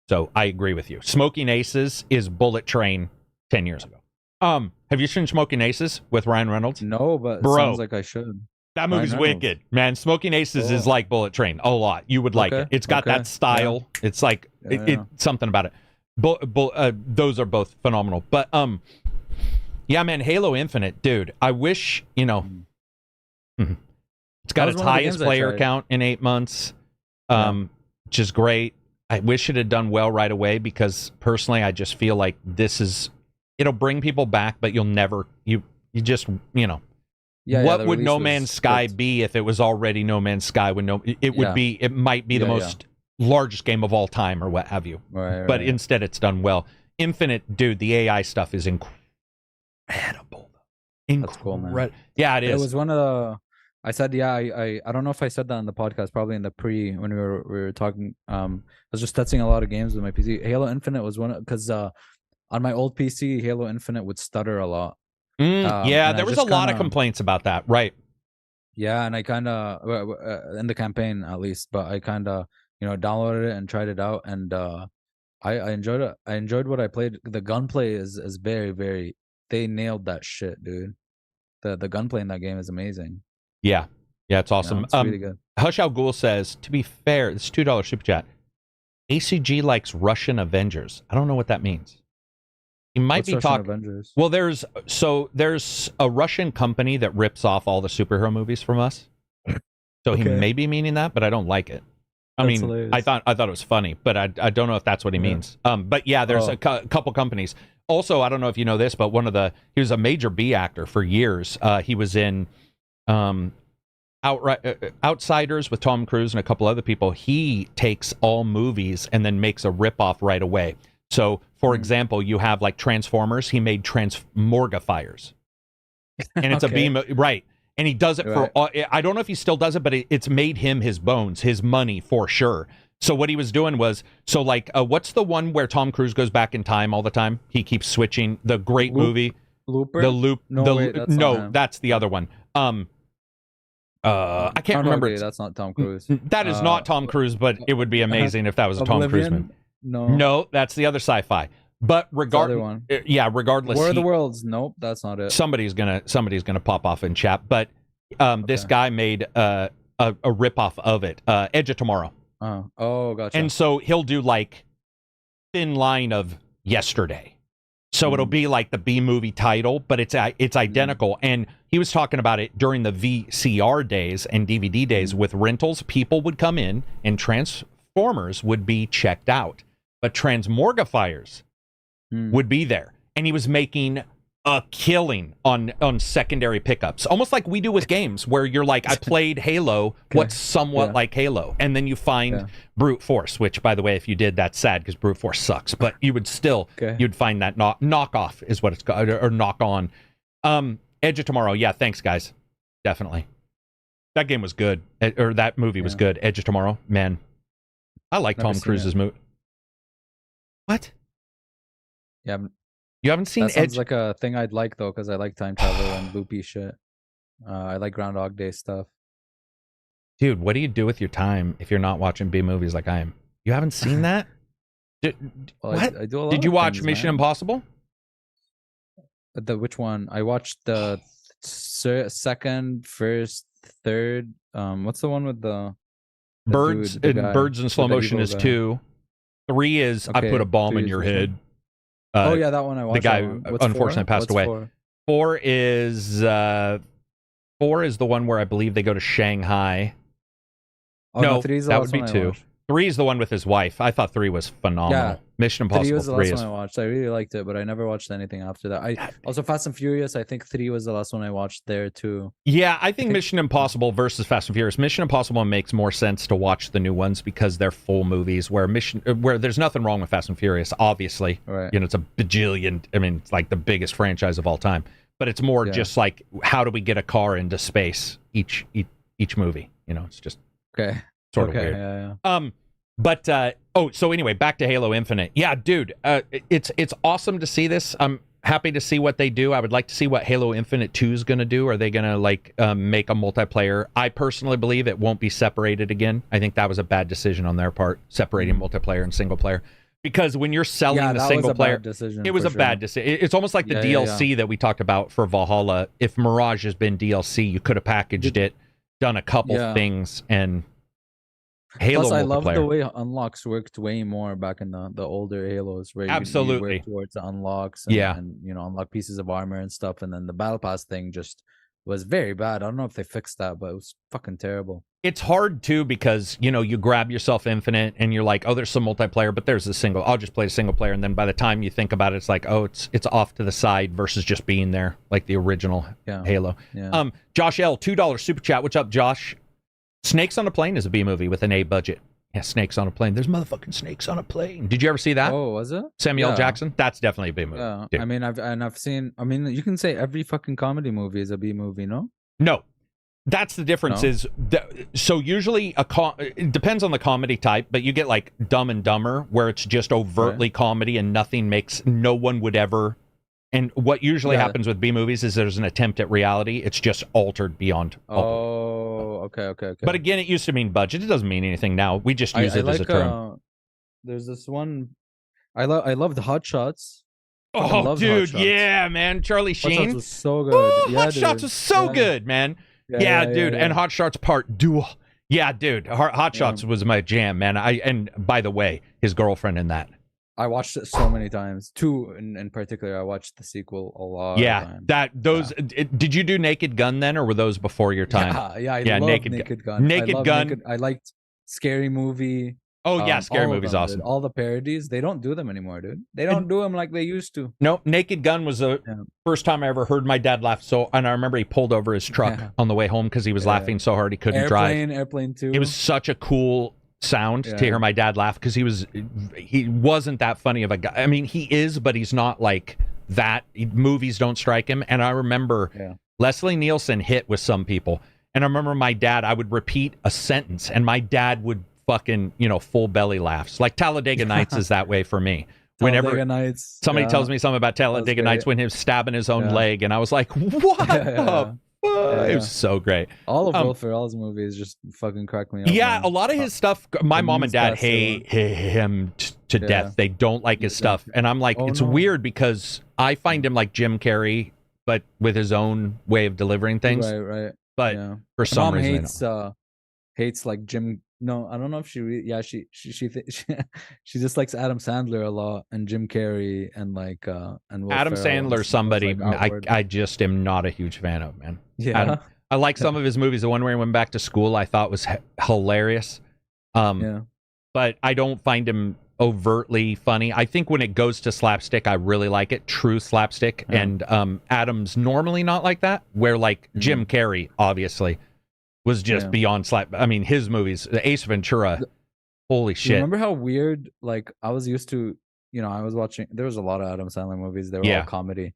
So I agree with you. Smoking Aces is Bullet Train 10 years ago. Have you seen Smoking Aces with Ryan Reynolds? No, but it sounds like I should. That movie's wicked, man. Smoking Aces is like Bullet Train a lot. You would like it. It's got that style. Yeah. It's like something about it. Those are both phenomenal. But yeah, man, Halo Infinite, dude. I wish it's got its highest player count in 8 months, which is great. I wish it had done well right away because personally, I just feel like it'll bring people back, but you'll never, you just, what would No Man's Sky be if it was already No Man's Sky? It might be the most largest game of all time or what have you. But instead it's done well. Infinite, dude, the AI stuff is incredible. That's cool, man. Yeah, it is. It was one of the, I said, I don't know if I said that on the podcast, probably in the when we were talking. I was just testing a lot of games with my PC. Halo Infinite was one because on my old PC, Halo Infinite would stutter a lot. There was a lot of complaints about that, right? Yeah, and I kind of in the campaign at least, but I kind of downloaded it and tried it out, and I enjoyed it. I enjoyed what I played. The gunplay is very, very. They nailed that shit, dude. The gunplay in that game is amazing. Yeah, it's awesome. It's really good. Hush Al Ghul says, to be fair, it's $2 super chat. ACG likes Russian Avengers. I don't know what that means. He might be talking. Well, there's a Russian company that rips off all the superhero movies from us. So he may be meaning that, but I don't like it. That's hilarious. I thought it was funny, but I don't know if that's what he means. But yeah, there's a couple companies. Also, I don't know if you know this, but he was a major B actor for years. He was in Outsiders with Tom Cruise and a couple other people, he takes all movies and then makes a ripoff right away. So, for example, you have like Transformers. He made Transmorgifiers, and it's Okay. a B right. And he does it for. I don't know if he still does it, but it's made him his bones, his money for sure. So what he was doing was what's the one where Tom Cruise goes back in time all the time? He keeps switching. The great movie, Looper. The Loop. No, wait, that's not that's the other one. I can't remember. That's not Tom Cruise. That is not Tom Cruise, but it would be amazing if that was a Tom Cruise movie. No, that's the other sci-fi. But regardless, War of the Worlds. Nope, that's not it. Somebody's gonna pop off in chat. But this guy made a ripoff of it. Edge of Tomorrow. Oh, gotcha. And so he'll do like thin line of yesterday. So it'll be like the B movie title, but it's identical. And he was talking about it during the VCR days and DVD days with rentals. People would come in and Transformers would be checked out, but Transmorgifiers would be there. And he was making a killing on secondary pickups, almost like we do with games where you're like, I played Halo, what's somewhat like Halo, and then you find Brute Force, which, by the way, if you did, that's sad because Brute Force sucks, but you would still you'd find that knockoff is what it's called, or knock on. Edge of Tomorrow, thanks guys, definitely. That game was good, or that movie was good. Edge of Tomorrow, man, I like Tom Cruise's movie. What? Yeah. You haven't seen That sounds like a thing I'd like, though, because I like time travel and loopy shit. I like Groundhog Day stuff. Dude, what do you do with your time if you're not watching B movies like I am? You haven't seen that? What? I do a lot Did you of watch things, Mission man. Impossible? Which one? I watched the second, first, third. What's the one with the Birds? Birds in Slow Motion is 2. 3 is I Put a Bomb in Your Head. That one I watched. The guy unfortunately passed away. 4 is the one where I believe they go to Shanghai. No, that would be 2. 3 is the one with his wife. I thought 3 was phenomenal. Yeah. Mission Impossible 3 was the last one I watched. I really liked it, but I never watched anything after that. Also Fast and Furious, I think 3 was the last one I watched there too. Yeah, I think Mission Impossible versus Fast and Furious. Mission Impossible makes more sense to watch the new ones because they're full movies where there's nothing wrong with Fast and Furious, obviously. Right. You know, it's a bajillion, it's like the biggest franchise of all time. But it's more just like, how do we get a car into space each movie? You know, it's just sort of weird. Yeah. So anyway, back to Halo Infinite. Yeah, dude, it's awesome to see this. I'm happy to see what they do. I would like to see what Halo Infinite 2 is going to do. Are they going to make a multiplayer? I personally believe it won't be separated again. I think that was a bad decision on their part, separating multiplayer and single player. Because when you're selling the single player, it was a bad decision. It's almost like the DLC that we talked about for Valhalla. If Mirage has been DLC, you could have packaged it, done a couple things, and Halo Plus, I love the way unlocks worked way more back in the older Halos, where you work towards the unlocks and unlock pieces of armor and stuff, and then the battle pass thing just was very bad. I don't know if they fixed that, but it was fucking terrible. It's hard too because you grab yourself Infinite and you're like, oh, there's some multiplayer, but there's a single. I'll just play a single player, and then by the time you think about it, it's like, oh, it's off to the side versus just being there like the original Halo. Yeah. Josh L, $2 super chat. What's up, Josh? Snakes on a Plane is a B movie with an A budget. Yeah, Snakes on a Plane. There's motherfucking snakes on a plane. Did you ever see that? Oh, was it? Samuel L. Jackson? That's definitely a B movie. Yeah. Dude. I mean, I've seen. I mean, you can say every fucking comedy movie is a B movie, no? No. That's the difference. So usually it depends on the comedy type, but you get like Dumb and Dumber, where it's just overtly comedy and no one would ever. And what usually happens with B movies is there's an attempt at reality. It's just altered beyond. Okay. But again, it used to mean budget. It doesn't mean anything now. We just use it as a term. There's this one. I loved Hot Shots. Oh, dude, yeah, man. Charlie Sheen. Hot Shots was so good. Hot Shots was so good, man. Yeah, dude. And Hot Shots Part Duel. Yeah, dude. Hot Shots was my jam, man. And by the way, his girlfriend in that. I watched it so many times. 2 in particular. I watched the sequel a lot. Yeah, of times. Did you do Naked Gun then, or were those before your time? Yeah, I loved Naked Gun. Naked Gun. I liked Scary Movie. Oh yeah, Scary Movie's them, awesome. Dude. All the parodies, they don't do them anymore, dude. They don't do them like they used to. No, Naked Gun was the first time I ever heard my dad laugh. And I remember he pulled over his truck on the way home because he was laughing so hard he couldn't drive. Airplane 2. It was such a cool sound to hear my dad laugh because he wasn't that funny of a guy. I mean, he is, but he's not like that. Movies don't strike him. And I remember Leslie Nielsen hit with some people. And I remember my dad, I would repeat a sentence and my dad would fucking, full belly laughs. Like Talladega Nights is that way for me. Whenever somebody tells me something about Talladega Nights when he was stabbing his own leg, and I was like, what the fuck? It was so great. All of Will Ferrell's movies just fucking crack me up. Yeah, man. A lot of his stuff, my mom and dad hate him to death. They don't like his stuff. And I'm like, it's weird because I find him like Jim Carrey, but with his own way of delivering things. Right. But for some reason, hates like Jim. No, I don't know if she she just likes Adam Sandler a lot and Jim Carrey and like and Will Adam Ferrell Sandler, somebody I just am not a huge fan of, man. Yeah, I like some of his movies. The one where he went back to school, I thought was hilarious. But I don't find him overtly funny. I think when it goes to slapstick, I really like it, true slapstick. And Adam's normally not like that. Where like Jim Carrey, obviously, was just beyond slap. I mean, his movies, the Ace Ventura, holy shit. Remember how weird, like, I was used to, I was watching, there was a lot of Adam Sandler movies. They were all comedy.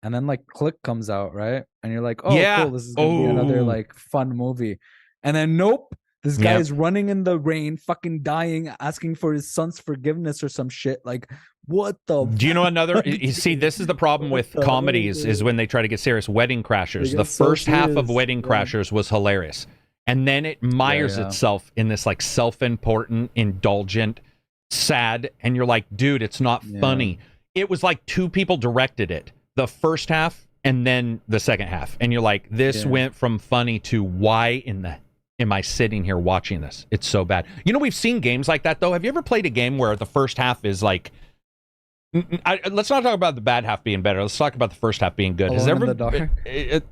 And then, like, Click comes out, right? And you're like, oh, cool, this is going to be another, like, fun movie. And then, nope, this guy is running in the rain, fucking dying, asking for his son's forgiveness or some shit. Like, what the Do you know another? You see, this is the problem with comedies is when they try to get serious. Wedding Crashers. The first half of Wedding Crashers was hilarious. And then it mires itself in this, like, self-important, indulgent, sad. And you're like, dude, it's not funny. It was like two people directed it. The first half and then the second half. And you're like, this went from funny to why in the am I sitting here watching this? It's so bad. We've seen games like that, though. Have you ever played a game where the first half is like... let's not talk about the bad half being better. Let's talk about the first half being good. Alone in the Dark?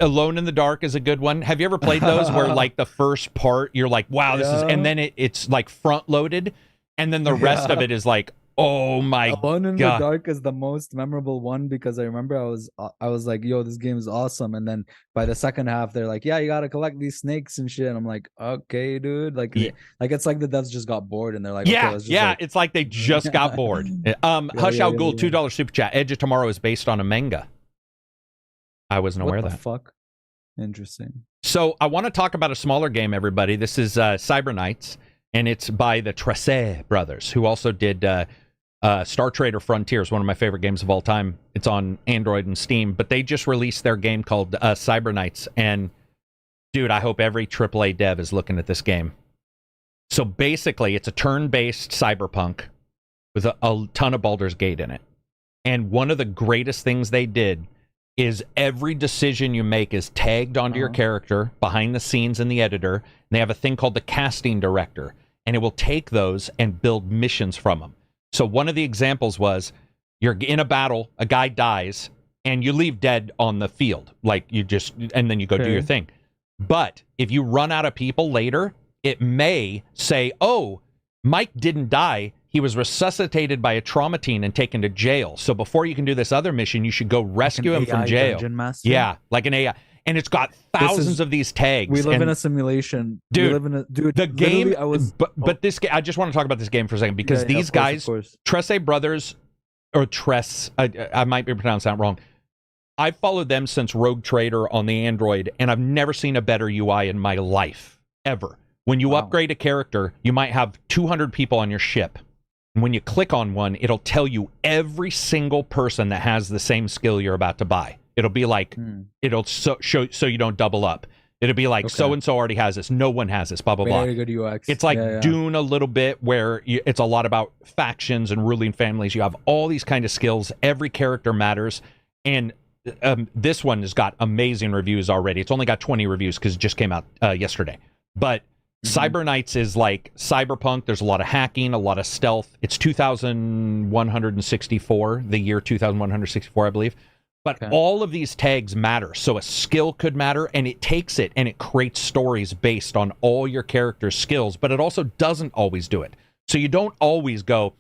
Alone in the Dark is a good one. Have you ever played those where, like, the first part, you're like, wow, this is... And then it's like, front-loaded, and then the rest of it is like, oh my god. Alone in the Dark is the most memorable one because I remember I was like, yo, this game is awesome. And then by the second half, they're like, yeah, you got to collect these snakes and shit. And I'm like, okay, dude. Like, it's like the devs just got bored and they're like, it's like they just got bored. Hush Al Ghul, $2 super chat. Edge of Tomorrow is based on a manga. I wasn't aware of that. Fuck? Interesting. So I want to talk about a smaller game, everybody. This is Cyber Knights, and it's by the Tracé brothers, who also did... Star Trader Frontiers, one of my favorite games of all time. It's on Android and Steam, but they just released their game called Cyber Knights, and dude, I hope every AAA dev is looking at this game. So basically, it's a turn-based cyberpunk with a ton of Baldur's Gate in it. And one of the greatest things they did is every decision you make is tagged onto your character behind the scenes in the editor. And they have a thing called the casting director, and it will take those and build missions from them. So one of the examples was you're in a battle, a guy dies, and you leave dead on the field. Like and then you go do your thing. But if you run out of people later, it may say, oh, Mike didn't die. He was resuscitated by a trauma team and taken to jail. So before you can do this other mission, you should go rescue him from jail. Yeah, like an AI. And it's got thousands of these tags. We live in a simulation. Dude, the game... But this game... I just want to talk about this game for a second, because these guys, Trece Brothers, or Tress, I might be pronouncing that wrong. I've followed them since Rogue Trader on the Android, and I've never seen a better UI in my life, ever. When you upgrade a character, you might have 200 people on your ship. And when you click on one, it'll tell you every single person that has the same skill you're about to buy. It'll be like, it'll show so you don't double up. It'll be like, so-and-so already has this. No one has this, blah, blah, blah. Very good UX. It's like Dune a little bit, where it's a lot about factions and ruling families. You have all these kind of skills. Every character matters. And this one has got amazing reviews already. It's only got 20 reviews because it just came out yesterday. But Cyber Knights is like cyberpunk. There's a lot of hacking, a lot of stealth. It's 2164, the year 2164, I believe. But all of these tags matter. So a skill could matter, and it takes it and it creates stories based on all your character's skills, but it also doesn't always do it. So you don't always go,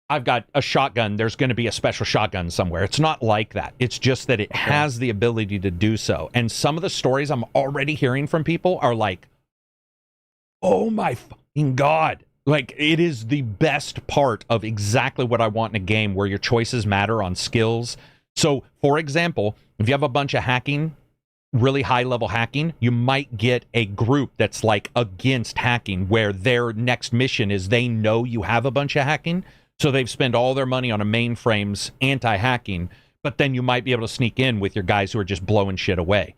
I've got a shotgun, there's going to be a special shotgun somewhere. It's not like that. It's just that it has the ability to do so. And some of the stories I'm already hearing from people are like, oh my fucking God. Like, it is the best part of exactly what I want in a game, where your choices matter on skills. So, for example, if you have a bunch of hacking, really high-level hacking, you might get a group that's, like, against hacking, where their next mission is they know you have a bunch of hacking, so they've spent all their money on a mainframe's anti-hacking, but then you might be able to sneak in with your guys who are just blowing shit away.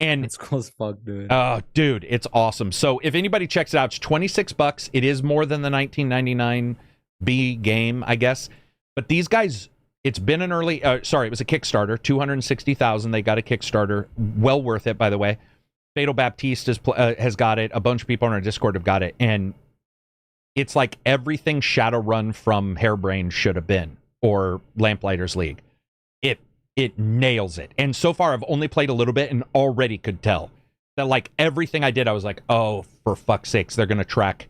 And it's cool as fuck, dude. Oh, dude, it's awesome. So if anybody checks it out, it's $26. It is more than the $19.99 B game, I guess. But these guys, it's been an early, it was a Kickstarter, $260,000. They got a Kickstarter, well worth it, by the way. Fatal Baptiste has got it. A bunch of people on our Discord have got it, and it's like everything Shadowrun from Hairbrained should have been, or Lamplighters League. It nails it. And so far, I've only played a little bit and already could tell that, like, everything I did, I was like, oh, for fuck's sakes, they're going to track.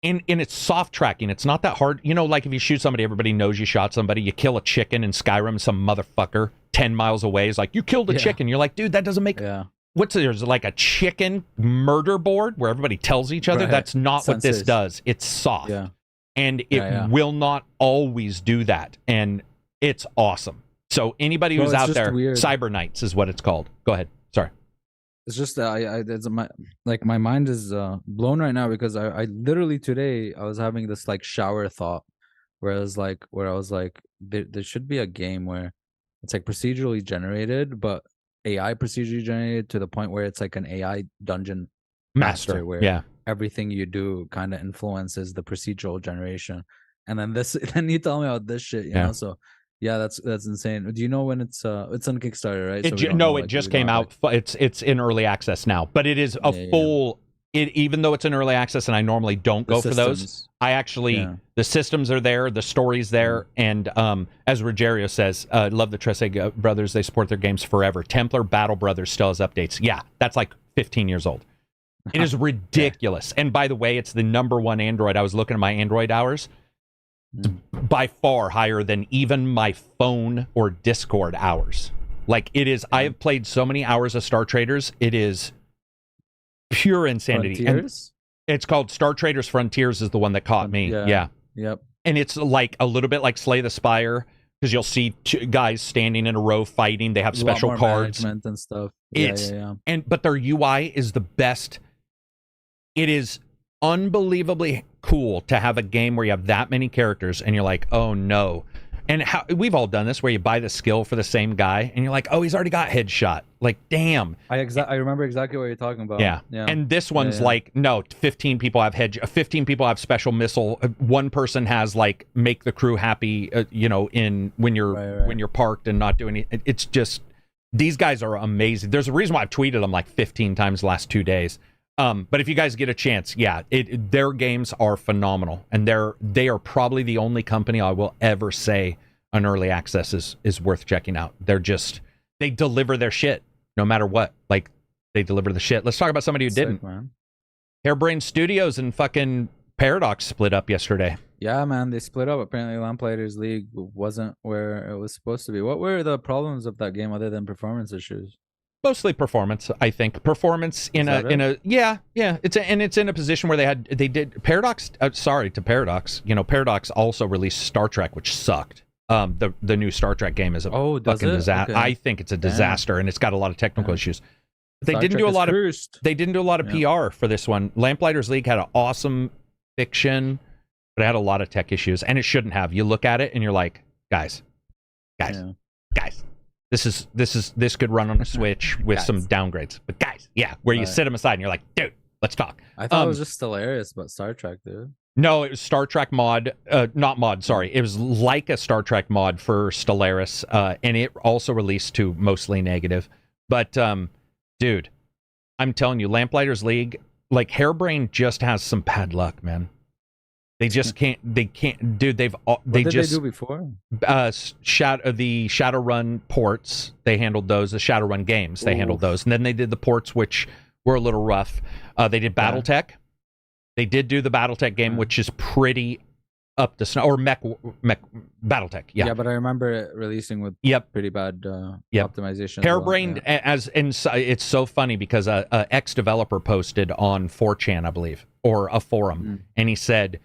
And it's soft tracking. It's not that hard. You know, like, if you shoot somebody, everybody knows you shot somebody. You kill a chicken in Skyrim, some motherfucker 10 miles away is like, you killed a chicken. You're like, dude, that doesn't make... Yeah. There's like a chicken murder board where everybody tells each other. Right. That's not what this does. It's soft. Yeah. And it will not always do that. And it's awesome. So anybody who's out there, weird. Cyber Knights is what it's called. Go ahead. Sorry. It's just my mind is blown right now, because I literally today I was having this like shower thought, where I was like there should be a game where it's like procedurally generated, but AI procedurally generated to the point where it's like an AI dungeon master where everything you do kind of influences the procedural generation. And then then you tell me about this shit, you know? So yeah, that's insane. Do you know when it's on Kickstarter, right? It just came out. It's in early access now, but it is a full. Even though it's in early access, and I normally don't go for those, I actually the systems are there, the story's there, and as Rogerio says, love the Tressé brothers. They support their games forever. Templar Battle Brothers still has updates. Yeah, that's like 15 years old. It is ridiculous. And by the way, it's the #1 Android. I was looking at my Android hours. By far higher than even my phone or Discord hours. Like, it is, I have played so many hours of Star Traders, it is pure insanity. Frontiers? And it's called Star Traders Frontiers is the one that caught me. Yeah. Yep. And it's like a little bit like Slay the Spire, because you'll see two guys standing in a row fighting. They have special cards and stuff. But their UI is the best. It is unbelievably cool to have a game where you have that many characters and you're like, oh no. And we've all done this, where you buy the skill for the same guy and you're like, oh, he's already got headshot. Like, damn. I remember exactly what you're talking about. Yeah. And this one's like, no, 15 people have 15 people have special missile. One person has like make the crew happy, when you're parked and not doing it. It's just, these guys are amazing. There's a reason why I've tweeted them like 15 times the last 2 days. But if you guys get a chance, their games are phenomenal, and they are probably the only company I will ever say on early access is worth checking out. They deliver their shit no matter what. Like, they deliver the shit. Let's talk about somebody who didn't. Man. Hairbrained Studios and fucking Paradox split up yesterday. Yeah, man, they split up. Apparently, Lamplighters League wasn't where it was supposed to be. What were the problems of that game other than performance issues? Mostly performance, I think. Performance in a It's in a position where they did Paradox. Sorry to Paradox. Paradox also released Star Trek, which sucked. The new Star Trek game is a fucking disaster. Okay. I think it's a disaster, and it's got a lot of technical issues. They didn't do a lot of PR for this one. Lamplighters League had an awesome fiction, but it had a lot of tech issues, and it shouldn't have. You look at it and you're like, guys. This could run on a Switch with some downgrades. But guys, where you sit them aside and you're like, dude, let's talk. I thought it was just Stellaris, but Star Trek, dude. No, it was Star Trek mod. Not mod, sorry. It was like a Star Trek mod for Stellaris, and it also released to mostly negative. But, dude, I'm telling you, Lamplighters League, like, Hairbrained just has some bad luck, man. They just can't. They can't, dude. What did they do before? The Shadowrun ports. They handled those. The Shadowrun games. They handled those, and then they did the ports, which were a little rough. They did BattleTech, They did do the BattleTech game, which is pretty up to snow, or mech BattleTech. Yeah, but I remember it releasing with pretty bad optimization. Harebrained, it's so funny because a ex-developer posted on 4chan, I believe, or a forum, and he said,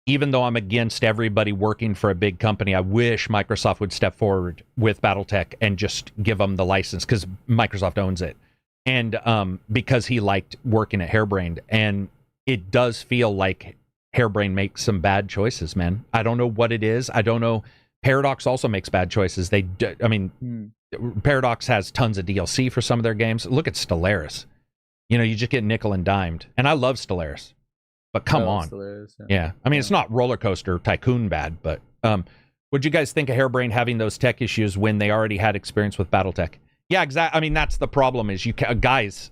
even though I'm against everybody working for a big company, I wish Microsoft would step forward with BattleTech and just give them the license, because Microsoft owns it, and because he liked working at Harebrained. And it does feel like Harebrained makes some bad choices, man. I don't know what it is. I don't know. Paradox also makes bad choices. Paradox has tons of DLC for some of their games. Look at Stellaris. You just get nickel and dimed. And I love Stellaris. But come on. Stellaris, it's not Roller Coaster Tycoon bad, but what'd you guys think of Harebrained having those tech issues when they already had experience with BattleTech? Yeah, exactly. That's the problem is guys,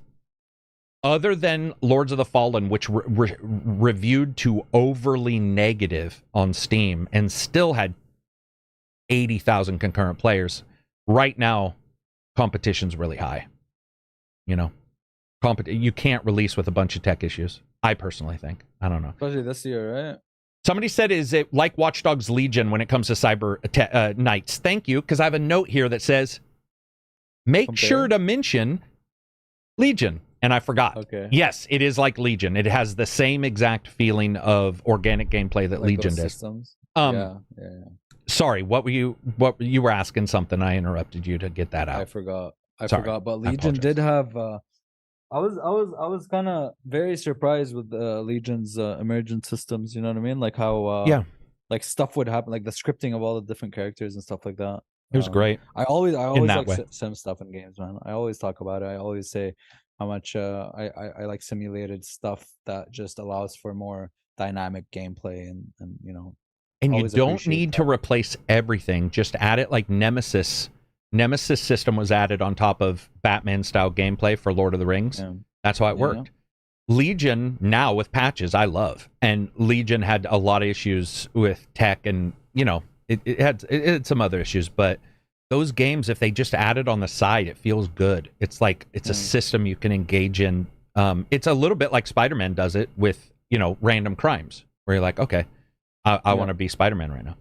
other than Lords of the Fallen, which reviewed to overly negative on Steam and still had 80,000 concurrent players, right now, competition's really high. You can't release with a bunch of tech issues. I personally think. I don't know. Especially this year, right? Somebody said, is it like Watch Dogs Legion when it comes to Cyber Knights? Thank you, because I have a note here that says, make sure to mention Legion. And I forgot. Okay. Yes, it is like Legion. It has the same exact feeling of organic gameplay that Legion does. Systems? Sorry, what you were asking something. I interrupted you to get that out. I forgot. But Legion did have. I was kind of very surprised with Legion's emergent systems. You know what I mean? Like how like stuff would happen, like the scripting of all the different characters and stuff like that. It was great. I always like sim stuff in games, man. I always talk about it. I always say how much I like simulated stuff that just allows for more dynamic gameplay and And you don't need to replace everything. Just add it like Nemesis. Nemesis system was added on top of Batman style gameplay for Lord of the Rings. Yeah. That's how it worked. Legion now with patches I love, and Legion had a lot of issues with tech, and it had some other issues, but those games, if they just add it on the side, it feels good. It's like it's a system you can engage in. It's a little bit like Spiderman does it with random crimes, where you're like, okay, I want to be Spiderman right now.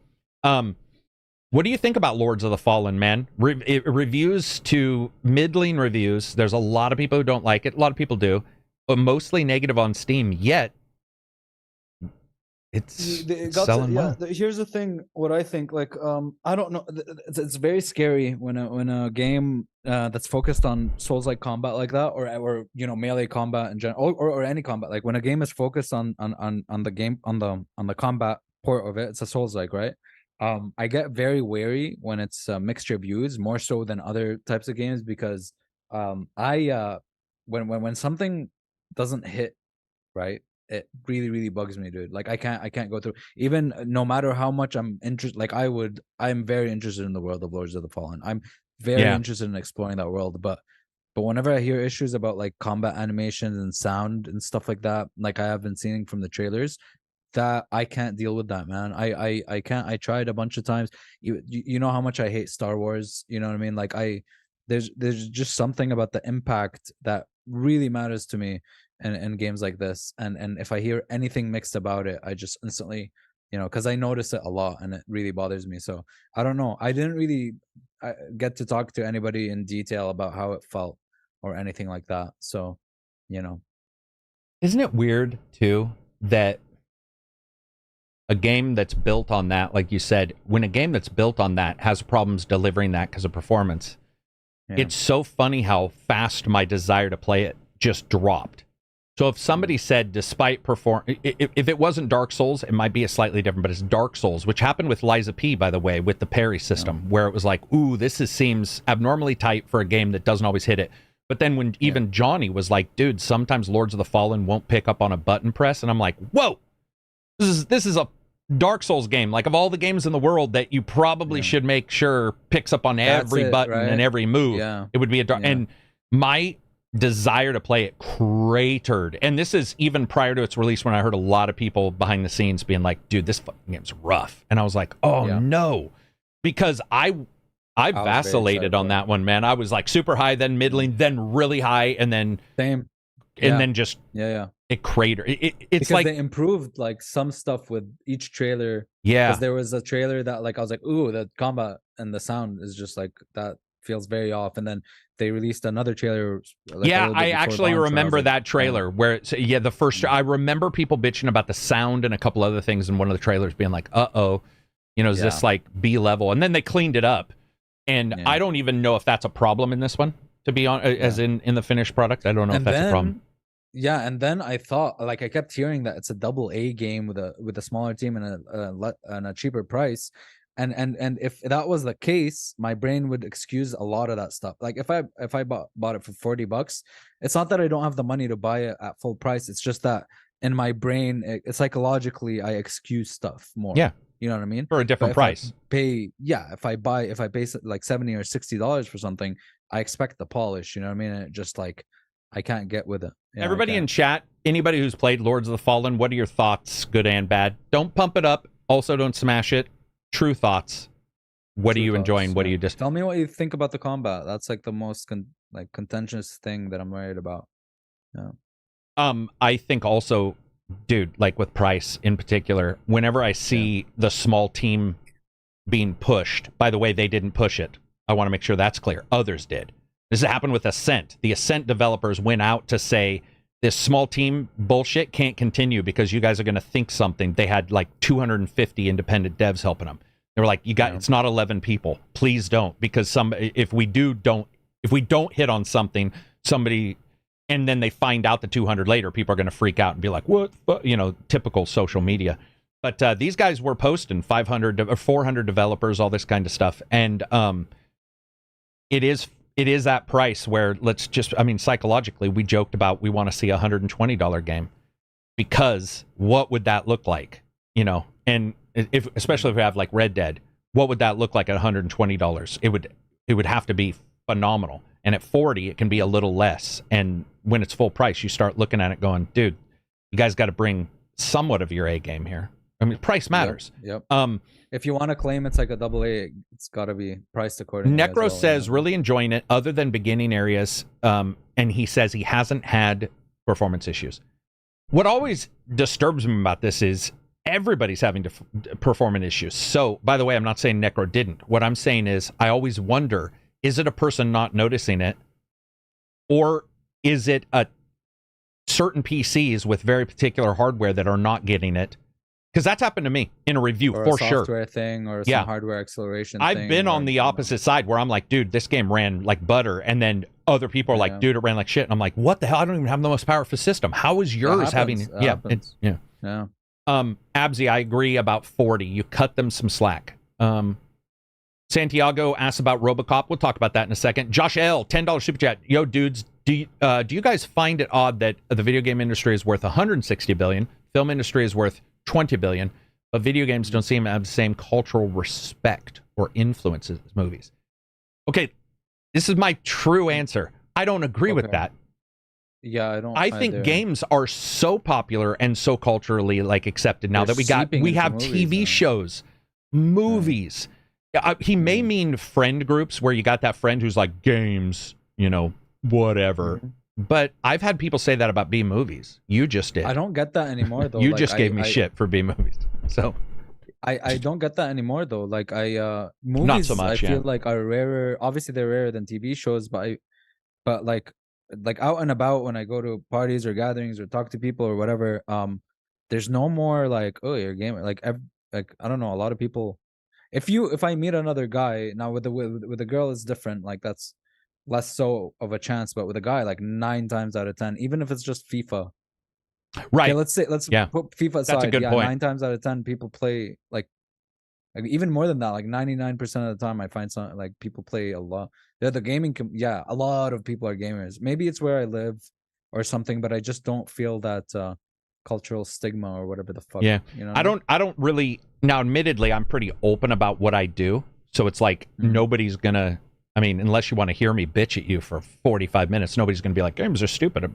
What do you think about Lords of the Fallen, man? Reviews to middling reviews. There's a lot of people who don't like it. A lot of people do, but mostly negative on Steam. Yet it's selling well. Here's the thing. What I think, like, I don't know. It's very scary when a game that's focused on Souls-like combat like that, or melee combat in general, or any combat. Like when a game is focused on the combat port of it, it's a Souls-like, right? I get very wary when it's mixed reviews, more so than other types of games, because when something doesn't hit right, it really bugs me, dude. Like I can't go through, even no matter how much I'm interested. Like I'm very interested in the world of Lords of the Fallen. I'm very interested in exploring that world, but whenever I hear issues about like combat animations and sound and stuff like that, like I have been seeing from the trailers, that I can't deal with that, man. I can't. I tried a bunch of times. You know how much I hate Star Wars. You know what I mean? Like there's just something about the impact that really matters to me in games like this. And if I hear anything mixed about it, I just instantly, because I notice it a lot and it really bothers me. So I don't know. I didn't really get to talk to anybody in detail about how it felt or anything like that. So, Isn't it weird too that a game that's built on that, like you said, when a game that's built on that has problems delivering that because of performance, it's so funny how fast my desire to play it just dropped. So if somebody said, despite if it wasn't Dark Souls, it might be a slightly different, but it's Dark Souls, which happened with Liza P, by the way, with the parry system, where it was like, ooh, this seems abnormally tight for a game that doesn't always hit it. But then when even Johnny was like, dude, sometimes Lords of the Fallen won't pick up on a button press, and I'm like, whoa! This is a Dark Souls game. Like, of all the games in the world that you probably should make sure picks up on every button and every move, it would be a Dark... And my desire to play it cratered. And this is even prior to its release, when I heard a lot of people behind the scenes being like, dude, this fucking game's rough. And I was like, oh no. Because I vacillated on that one, man. I was like super high, then middling, then really high, and then... Same. and then just yeah. It cratered. It's because like they improved like some stuff with each trailer. Yeah, because there was a trailer that like I was like, ooh, the combat and the sound is just like that feels very off, and then they released another trailer. Like, yeah, I actually remember that trailer where it's, the first. I remember people bitching about the sound and a couple other things in one of the trailers, being like, is this like B level? And then they cleaned it up, and I don't even know if that's a problem in this one. To be honest, as in the finished product, I don't know if that's a problem. Yeah, and then I thought, like, I kept hearing that it's a AA game with a smaller team and a cheaper price, and if that was the case, my brain would excuse a lot of that stuff. Like if I bought it for $40, it's not that I don't have the money to buy it at full price. It's just that in my brain, it's psychologically I excuse stuff more. Yeah, you know what I mean, for a different price. If I pay like $70 or $60 for something, I expect the polish. You know what I mean? And it just like I can't get with it. Yeah, everybody in chat, anybody who's played Lords of the Fallen, what are your thoughts, good and bad? Don't pump it up. Also, don't smash it. True thoughts. What are you enjoying? What are you just? Tell me what you think about the combat. That's like the most contentious thing that I'm worried about. Yeah. I think also, dude, like with price in particular, whenever I see the small team being pushed, by the way, they didn't push it. I want to make sure that's clear. Others did. This happened with Ascent. The Ascent developers went out to say this small team bullshit can't continue because you guys are going to think something. They had like 250 independent devs helping them. They were like, it's not 11 people. Please don't, because if we don't hit on something, somebody, and then they find out the 200 later, people are going to freak out and be like, what? Typical social media. But these guys were posting 500 or 400 developers, all this kind of stuff, and it is that price where psychologically, we joked about we want to see a $120 game, because what would that look like? And especially if we have like Red Dead, what would that look like at $120? It would have to be phenomenal. And at 40, it can be a little less. And when it's full price, you start looking at it going, dude, you guys got to bring somewhat of your A game here. I mean, price matters. Yep. If you want to claim it's like a AA, it's got to be priced accordingly. Necro says really enjoying it, other than beginning areas, and he says he hasn't had performance issues. What always disturbs me about this is everybody's having performance issues. So, by the way, I'm not saying Necro didn't. What I'm saying is I always wonder, is it a person not noticing it, or is it a certain PCs with very particular hardware that are not getting it? Because that's happened to me in a review, or for a sure. Software thing or some hardware acceleration I've thing. been on the opposite side where I'm like, dude, this game ran like butter. And then other people are like, dude, it ran like shit. And I'm like, what the hell? I don't even have the most powerful system. How is yours having... Yeah. Absy, I agree about 40. You cut them some slack. Santiago asks about Robocop. We'll talk about that in a second. Josh L, $10 super chat. Yo, dudes, do you guys find it odd that the video game industry is worth 160 billion, film industry is worth 20 billion, but video games don't seem to have the same cultural respect or influence as movies? Okay, this is my true answer. I don't agree with that. Yeah, I don't. I think games are so popular and so culturally accepted now that we have TV shows, movies. He may mean friend groups where you got that friend who's like, games, whatever. Mm-hmm. But I've had people say that about B movies. You just did. I don't get that anymore, though. You just gave me shit for B movies. So I don't get that anymore, though. Movies, not so much, I feel like are rarer. Obviously, they're rarer than TV shows, but out and about when I go to parties or gatherings or talk to people or whatever, there's no more like, oh, you're a gamer. I don't know. A lot of people, if I meet another guy now with a girl, it's different. Like that's less so of a chance, but with a guy, like 9 times out of 10, even if it's just FIFA, right? Okay, let's put FIFA aside. That's a good point. 9 times out of 10 people play like even more than that, like 99% of the time I find something like people play a lot. The gaming a lot of people are gamers. Maybe it's where I live or something, but I just don't feel that cultural stigma or whatever the fuck. Yeah, I don't really. Now, admittedly, I'm pretty open about what I do, so it's like nobody's gonna. I mean, unless you want to hear me bitch at you for 45 minutes, nobody's gonna be like, games are stupid. I'd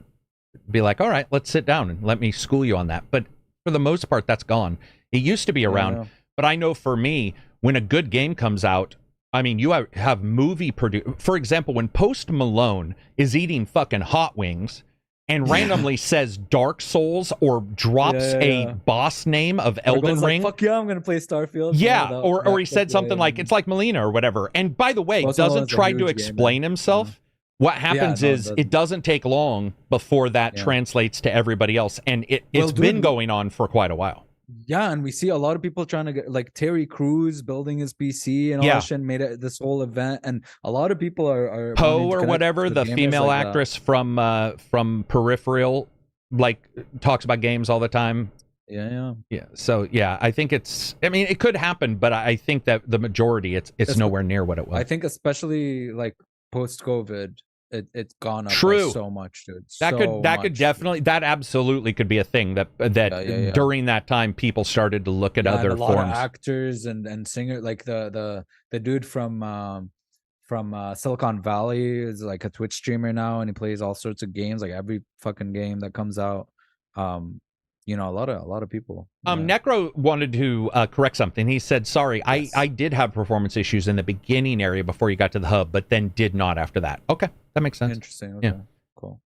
be like, all right, let's sit down and let me school you on that. But for the most part, that's gone. It used to be around, but I know for me, when a good game comes out, I mean, you have movie produce. For example, when Post Malone is eating fucking hot wings and randomly says Dark Souls or drops a boss name of Elden Ring. Like, fuck yeah, I'm gonna play Starfield. Yeah, or he said something like, it's like Melina or whatever. And by the way, doesn't try to explain himself. What happens is it doesn't take long before that translates to everybody else. And it's been going on for quite a while. Yeah, and we see a lot of people trying to get, like Terry Crews building his PC and all that shit, and made it this whole event, and a lot of people are Poe or whatever, the female like actress from Peripheral, like talks about games all the time. Yeah. So I think it could happen, but I think that the majority it's nowhere near what it was. I think especially like post-COVID, it's gone up by so much, dude. That absolutely could be a thing that during that time people started to look at other forms. Of actors and singers, like the dude from Silicon Valley is like a Twitch streamer now, and he plays all sorts of games, like every fucking game that comes out. A lot of people. Necro wanted to correct something. He said, sorry, I did have performance issues in the beginning area before you got to the hub, but then did not after that. Okay, that makes sense. Interesting. Okay. Yeah. Cool.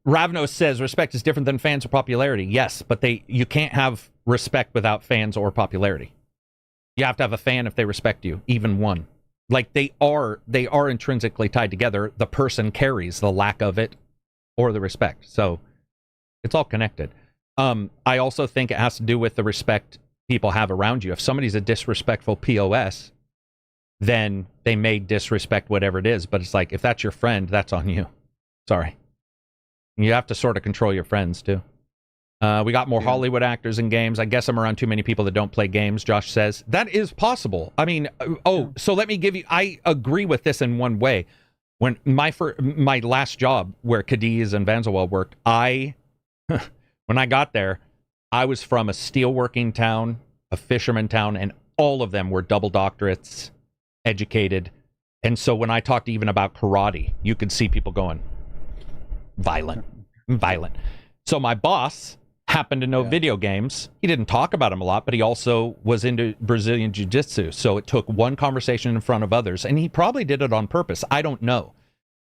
Ravno says, respect is different than fans or popularity. Yes, but you can't have respect without fans or popularity. You have to have a fan if they respect you, even one. Like they are intrinsically tied together. The person carries the lack of it or the respect. So it's all connected. I also think it has to do with the respect people have around you. If somebody's a disrespectful POS, then they may disrespect whatever it is. But it's like, if that's your friend, that's on you. Sorry. You have to sort of control your friends, too. We got more Hollywood actors in games. I guess I'm around too many people that don't play games, Josh says. That is possible. I mean, so let me give you... I agree with this in one way. When my last job, where Cadiz and Vanzelwell worked, when I got there, I was from a steelworking town, a fisherman town, and all of them were double doctorates, educated. And so when I talked even about karate, you could see people going, violent. So my boss happened to know video games. He didn't talk about them a lot, but he also was into Brazilian jiu-jitsu. So it took one conversation in front of others, and he probably did it on purpose. I don't know.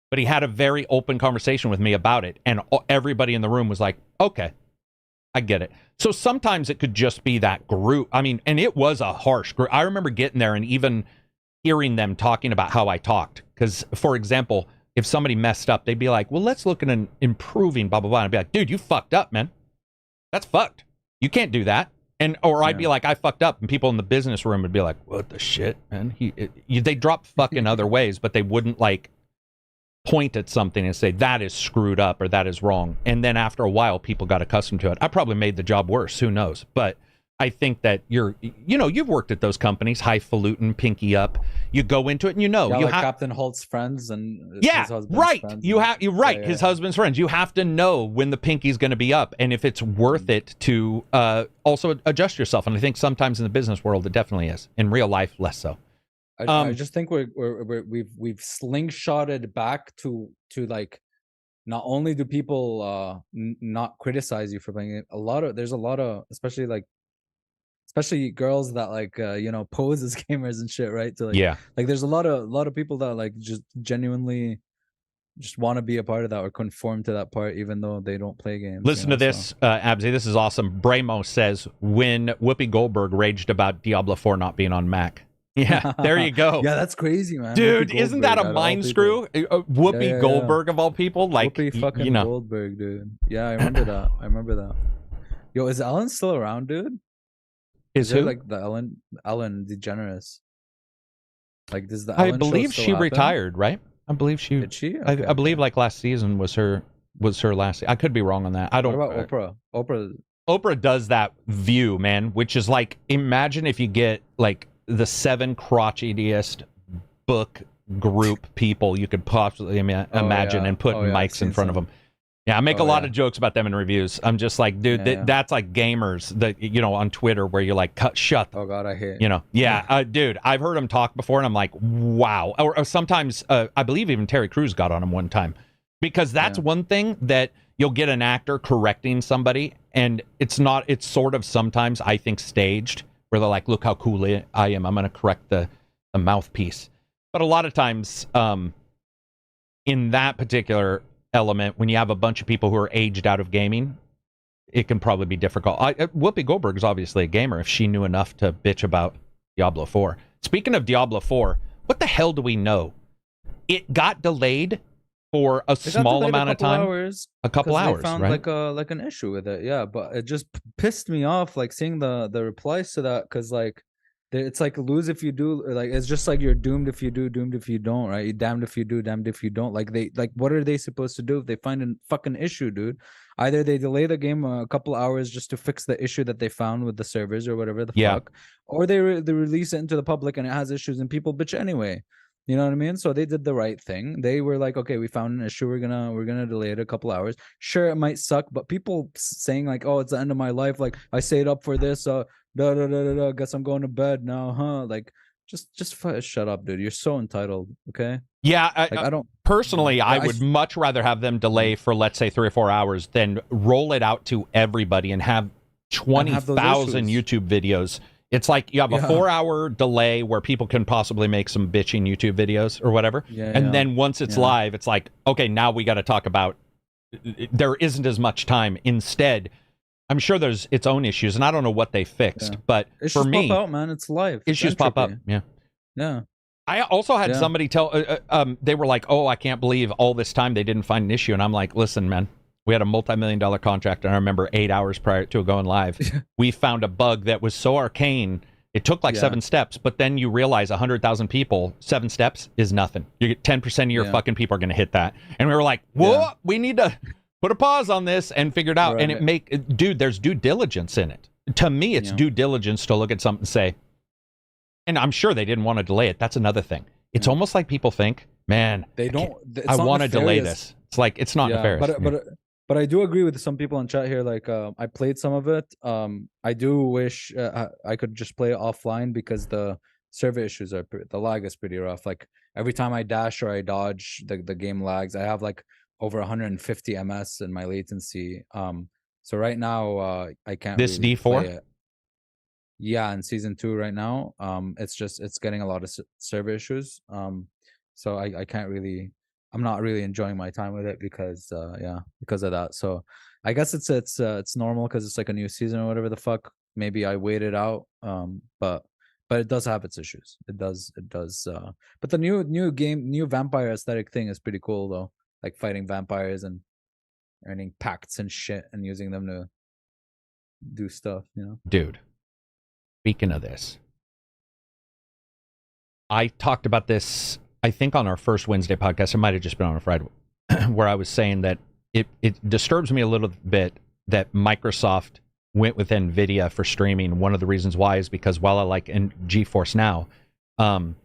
But he had a very open conversation with me about it, and everybody in the room was like, okay, I get it. So sometimes it could just be that group. I mean, and it was a harsh group. I remember getting there and even hearing them talking about how I talked. Because, for example, if somebody messed up, they'd be like, well, let's look at an improving blah, blah, blah. And I'd be like, dude, you fucked up, man. That's fucked. You can't do that. Or I'd be like, I fucked up. And people in the business room would be like, what the shit, man? They drop fuck in other ways, but they wouldn't like point at something and say that is screwed up or that is wrong. And then after a while, people got accustomed to it. I probably made the job worse. Who knows? But I think that you've worked at those companies, highfalutin, pinky up. You go into it and like Captain Holt's friends and his husband's right. Friends. You're right. His husband's friends. You have to know when the pinky's going to be up and if it's worth it to also adjust yourself. And I think sometimes in the business world it definitely is. In real life, less so. I just think we've slingshotted back to like, not only do people not criticize you for playing it, there's a lot of especially girls that like pose as gamers and shit, right? To like there's a lot of people that like just genuinely just want to be a part of that or conform to that part even though they don't play games. Listen to this, Absy, this is awesome. Bramo says, when Whoopi Goldberg raged about Diablo 4 not being on Mac. Yeah, there you go. Yeah, that's crazy, man. Dude, isn't that a mind screw? Whoopi Goldberg of all people? Like, Whoopi fucking Goldberg, dude. Yeah, I remember that. Yo, is Ellen still around, dude? Is who? Like the Ellen DeGeneres. Like, does the Ellen I believe she retired, right? I believe she did. She? Okay. I believe like last season was her last. I could be wrong on that. I don't. What about Oprah? Oprah does that view, man, which is like, imagine if you get like the 7 crotchetiest book group people you could possibly imagine and put mics in front of them. Yeah, I make a lot of jokes about them in reviews. I'm just like, dude, that's like gamers that, on Twitter where you're like, shut. Oh God, I hate. Dude, I've heard them talk before and I'm like, wow. Or sometimes, I believe even Terry Crews got on him one time, because that's one thing that you'll get an actor correcting somebody, and it's sort of sometimes I think staged, where they're like, look how cool I am. I'm going to correct the mouthpiece. But a lot of times, in that particular element, when you have a bunch of people who are aged out of gaming, it can probably be difficult. Whoopi Goldberg is obviously a gamer if she knew enough to bitch about Diablo 4. Speaking of Diablo 4, what the hell do we know? It got delayed for a small amount of time. A couple hours, they found right? like an issue with it, yeah. But it just pissed me off, like seeing the replies to that, because like it's like lose if you do, like it's just like you're doomed if you do, doomed if you don't, right? You're damned if you do, damned if you don't. Like what are they supposed to do if they find a fucking issue, dude? Either they delay the game a couple hours just to fix the issue that they found with the servers or whatever the fuck, or they release it into the public and it has issues and people bitch anyway. You know what I mean? So they did the right thing. They were like, okay, we found an issue. We're gonna delay it a couple hours. Sure, it might suck, but people saying like, oh, it's the end of my life. Like I stayed up for this. Guess I'm going to bed now, huh? Like just shut up, dude. You're so entitled. Okay. Yeah, I don't personally. I would much rather have them delay for, let's say, 3 or 4 hours than roll it out to everybody and have 20,000 YouTube videos. It's like you have a 4-hour delay where people can possibly make some bitching YouTube videos or whatever. And then once it's live, it's like, okay, now we got to talk about, there isn't as much time. Instead, I'm sure there's its own issues, and I don't know what they fixed, but issues for me, pop out, man. It's live. Issues pop up. Yeah. I also had somebody tell, they were like, oh, I can't believe all this time they didn't find an issue. And I'm like, listen, man. We had a multi-million-dollar contract, and I remember 8 hours prior to going live, we found a bug that was so arcane, it took like 7 steps, but then you realize 100,000 people, 7 steps is nothing. You get 10% of your fucking people are going to hit that. And we were like, whoa, we need to put a pause on this and figure it out. Right. And dude, there's due diligence in it. To me, it's due diligence to look at something and say, and I'm sure they didn't want to delay it. That's another thing. It's almost like people think, man, I want to delay this. It's like, it's not nefarious. But I do agree with some people in chat here. Like, I played some of it. I do wish I could just play it offline because the server issues the lag is pretty rough. Like every time I dash or I dodge, the game lags. I have like over 150 ms in my latency. So right now I can't. This really D4. Play it. Yeah, in season 2 right now. It's getting a lot of server issues. So I can't really. I'm not really enjoying my time with it because of that. So I guess it's normal because it's like a new season or whatever the fuck. Maybe I waited out. But it does have its issues. It does. But the new vampire aesthetic thing is pretty cool though. Like fighting vampires and earning pacts and shit and using them to do stuff, you know? Dude, speaking of this, I talked about this, I think, on our first Wednesday podcast. It might have just been on a Friday, where I was saying that it disturbs me a little bit that Microsoft went with NVIDIA for streaming. One of the reasons why is because while I like GeForce Now, some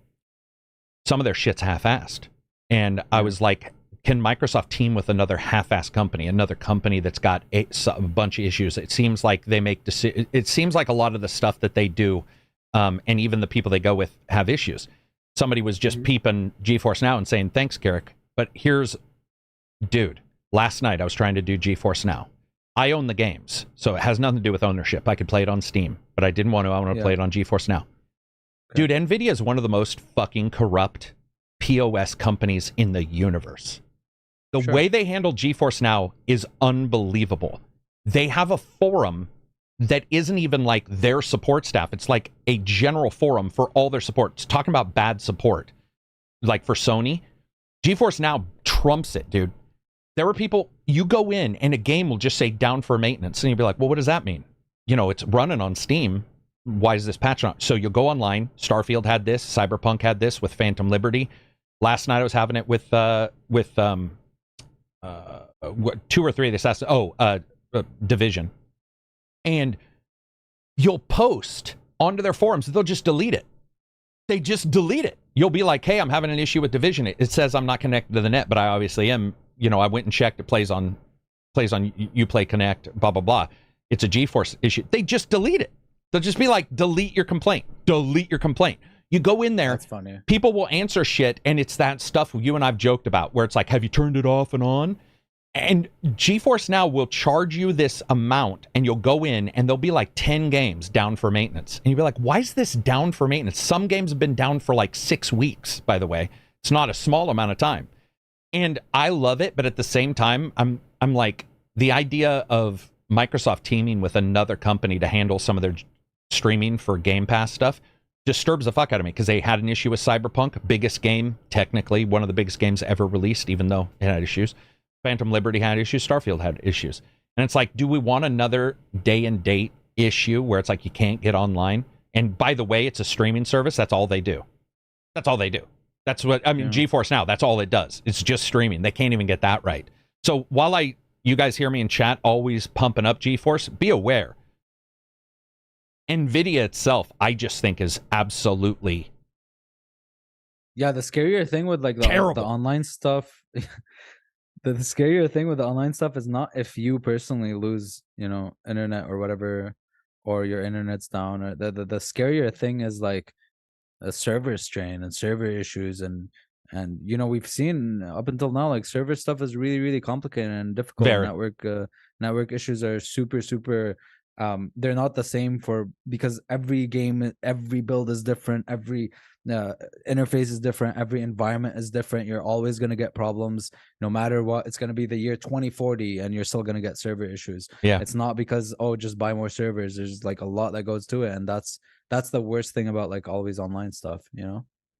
of their shit's half-assed. And I was like, can Microsoft team with another half-assed company, another company that's got a bunch of issues? It seems like they make it seems like a lot of the stuff that they do, and even the people they go with, have issues. Somebody was just peeping GeForce Now and saying, thanks, Karak. But dude, last night I was trying to do GeForce Now. I own the games, so it has nothing to do with ownership. I could play it on Steam, but I didn't want to. I want to play it on GeForce Now. Okay. Dude, NVIDIA is one of the most fucking corrupt POS companies in the universe. The way they handle GeForce Now is unbelievable. They have a forum that isn't even like their support staff. It's like a general forum for all their support. It's talking about bad support. Like for Sony, GeForce Now trumps it, dude. There were people, you go in and a game will just say down for maintenance. And you'll be like, well, what does that mean? You know, it's running on Steam. Why is this patch not? So you'll go online. Starfield had this. Cyberpunk had this with Phantom Liberty. Last night I was having it with 2 or 3 of the Assassins. Division. And you'll post onto their forums. They'll just delete it. They just delete it. You'll be like, hey, I'm having an issue with Division. It says I'm not connected to the net, but I obviously am. You know, I went and checked. It plays on Uplay Connect, blah, blah, blah. It's a GeForce issue. They just delete it. They'll just be like, delete your complaint. Delete your complaint. You go in there. That's funny. People will answer shit, and it's that stuff you and I've joked about, where it's like, have you turned it off and on? And GeForce Now will charge you this amount, and you'll go in, and there'll be like 10 games down for maintenance. And you'll be like, why is this down for maintenance? Some games have been down for like 6 weeks, by the way. It's not a small amount of time. And I love it, but at the same time, I'm like, the idea of Microsoft teaming with another company to handle some of their streaming for Game Pass stuff disturbs the fuck out of me, because they had an issue with Cyberpunk, biggest game, technically one of the biggest games ever released, even though it had issues. Phantom Liberty had issues, Starfield had issues. And it's like, do we want another day and date issue where it's like you can't get online? And by the way, it's a streaming service. That's all they do. That's all they do. That's what, I mean, GeForce Now, that's all it does. It's just streaming. They can't even get that right. So while you guys hear me in chat always pumping up GeForce, be aware. NVIDIA itself, I just think, is absolutely the scarier thing with like the online stuff. The scarier thing with the online stuff is not if you personally lose, internet or whatever, or your internet's down. Or the scarier thing is like a server strain and server issues, and we've seen up until now, like, server stuff is really, really complicated and difficult. Network issues are super they're not the same because every game, every build is different, every interface is different, every environment is different. You're always going to get problems no matter what. It's going to be the year 2040 and you're still going to get server issues. It's not because just buy more servers. There's like a lot that goes to it, and that's the worst thing about like always online stuff.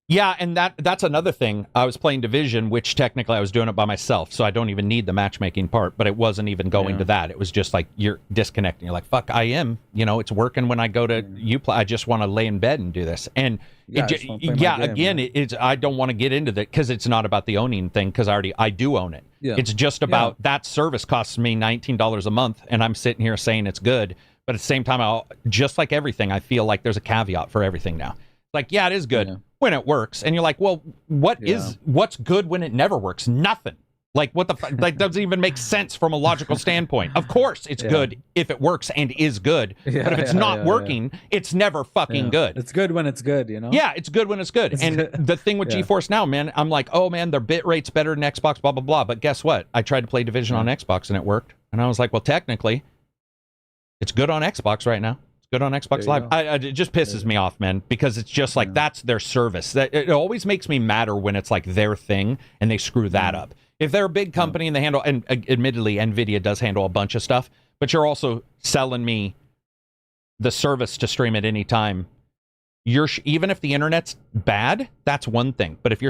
Yeah, and that's another thing. I was playing Division, which technically I was doing it by myself, so I don't even need the matchmaking part, but it wasn't even going to that. It was just like, you're disconnecting. You're like, fuck, I am. It's working when I go to Uplay. I just want to lay in bed and do this. And I don't want to get into that because it's not about the owning thing, because I do own it. It's just about that service costs me $19 a month, and I'm sitting here saying it's good, but at the same time, just like everything, I feel like there's a caveat for everything now. Like, it is good when it works, and you're like, well, what's good when it never works? Nothing. Like, what the like doesn't even make sense from a logical standpoint. Of course, it's good if it works and is good, but if it's not working, it's never fucking good. It's good when it's good, Yeah, it's good when it's good. And the thing with GeForce Now, man, I'm like, oh man, their bit rate's better than Xbox, blah blah blah. But guess what? I tried to play Division on Xbox and it worked, and I was like, well, technically, it's good on Xbox right now. Good on Xbox Live. It just pisses me off, man, because it's just like, that's their service. It always makes me madder when it's like their thing and they screw that up. If they're a big company and they handle, and admittedly, NVIDIA does handle a bunch of stuff, but you're also selling me the service to stream at any time. Even if the internet's bad, that's one thing. But if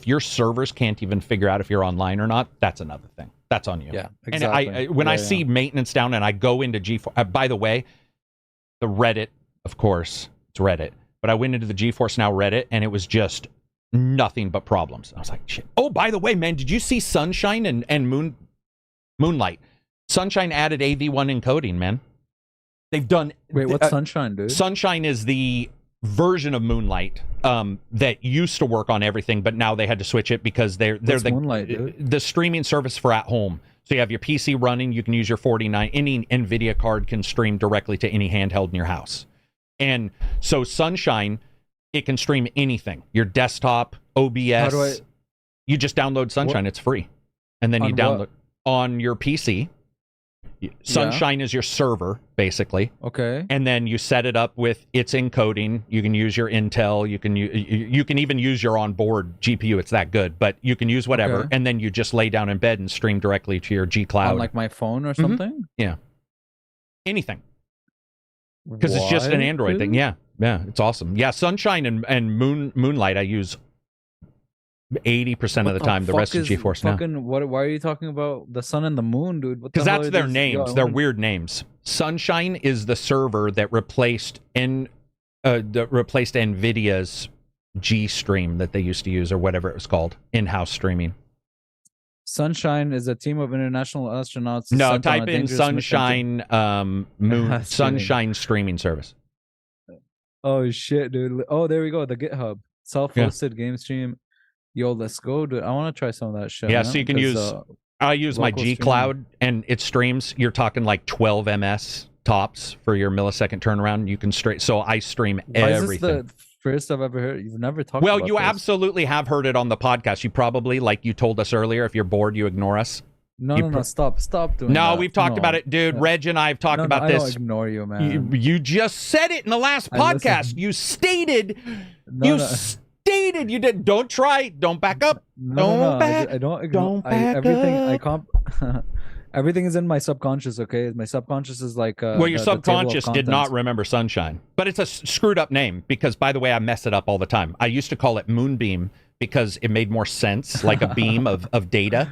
your servers can't even figure out if you're online or not, that's another thing. That's on you. Yeah, exactly. And when I see maintenance down and I go into GeForce, by the way, the Reddit, of course, it's Reddit. But I went into the GeForce Now Reddit, and it was just nothing but problems. I was like, shit. Oh, by the way, man, did you see Sunshine and Moonlight? Sunshine added AV1 encoding, man. They've done... Wait, what's Sunshine, dude? Sunshine is the version of Moonlight that used to work on everything, but now they had to switch it because they're the streaming service for at home. So you have your PC running, you can use your 49, any NVIDIA card can stream directly to any handheld in your house. And so Sunshine, it can stream anything. Your desktop, OBS. You just download Sunshine, it's free. And then you download on your PC. Sunshine is your server, basically. Okay. And then you set it up with its encoding. You can use your Intel. You can even use your onboard GPU. It's that good. But you can use whatever. Okay. And then you just lay down in bed and stream directly to your G Cloud. On like my phone or something? Yeah. Anything. Because it's just an Android thing. Yeah. Yeah. It's awesome. Yeah. Sunshine and Moonlight I use 80% of the time. The rest is GeForce Now. Why are you talking about the sun and the moon, dude? Because that's their names. They're weird names. Sunshine is the server that replaced NVIDIA's G Stream that they used to use, or whatever it was called, in-house streaming. Sunshine is a team of international astronauts. No, type in Sunshine Moon Sunshine streaming service. Oh shit, dude! Oh, there we go. The GitHub self-hosted game stream. Yo, let's go, dude. I want to try some of that shit. Yeah, so you can use... I use my G Cloud, and it streams. You're talking like 12 ms tops for your millisecond turnaround. You can So I stream everything. Is this the first I've ever heard? You've never talked about you this. Absolutely have heard it on the podcast. You probably, like you told us earlier, if you're bored, you ignore us. No, stop doing that. No, we've talked about it, dude. Reg and I have talked about this. I don't ignore you, man. You just said it in the last podcast. You stated... stated you did. Don't try. Don't back up. No, I don't. Everything is in my subconscious. Okay, my subconscious is like. Well, your subconscious did not remember Sunshine, but it's a screwed up name because, by the way, I mess it up all the time. I used to call it Moonbeam because it made more sense, like a beam of data,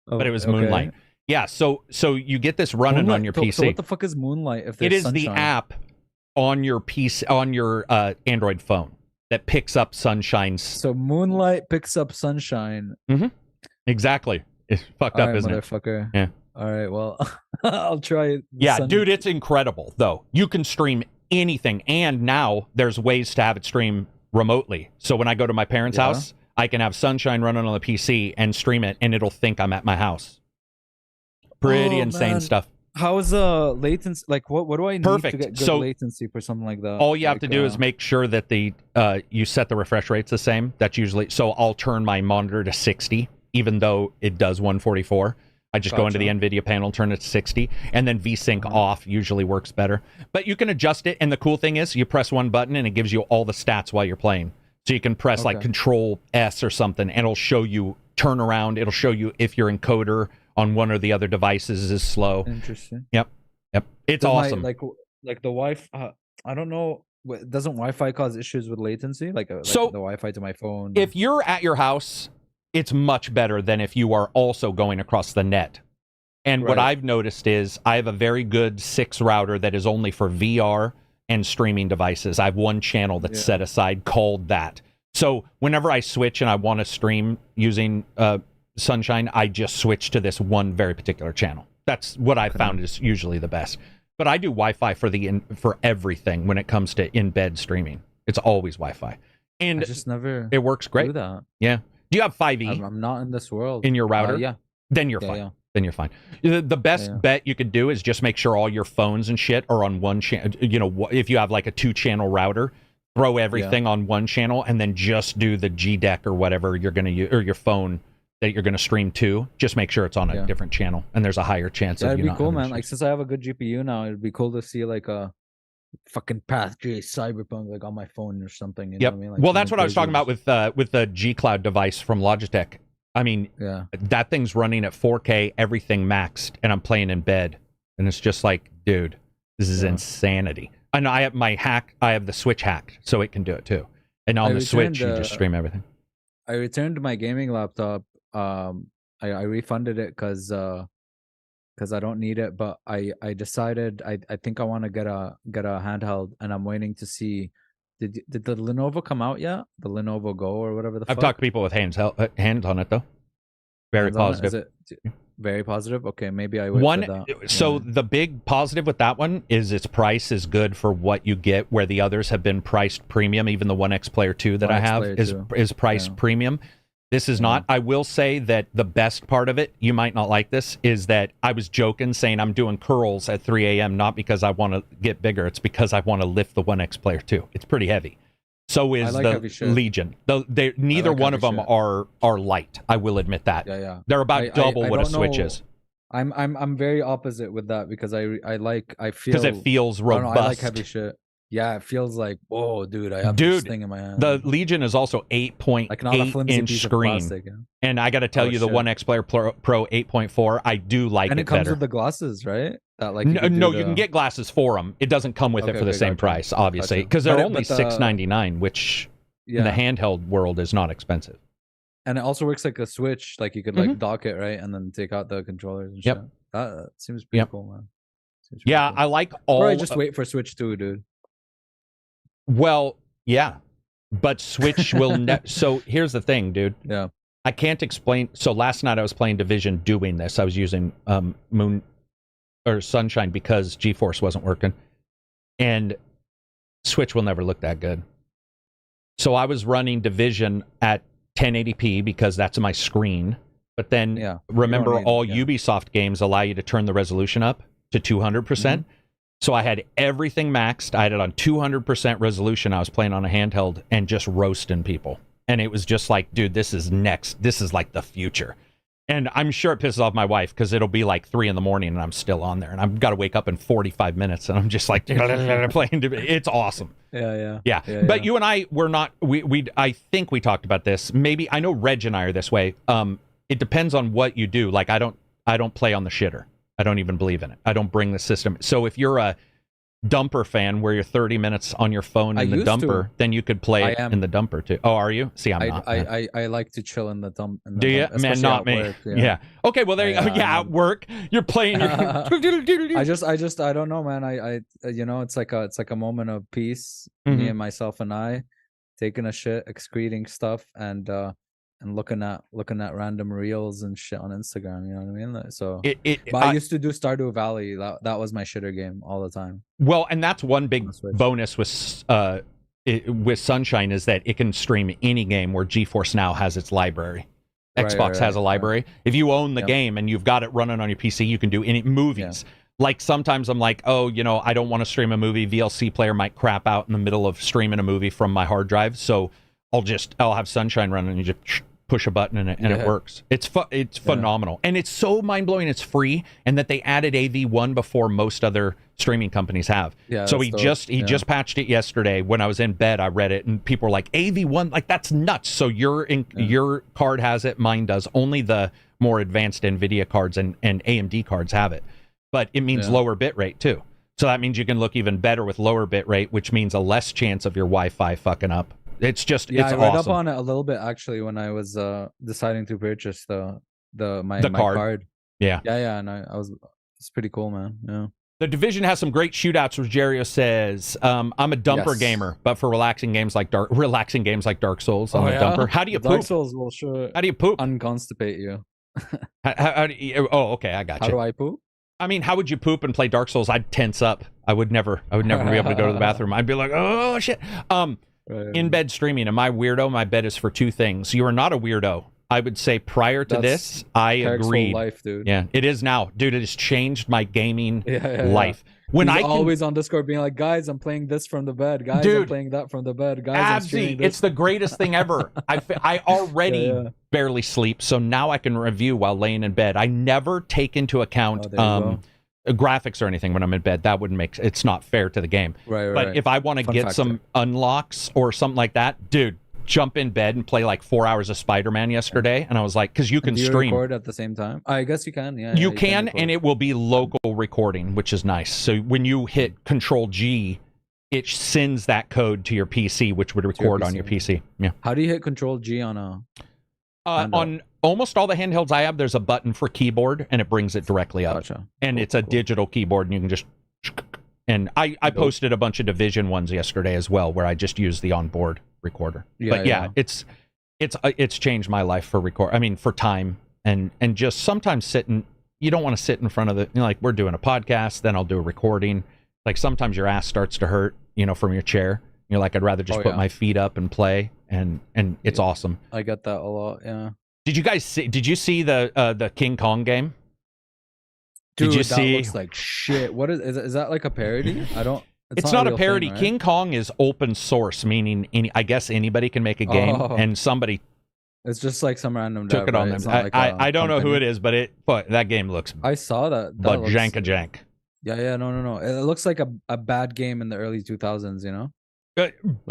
but it was Moonlight. Yeah, so you get this running on your PC. So what the fuck is Moonlight? If it is Sunshine? The app on your PC on your Android phone that picks up Sunshine's. So Moonlight picks up Sunshine. Mm-hmm. Exactly. It's fucked up, isn't motherfucker. It? Yeah. All right. Well, I'll try it. Yeah, dude, it's incredible though. You can stream anything, and now there's ways to have it stream remotely. So when I go to my parents' house, I can have Sunshine running on the PC and stream it, and it'll think I'm at my house. Pretty insane stuff. How is latency? Like, what do I need to get good latency for something like that? All you have to do is make sure that you set the refresh rates the same. That's usually so. I'll turn my monitor to 60, even though it does 144. I just go into the NVIDIA panel, turn it to 60, and then VSync off usually works better. But you can adjust it, and the cool thing is you press one button, and it gives you all the stats while you're playing. So you can press like Control S or something, and it'll show you turnaround. It'll show you if your encoder on one or the other devices is slow. Interesting. Yep. It's awesome. Like the Wi-Fi. I don't know. Doesn't Wi-Fi cause issues with latency? Like the Wi-Fi to my phone. If you're at your house, it's much better than if you are also going across the net. And what I've noticed is I have a very good 6 router that is only for VR and streaming devices. I have one channel that's set aside called that. So whenever I switch and I want to stream using Sunshine, I just switch to this one very particular channel. That's what I found is usually the best. But I do Wi-Fi for everything when it comes to in-bed streaming. It's always Wi-Fi. And I just never it works great. Do that. Yeah. Do you have 5E? I'm not in this world. In your router? Yeah. Then you're fine. Yeah. Then you're fine. The best bet you could do is just make sure all your phones and shit are on one channel. You know, if you have like a 2-channel router, throw everything on one channel and then just do the G deck or whatever you're going to use, or your phone that you're going to stream to. Just make sure it's on a different channel, and there's a higher chance of you not. It'd be cool, man. Like, since I have a good GPU now, it'd be cool to see like a fucking Path J Cyberpunk like on my phone or something. You know what I mean? Like, well, that's what I was talking about with the G Cloud device from Logitech. I mean, that thing's running at 4K, everything maxed, and I'm playing in bed, and it's just like, dude, this is insanity. And I have I have the Switch hacked, so it can do it too. And on the Switch, you just stream everything. I returned my gaming laptop. I refunded it because I don't need it, but I decided I think I want to get a handheld, and I'm waiting to see. Did the Lenovo come out yet? The Lenovo Go or whatever the fuck? I've talked to people with hands on it though. Very positive. Is it very positive? Okay, maybe I wait for that. So the big positive with that one is its price is good for what you get, where the others have been priced premium. Even the One X Player 2 that I have is priced premium. This is not. I will say that the best part of it, you might not like this, is that I was joking saying I'm doing curls at 3 a.m. not because I want to get bigger. It's because I want to lift the One X Player 2. It's pretty heavy. So is the Legion. Neither one of them are light. I will admit that. Yeah. They're about double what a Switch is. I'm very opposite with that because I feel because it feels robust. I like heavy shit. Yeah, it feels like, whoa, dude, I have this thing in my hand. The Legion is also 8.8-inch screen. Plastic, and I got to tell you, the One X Player Pro 8.4, I do like it better. And it comes with the glasses, right? That like you can get glasses for them. It doesn't come with it for the same price, obviously, because they're only $6.99, which in the handheld world is not expensive. And it also works like a Switch, like you could like dock it, right, and then take out the controllers and shit. That seems pretty cool, man. Cool. I like all. Or I just wait for Switch 2, dude. Well, yeah, but Switch will. So here's the thing, dude. Yeah, I can't explain. So last night I was playing Division doing this. I was using Sunshine because GeForce wasn't working, and Switch will never look that good. So I was running Division at 1080p because that's my screen. But then remember, all Ubisoft games allow you to turn the resolution up to 200%. So I had everything maxed. I had it on 200% resolution. I was playing on a handheld and just roasting people. And it was just like, dude, this is next. This is like the future. And I'm sure it pisses off my wife because it'll be like 3 a.m. and I'm still on there, and I've got to wake up in 45 minutes, and I'm just like playing. It's awesome. Yeah. But you and I were not. I think we talked about this. Maybe I know Reg and I are this way. It depends on what you do. Like I don't play on the shitter. I don't even believe in it. I don't bring the system. So if you're a dumper fan where you're 30 minutes on your phone in the dumper, then you could play in the dumper too. Oh, are you? See, I'm not. I like to chill in the dump. Do you? Man, not me. Work, yeah. Okay, well there you go. Yeah, at work, you're playing your I don't know, man. I it's like a moment of peace. Me and myself and I taking a shit, excreting stuff, and looking at random reels and shit on Instagram, you know what I mean? So I used to do Stardew Valley. That was my shitter game all the time. Well, and that's one big bonus with Sunshine is that it can stream any game where GeForce Now has its library. Xbox has a library. If you own the game and you've got it running on your PC, you can do any movies. Like sometimes I'm like, oh, I don't want to stream a movie. VLC player might crap out in the middle of streaming a movie from my hard drive, so I'll have Sunshine running and you just push a button and it works. It's phenomenal, and it's so mind-blowing it's free, and that they added AV1 before most other streaming companies have. So he just patched it yesterday. When I was in bed I read it and people were like, AV1, like that's nuts. So your card has it, mine does. Only the more advanced NVIDIA cards and AMD cards have it, but it means lower bit rate too. So that means you can look even better with lower bit rate, which means a less chance of your Wi-Fi fucking up. It's just it's I read up on it a little bit actually when I was deciding to purchase my card. Yeah, and it's pretty cool, man. Yeah. The Division has some great shootouts. Rogerio says, "I'm a dumper gamer, but for relaxing games like Dark Souls, I'm a dumper." How do you poop? Dark Souls will sure. How do you poop? Unconstipate you. how do you, oh, okay, I got you. How do I poop? I mean, how would you poop and play Dark Souls? I'd tense up. I would never be able to go to the bathroom. I'd be like, oh shit. In bed streaming, am I weirdo? My bed is for 2 things. You are not a weirdo. I would say prior to this, I agreed. Life, dude. Yeah, it is now, dude. It has changed my gaming life. When He's always on Discord being like, guys, I'm playing this from the bed. Guys, I'm playing that from the bed. Guys, Abzy, it's the greatest thing ever. I already barely sleep, so now I can review while laying in bed. I never take into account graphics or anything when I'm in bed. That wouldn't make it's not fair to the game. But if I want to get some unlocks or something like that, dude, jump in bed and play like 4 hours of Spider-Man yesterday, and I was like, because you can stream record at the same time. I guess you can. You can and it will be local recording, which is nice. So when you hit Control G, it sends that code to your PC, which would record on your PC. Yeah. How do you hit Control G on a? On almost all the handhelds I have, there's a button for keyboard, and it brings it directly up. Gotcha. And it's a digital keyboard, and you can just. And I posted a bunch of Division ones yesterday as well, where I just used the onboard recorder. It's changed my life for for time and just sometimes sitting. You don't want to sit in front of like we're doing a podcast, then I'll do a recording. Like sometimes your ass starts to hurt, from your chair. You're like, I'd rather just put my feet up and play, and it's awesome. I get that a lot. Yeah. Did you guys see? Did you see the King Kong game? Dude, did you see? That looks like shit. What is that like a parody? I don't. It's not a parody. Thing, right? King Kong is open source, meaning I guess anybody can make a game, and somebody. It's just like some random took it on them. I don't know who it is, but that game looks. I saw that. But jank. Yeah. No. It looks like a bad game in the early 2000s.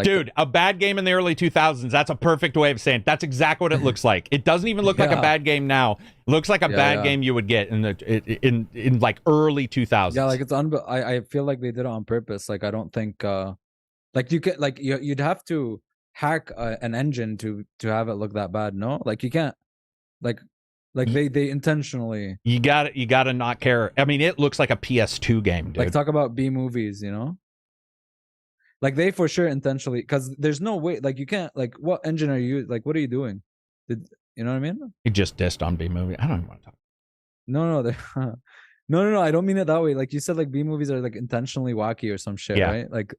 Dude, a bad game in the early 2000s. That's a perfect way of saying it. That's exactly what it looks like. It doesn't even look like a bad game now. It looks like a bad game you would get in like early 2000s. Yeah, like it's I feel like they did it on purpose. Like I don't think like you can like you'd have to hack an engine to have it look that bad. No, like you can't like they intentionally. You got to not care. I mean, it looks like a PS2 game, dude. Like talk about B movies, Like they for sure intentionally, because there's no way, like you can't, like what engine are you, like what are you doing? You know what I mean? You just dissed on B movie. I don't even want to talk. No, I don't mean it that way. Like you said, like B movies are like intentionally wacky or some shit, right? Like.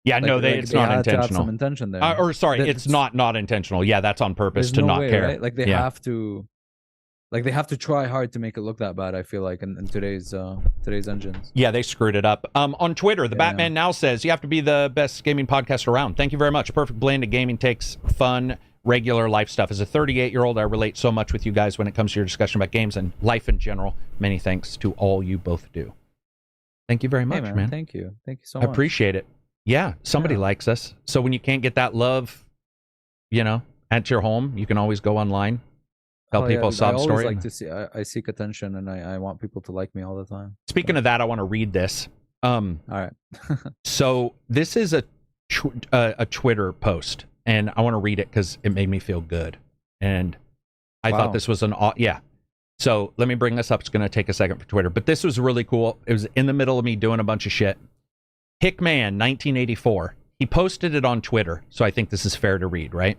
Yeah, no, it's not intentional. To have some intention there. It's not intentional. Yeah, that's on purpose to not care. Right? Like they have to. Like they have to try hard to make it look that bad. I feel like in today's engines. Yeah, they screwed it up. On Twitter, the Batman now says you have to be the best gaming podcast around. Thank you very much. Perfect blend of gaming takes, fun, regular life stuff. As a 38-year-old, I relate so much with you guys when it comes to your discussion about games and life in general. Many thanks to all you both do. Thank you very much, man. Thank you so much. I appreciate it. Yeah, somebody likes us. So when you can't get that love, at your home, you can always go online, tell people a sob story. I always like to see. I seek attention, and I want people to like me all the time. Speaking of that, I want to read this. All right. So this is a Twitter post, and I want to read it because it made me feel good, and I thought this was So let me bring this up. It's going to take a second for Twitter, but this was really cool. It was in the middle of me doing a bunch of shit. Hickman 1984. He posted it on Twitter, so I think this is fair to read, right?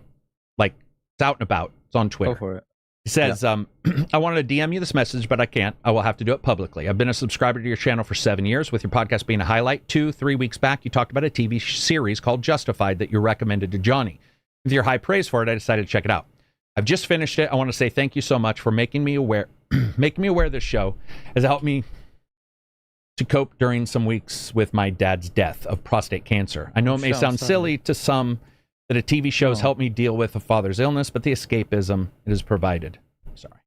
Like, it's out and about. It's on Twitter. Go for it. He says, I wanted to DM you this message, but I can't. I will have to do it publicly. I've been a subscriber to your channel for 7 years, with your podcast being a highlight. 3 weeks back, you talked about a TV series called Justified that you recommended to Johnny. With your high praise for it, I decided to check it out. I've just finished it. I want to say thank you so much for making me aware. Making me aware this show has helped me to cope during some weeks with my dad's death of prostate cancer. I know it may sound silly to some that a TV show has helped me deal with a father's illness, but the escapism it has provided. Sorry.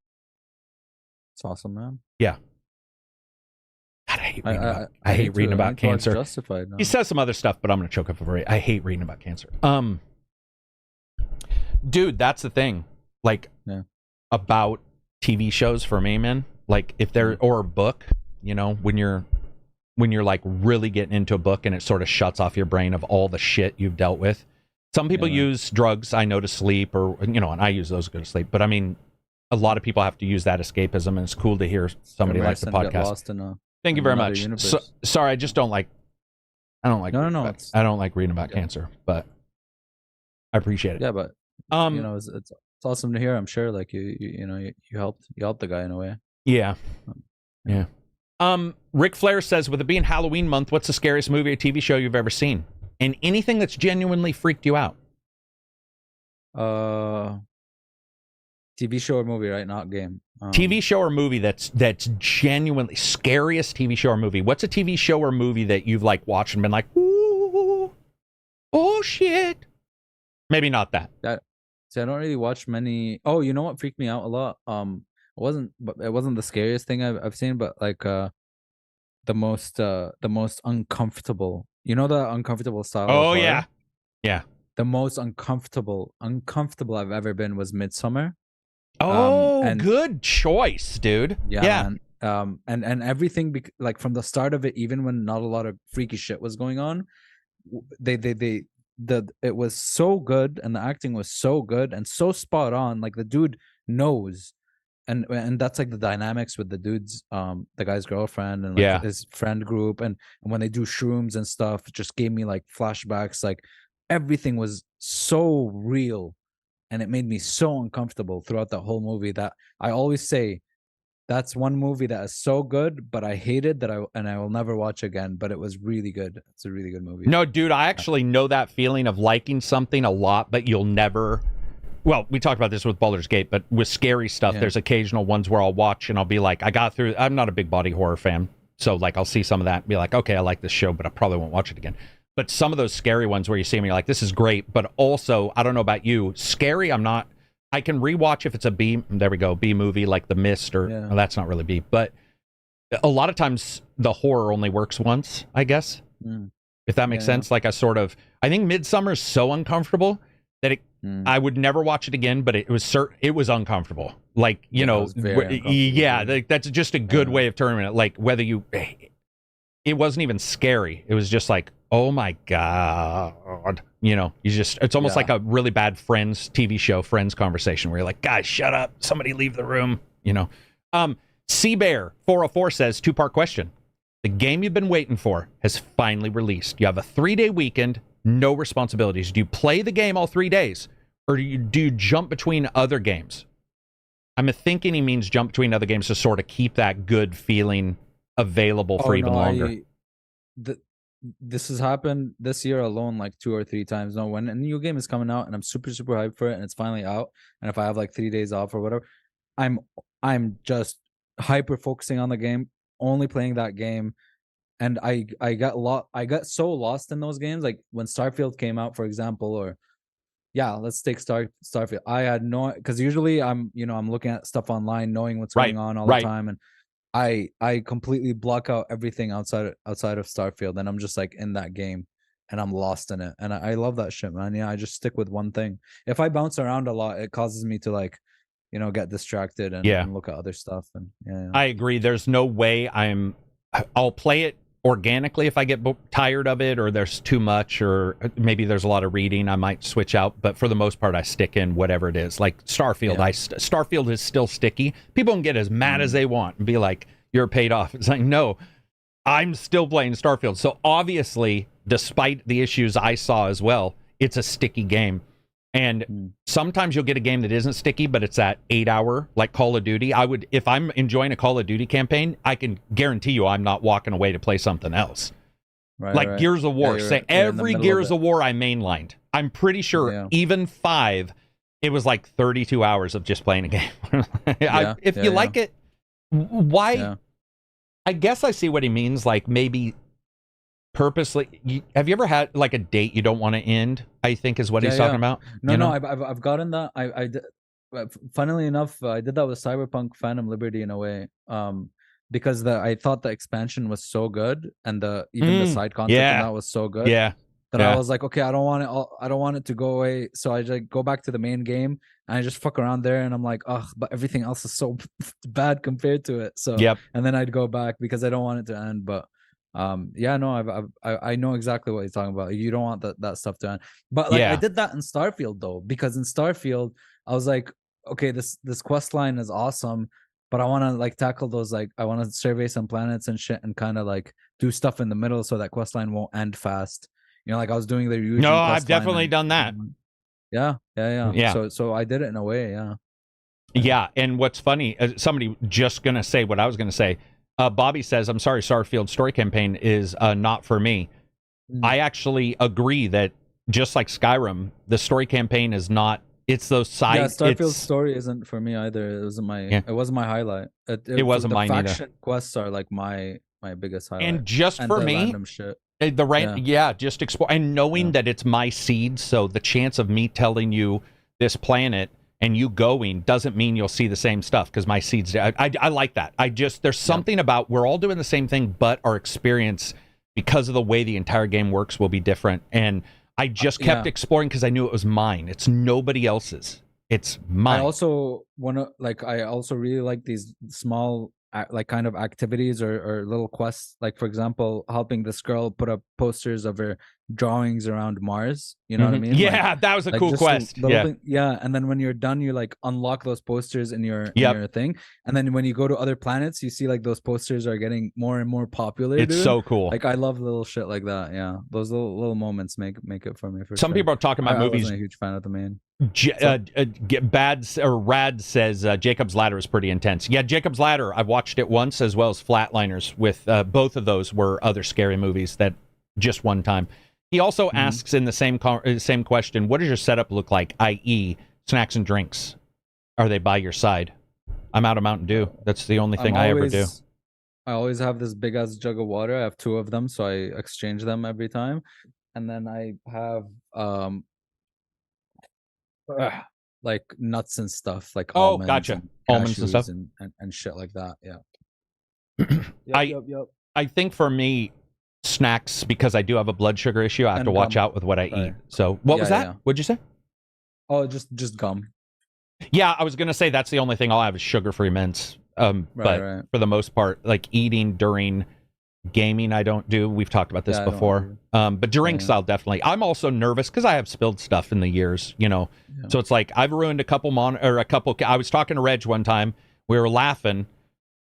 It's awesome, man. Yeah. God, I hate reading about cancer. Justified now. He says some other stuff, but I'm going to choke up over it. I hate reading about cancer. Dude, that's the thing. Like, about TV shows for me, man. Like, if they're, or a book, when you're like really getting into a book and it sort of shuts off your brain of all the shit you've dealt with. Some people use drugs, I know, to sleep, or, and I use those to go to sleep. But I mean, a lot of people have to use that escapism, and it's cool to hear somebody like the podcast. Thank you very much. Sorry, I just don't like. I don't like. No. I don't like reading about cancer, but I appreciate it. Yeah, but it's awesome to hear. I'm sure, like you helped the guy in a way. Yeah. Yeah. Ric Flair says, with it being Halloween month, what's the scariest movie or TV show you've ever seen? And anything that's genuinely freaked you out? TV show or movie, right? Not game. TV show or movie that's genuinely scariest TV show or movie. What's a TV show or movie that you've like watched and been like, ooh, oh shit? Maybe not that. See, I don't really watch many. Oh, you know what freaked me out a lot? It wasn't the scariest thing I've seen, but like the most uncomfortable. You know the uncomfortable style. Oh yeah. The most uncomfortable I've ever been was Midsummer. Oh, and good choice, dude. Yeah. And everything like from the start of it, even when not a lot of freaky shit was going on, it was so good, and the acting was so good and so spot on. Like the dude knows, and that's like the dynamics with the dude's the guy's girlfriend and like his friend group, and when they do shrooms and stuff, it just gave me like flashbacks. Like everything was so real, and it made me so uncomfortable throughout the whole movie. That I always say, that's one movie that is so good, but I hated that I will never watch again. But it was really good. It's a really good movie. No, dude, I actually know that feeling of liking something a lot, but you'll never. Well, we talked about this with Baldur's Gate, but with scary stuff, there's occasional ones where I'll watch and I'll be like, I got through. I'm not a big body horror fan, so like I'll see some of that and be like, okay, I like this show, but I probably won't watch it again. But some of those scary ones where you see them, you're like, this is great, but also, I don't know about you, scary. I'm not. I can rewatch if it's a B. There we go, B movie like The Mist, or well, that's not really B, but a lot of times the horror only works once, I guess. If that makes sense. Like I think Midsummer is so uncomfortable that I would never watch it again, but it was uncomfortable. Like, like, that's just a good way of terming it. Like whether it wasn't even scary. It was just like, oh my God. It's almost like a really bad Friends TV show, Friends conversation where you're like, guys, shut up. Somebody leave the room. Seabear 404 says, 2-part question. The game you've been waiting for has finally released. You have a 3-day weekend, no responsibilities. Do you play the game all 3 days, or do you jump between other games? I'm thinking he means jump between other games to sort of keep that good feeling available for even longer. This has happened this year alone like 2 or 3 times. No, when a new game is coming out and I'm super hyped for it and it's finally out, and if I have like 3 days off or whatever, I'm just hyper focusing on the game, only playing that game. And I got so lost in those games, like when Starfield came out, for example, or Yeah, let's take Starfield. I had no, because usually I'm looking at stuff online, knowing what's Right, going on all the right. time, and I completely block out everything outside of Starfield, and I'm just like in that game, and I'm lost in it, and I love that shit, man. Yeah, I just stick with one thing. If I bounce around a lot, it causes me to like, get distracted and, Yeah. and look at other stuff, and yeah. I agree. There's no way I'll play it organically if I get tired of it or there's too much or maybe there's a lot of reading. I might switch out, but for the most part, I stick in whatever it is. Like Starfield, Yeah. Starfield is still sticky. People can get as mad as they want and be like, "You're paid off." It's like, no, I'm still playing Starfield. So obviously, despite the issues I saw as well, it's a sticky game. And sometimes you'll get a game that isn't sticky, but it's that 8-hour, like Call of Duty. If I'm enjoying a Call of Duty campaign, I can guarantee you I'm not walking away to play something else. Right. Gears of War. Say every Gears of War I mainlined. I'm pretty sure even 5, it was like 32 hours of just playing a game. If you like it, why? Yeah. I guess I see what he means. Like maybe purposely. Have you ever had like a date you don't want to end? I think is what he's talking about. No, I've gotten that. I did, funnily enough, I did that with Cyberpunk Phantom Liberty in a way. Because I thought the expansion was so good, and even the side content in that was so good. Yeah. That I was like, okay, I don't want it to go away. So I just go back to the main game and I just fuck around there, and I'm like, ugh, but everything else is so bad compared to it. So and then I'd go back because I don't want it to end. But I know exactly what he's talking about. You don't want that stuff to end. But like I did that in Starfield though, because in Starfield I was like, okay, this quest line is awesome, but I want to like tackle those, like I want to survey some planets and shit and kind of like do stuff in the middle so that quest line won't end fast. Like I was doing the usual. No, I've definitely done that. Yeah. So I did it in a way. Yeah. And what's funny, somebody just gonna say what I was gonna say. Bobby says, "I'm sorry, Starfield story campaign is not for me." I actually agree that just like Skyrim, the story campaign is not. It's those side. Yeah, Starfield's story isn't for me either. It wasn't my. It wasn't my highlight. It wasn't mine either. The faction quests are like my biggest highlight. And just for me, random shit. Just explore and knowing that it's my seed. So the chance of me telling you this planet and you going doesn't mean you'll see the same stuff because my seeds. I like that. There's something about we're all doing the same thing, but our experience because of the way the entire game works will be different. And I just kept exploring because I knew it was mine. It's nobody else's. It's mine. I also really like these small like kind of activities or little quests. Like for example, helping this girl put up posters of her drawings around Mars. You know what I mean? Yeah, that was a cool quest. And then when you're done, you like unlock those posters in your thing. And then when you go to other planets, you see like those posters are getting more and more popular. It's so cool. Like I love little shit like that. Yeah, those little moments make it for me. Some people are talking about movies. I wasn't a huge fan of the main. Rad says Jacob's Ladder is pretty intense. Yeah, Jacob's Ladder. I've watched it once, as well as Flatliners. With both of those were other scary movies that just one time. He also asks in the same question, what does your setup look like, i.e. snacks and drinks? Are they by your side? I'm out of Mountain Dew. That's the only thing I ever do. I always have this big ass jug of water. I have 2 of them, so I exchange them every time. And then I have like nuts and stuff, like almonds, gotcha, almonds and stuff, and shit like that. I think for me, snacks, because I do have a blood sugar issue, I have to watch out with what I eat. So what was that? What'd you say? Oh, just gum. Yeah, I was gonna say that's the only thing I'll have is sugar-free mints. But for the most part, like eating during gaming, I don't do. We've talked about this before. But drinks, I'll definitely. I'm also nervous because I have spilled stuff in the years, So it's like I've ruined a couple. I was talking to Reg one time. We were laughing.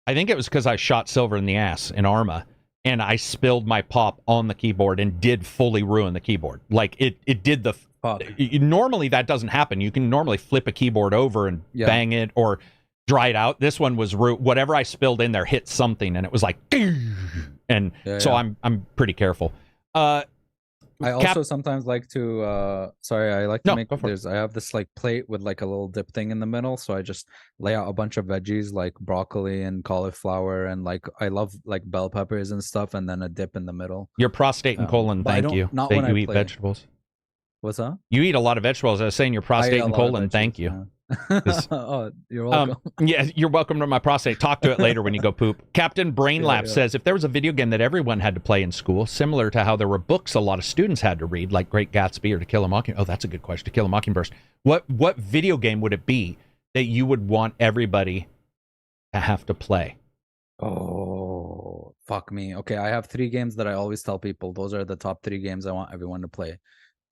I think it was because I shot Silver in the ass in Arma, and I spilled my pop on the keyboard and did fully ruin the keyboard. Like it did the. Normally that doesn't happen. You can normally flip a keyboard over and bang it or dry it out. This one was whatever I spilled in there hit something, and it was like, and so I'm pretty careful. I also sometimes like to I have this like plate with like a little dip thing in the middle, so I just lay out a bunch of veggies like broccoli and cauliflower and like I love like bell peppers and stuff, and then a dip in the middle. Your prostate and colon, thank you. Not that when you I eat play. vegetables. What's that? You eat a lot of vegetables. I was saying your prostate and colon. Thank you. Oh, you're welcome. Yeah, you're welcome to my prostate. Talk to it later when you go poop. Captain Brainlap says, if there was a video game that everyone had to play in school, similar to how there were books a lot of students had to read, like Great Gatsby or To Kill a Mockingbird. Oh, that's a good question. To Kill a Mockingbird. What video game would it be that you would want everybody to have to play? Oh, fuck me. Okay, I have 3 games that I always tell people. Those are the top 3 games I want everyone to play.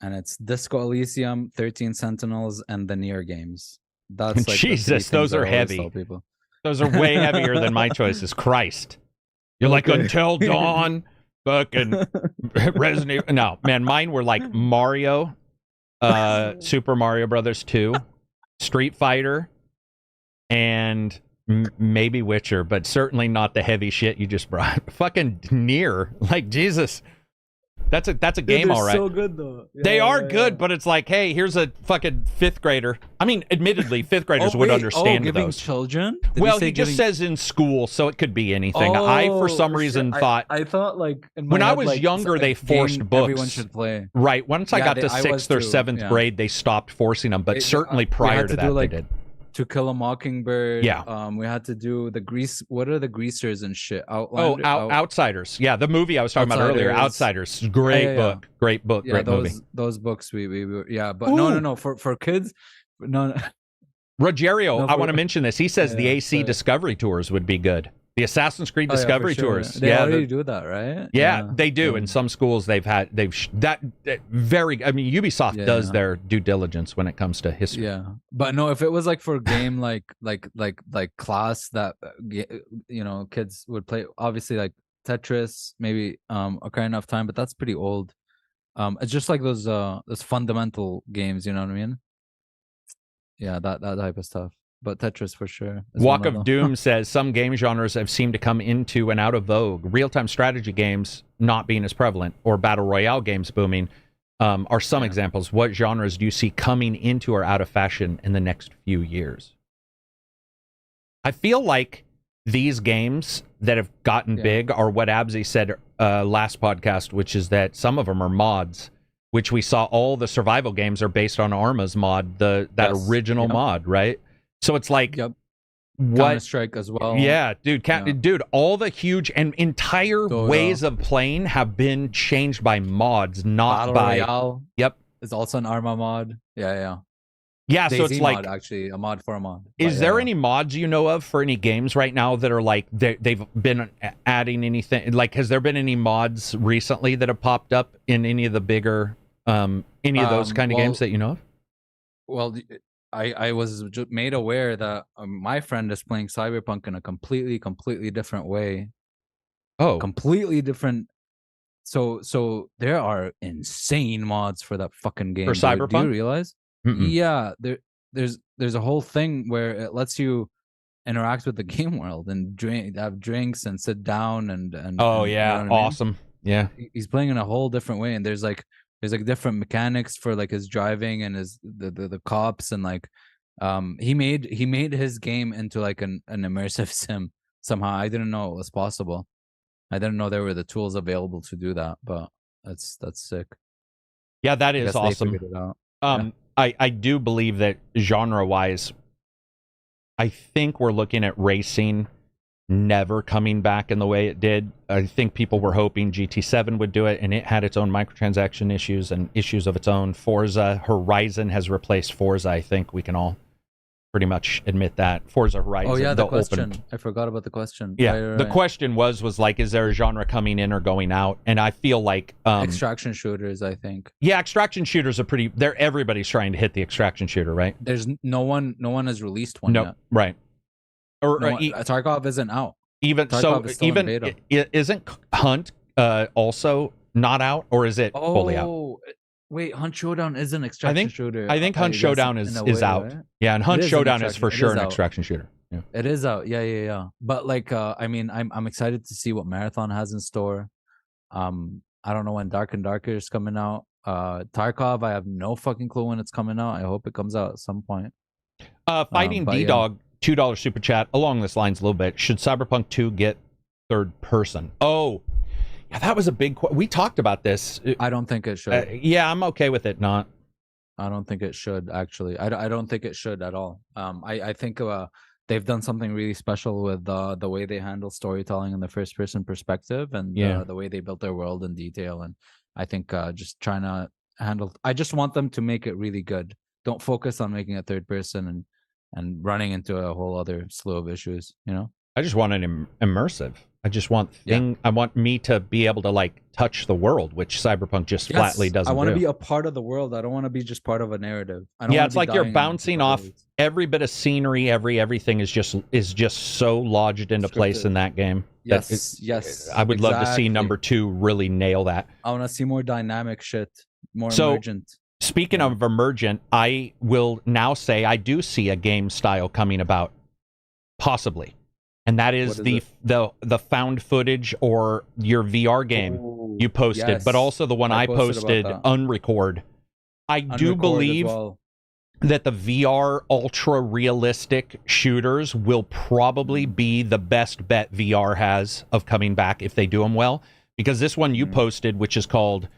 And it's Disco Elysium, 13 Sentinels, and the Nier games. That's like Jesus, those are heavy. Those are way heavier than my choices. Christ. You're like Until Dawn, fucking Resident Evil. No, man, mine were like Mario, Super Mario Brothers 2, Street Fighter, and maybe Witcher, but certainly not the heavy shit you just brought. Fucking Nier. Like, Jesus. That's a game, all right. So good though. Yeah, they are good, but it's like, hey, here's a fucking 5th grader. I mean, admittedly, 5th graders would understand giving those. Children? Well, he just says in school, so it could be anything. I, for some reason, thought I thought like when I was younger, they forced books. Everyone should play. Right. Once I got to 6th or 7th grade, they stopped forcing them. But certainly prior to that, they did. To Kill a Mockingbird. Yeah. We had to do the What are the greasers and shit? Outsiders. Yeah, the movie I was talking about earlier. Outsiders. Great book. Great book. Yeah, great movie. Those books we but no. For kids, no. Rogerio, I want to mention this. He says the AC Discovery Tours would be good. The Assassin's Creed Discovery Tours. They already do that, right? Yeah, they do. In some schools, they've very. I mean, Ubisoft does their due diligence when it comes to history. Yeah, but no, if it was like for a game like class that kids would play, obviously like Tetris, maybe Ocarina of Time, but that's pretty old. It's just like those fundamental games, you know what I mean? Yeah, that type of stuff. But Tetris for sure. Walk of Doom says some game genres have seemed to come into and out of vogue. Real-time strategy games not being as prevalent, or battle royale games booming, are some examples. What genres do you see coming into or out of fashion in the next few years? I feel like these games that have gotten big are what Abzi said last podcast, which is that some of them are mods, which we saw all the survival games are based on Arma's mod, that original mod, right? So it's like, Counter-Strike as well. Yeah, dude, dude, all the huge and entire ways of playing have been changed by mods, not Battle by. Royale. Yep, it's also an Arma mod. Yeah. Yeah, so it's like mod, actually a mod for a mod. Is there any mods you know of for any games right now that are like they've been adding anything? Like, has there been any mods recently that have popped up in any of the bigger, any of those kind of games that you know of? Well, I was made aware that my friend is playing Cyberpunk in a completely different way. Oh, completely different. So there are insane mods for that fucking game. For Cyberpunk? Do you realize? Yeah, there's a whole thing where it lets you interact with the game world and have drinks and sit down and oh and, yeah, you know awesome. Yeah, he's playing in a whole different way, and there's like different mechanics for like his driving and his the cops, and like he made his game into like an immersive sim somehow. I didn't know it was possible. I didn't know there were the tools available to do that, but that's sick. Yeah, that is awesome. They figured it out. I do believe that genre-wise, I think we're looking at racing never coming back in the way it did. I think people were hoping GT7 would do it, and it had its own microtransaction issues and issues of its own. Forza Horizon has replaced Forza. I think we can all pretty much admit that. Forza Horizon. Oh yeah, the question. I forgot about the question. Yeah, right. The question was like, is there a genre coming in or going out? And I feel like extraction shooters. I think. Yeah, extraction shooters are pretty. Everybody's trying to hit the extraction shooter, right? There's no one has released one yet. Right. Or Tarkov isn't out. Even Tarkov so, even isn't Hunt also not out, or is it fully out? Wait, Hunt Showdown is an extraction shooter. I think Hunt Showdown is out. Right? Yeah, and Hunt Showdown is for sure an extraction shooter. Yeah. It is out. Yeah. But like, I mean, I'm excited to see what Marathon has in store. I don't know when Dark and Darker is coming out. Tarkov, I have no fucking clue when it's coming out. I hope it comes out at some point. Fighting D-Dog, $2 super chat along this lines a little bit. Should Cyberpunk 2 get third person? Oh, yeah, that was a big we talked about this. I don't think it should. Yeah, I'm okay with it not. I don't think it should actually. I don't think it should at all. I think they've done something really special with the way they handle storytelling in the first person perspective, and the way they built their world in detail. And I think just trying to handle. I just want them to make it really good. Don't focus on making it third person and running into a whole other slew of issues. You know. I just want it immersive. I just want I want me to be able to like touch the world, which Cyberpunk just flatly doesn't. I want to be a part of the world. I don't want to be just part of a narrative. I don't it's like you're bouncing off every bit of scenery. Everything is just so lodged into place in that game. Yes. I would love to see number 2 really nail that. I want to see more dynamic shit, more emergent. Speaking of emergent, I will now say I do see a game style coming about, possibly. And that is the found footage or your VR game you posted, but also the one I posted unrecord. I do believe that the VR ultra realistic shooters will probably be the best bet VR has of coming back if they do them well. Because this one you posted, which is called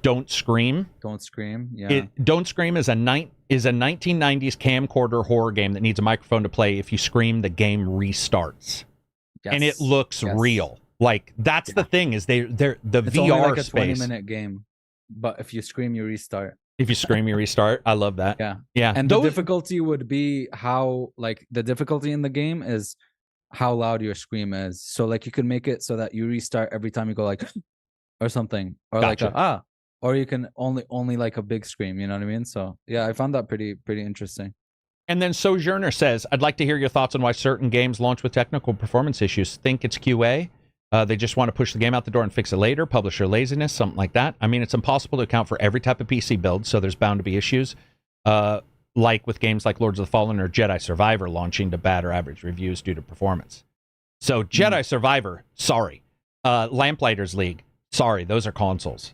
Don't Scream. Don't Scream, yeah. Don't Scream is a 1990s camcorder horror game that needs a microphone to play. If you scream, the game restarts. Yes. And it looks real. Like, that's the thing, is they're the it's VR only like a space. 20-minute game, but if you scream, you restart. If you scream, you restart. I love that. Yeah. And the difficulty would be the difficulty in the game is how loud your scream is. So, like, you could make it so that you restart every time you go, like, or something. Or like or you can only like a big scream, you know what I mean? So yeah, I found that pretty interesting. And then Sojourner says, I'd like to hear your thoughts on why certain games launch with technical performance issues. Think it's QA? They just want to push the game out the door and fix it later, publisher laziness, something like that. I mean, it's impossible to account for every type of PC build, so there's bound to be issues. Like with games like Lords of the Fallen or Jedi Survivor launching to bad or average reviews due to performance. So Jedi Survivor, sorry. Lamplighters League, sorry, those are consoles.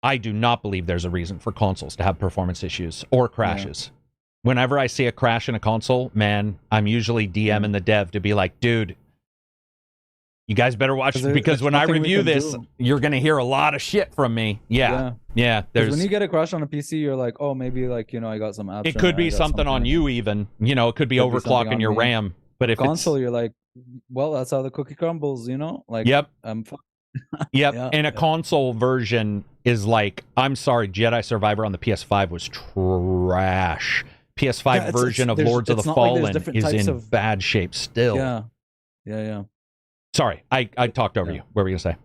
I do not believe there's a reason for consoles to have performance issues or crashes. Yeah. Whenever I see a crash in a console, man, I'm usually DMing the dev to be like, dude, you guys better watch, because when I review this, you're going to hear a lot of shit from me. Yeah. When you get a crash on a PC, you're like, oh, maybe like, you know, I got some apps. It could be something on you even. You know, it could be overclocking your RAM. But if console, you're like, well, that's how the cookie crumbles, you know? Like, I'm fucked. And a console version is like, I'm sorry, Jedi Survivor on the PS5 was trash. PS5 version of Lords of the Fallen is in bad shape still. Yeah. Sorry, I talked over you. What were you gonna say?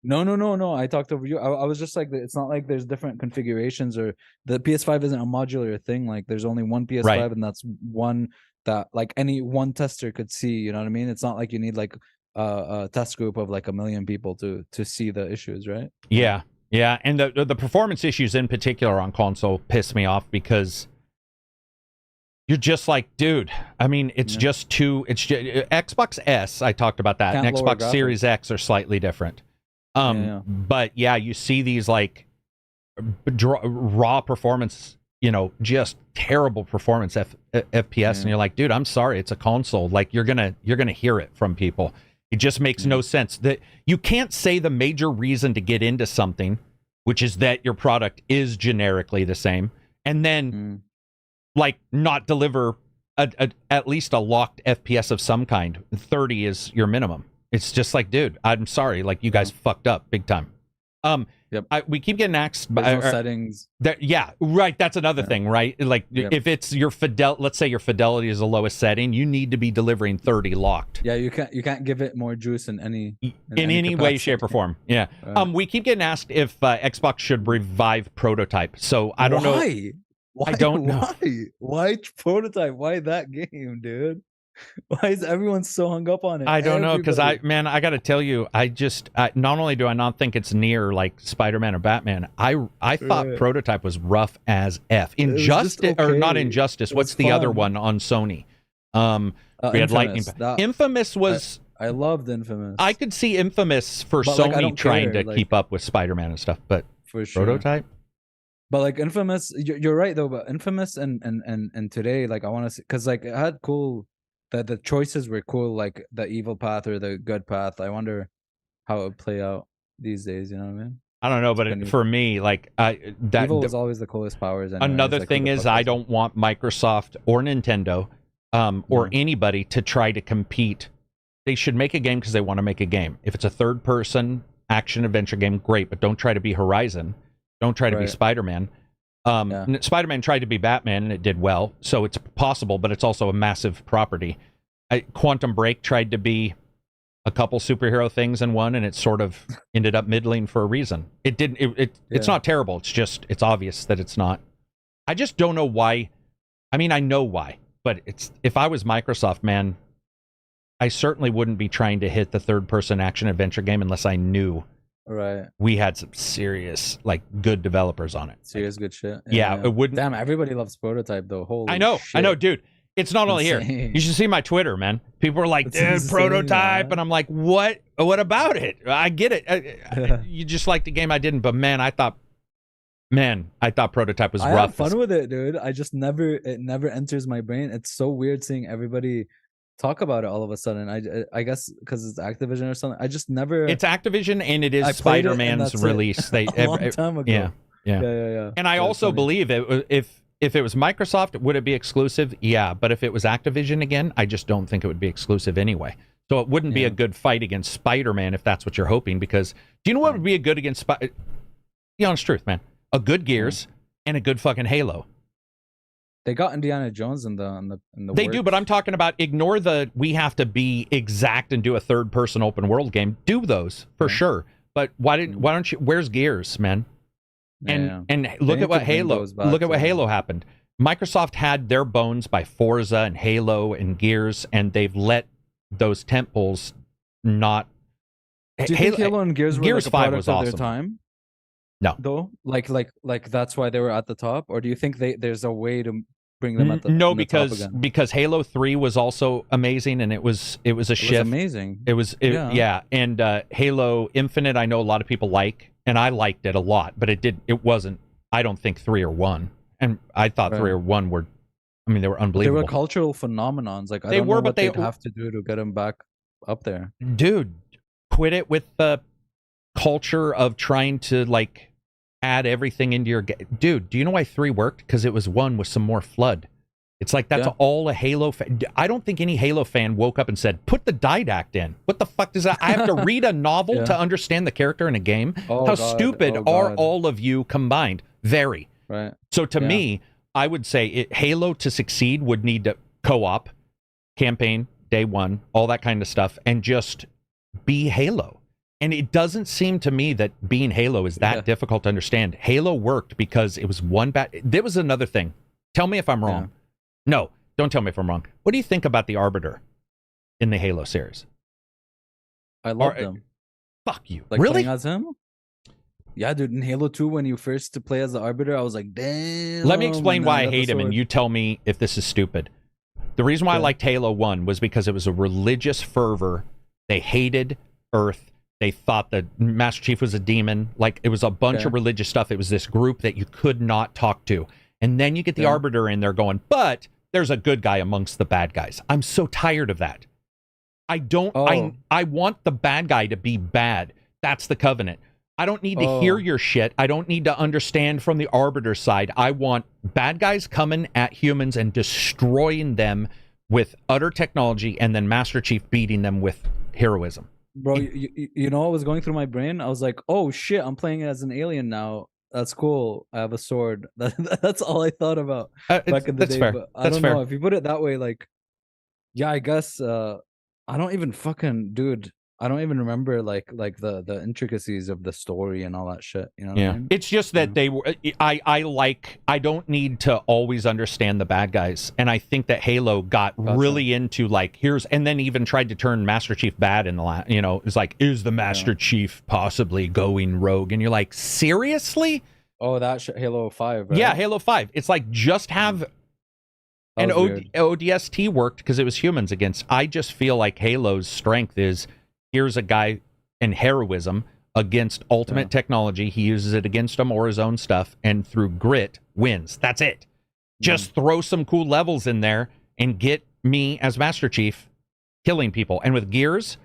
No. I talked over you. I was just like, it's not like there's different configurations, or the PS5 isn't a modular thing. Like, there's only one PS5, and that's one that like any one tester could see. You know what I mean? It's not like you need like a test group of like 1 million people to see the issues, right? Yeah, and the performance issues in particular on console piss me off, because you're just like, dude, I mean, it's just Xbox S, I talked about that, and Xbox Series X are slightly different. But yeah, you see these like raw performance, you know, just terrible performance FPS, and you're like, dude, I'm sorry, it's a console. Like, you're gonna hear it from people. It just makes no sense. That you can't say the major reason to get into something, which is that your product is generically the same, and then like not deliver at least a locked FPS of some kind. 30 is your minimum. It's just like, dude, I'm sorry, like, you guys fucked up big time. We keep getting asked by settings. Right. That's another thing, right? Like, if it's your let's say your fidelity is the lowest setting, you need to be delivering 30 locked. Yeah, you can't give it more juice in any way, shape, or form. Yeah. Right. We keep getting asked if Xbox should revive Prototype. So I don't know. Why? I don't know. Why Prototype? Why that game, dude? Why is everyone so hung up on it? I don't know, because I got to tell you, not only do I not think it's near like Spiderman or Batman, I thought Prototype was rough as F. Injustice, or not Injustice. What's the other one on Sony? We had Lightning. Infamous was. I loved Infamous. I could see Infamous for Sony trying to keep up with Spider-Man and stuff, but for sure. Prototype. But like Infamous, you're right though. But Infamous and today, like, I want to see, because like it had cool. The choices were cool, like the evil path or the good path. I wonder how it would play out these days. You know what I mean? I don't know, but for me, like Evil was always the coolest powers. Anyways. Another thing is, I don't want Microsoft or Nintendo or anybody to try to compete. They should make a game because they want to make a game. If it's a third-person action-adventure game, great, but don't try to be Horizon. Don't try to be Spider-Man. Spider-Man tried to be Batman, and it did well, so it's possible, but it's also a massive property. Quantum Break tried to be a couple superhero things in one, and it sort of ended up middling for a reason. It didn't. It's not terrible. It's just it's obvious that it's not. I just don't know why. I mean, I know why, but if I was Microsoft, man, I certainly wouldn't be trying to hit the third-person action-adventure game unless I knew we had some serious, like, good developers on it. Serious good shit. Yeah, it wouldn't. Damn, everybody loves Prototype, though. Holy I know, shit. Dude. It's not only here. You should see my Twitter, man. People are like, dude, Prototype. Man. And I'm like, what? What about it? I get it. You just like the game I didn't, but man, I thought Prototype was rough. I have fun with it, dude. It never enters my brain. It's so weird seeing everybody talk about it all of a sudden. I guess because it's Activision or something. I just never. It's Activision and it is Spider-Man's release. They a long time ago. Yeah. And I also believe if it was Microsoft, would it be exclusive? Yeah, but if it was Activision again, I just don't think it would be exclusive anyway. So it wouldn't be a good fight against Spider-Man if that's what you're hoping. Because do you know what would be a good against the honest truth, man? A good Gears and a good fucking Halo. They got Indiana Jones in the They do, but I'm talking about ignore we have to be exact and do a third-person open world game. Do those for sure. But why don't you? Where's Gears, man? And look at what Halo happened. Microsoft had their bones by Forza and Halo and Gears, and they've let those tentpoles not. Do you think Halo and Gears were Gears like a 5 product was of awesome. their time? No, though, like that's why they were at the top, or do you think there's a way to bring them at the no? Top because Halo 3 was also amazing, and it was a shift. It was amazing. It was and Halo Infinite, I know a lot of people like, and I liked it a lot, but it wasn't. I don't think 3 or 1, and I thought 3 or 1 were. I mean, they were unbelievable. They were cultural phenomenons. Like I don't know what they'd have to do to get them back up there. Dude, quit it with the culture of trying to like add everything into your game. Dude, do you know why 3 worked? Because it was 1 with some more flood. It's like that's all a Halo fan. I don't think any Halo fan woke up and said, put the didact in. What the fuck does that? I have to read a novel to understand the character in a game? How stupid are all of you combined? Very. Right. So to me, I would say Halo to succeed would need to co-op, campaign, day 1, all that kind of stuff, and just be Halo. And it doesn't seem to me that being Halo is that difficult to understand. Halo worked because it was one bad. There was another thing. Tell me if I'm wrong. No, don't tell me if I'm wrong. What do you think about the Arbiter in the Halo series? I love them. Fuck you. Like really? Playing as him? Yeah, dude. In Halo 2, when you first to play as the Arbiter, I was like, damn. Let me explain why I hate him, and you tell me if this is stupid. The reason why I liked Halo 1 was because it was a religious fervor. They hated Earth. They thought that Master Chief was a demon. Like, it was a bunch of religious stuff. It was this group that you could not talk to. And then you get the Arbiter in there going, but there's a good guy amongst the bad guys. I'm so tired of that. I don't, I want the bad guy to be bad. That's the Covenant. I don't need to hear your shit. I don't need to understand from the Arbiter side. I want bad guys coming at humans and destroying them with utter technology, and then Master Chief beating them with heroism. Bro, you know what was going through my brain? I was like, oh shit, I'm playing as an alien now. That's cool. I have a sword. That's all I thought about back in the day. Fair. But I don't know. If you put it that way, like, yeah, I guess I don't even I don't even remember like the intricacies of the story and all that shit. You know what I mean? It's just that they were. I don't need to always understand the bad guys, and I think that Halo got really into like and then even tried to turn Master Chief bad in the last. You know, it's like, is the Master Chief possibly going rogue? And you're like, seriously? Oh, that Halo 5. Right? Yeah, Halo 5. It's like just have. And ODST worked because it was humans against. I just feel like Halo's strength is. Here's a guy in heroism against ultimate technology. He uses it against him or his own stuff, and through grit wins. That's it. Just throw some cool levels in there and get me as Master Chief killing people. And with Gears,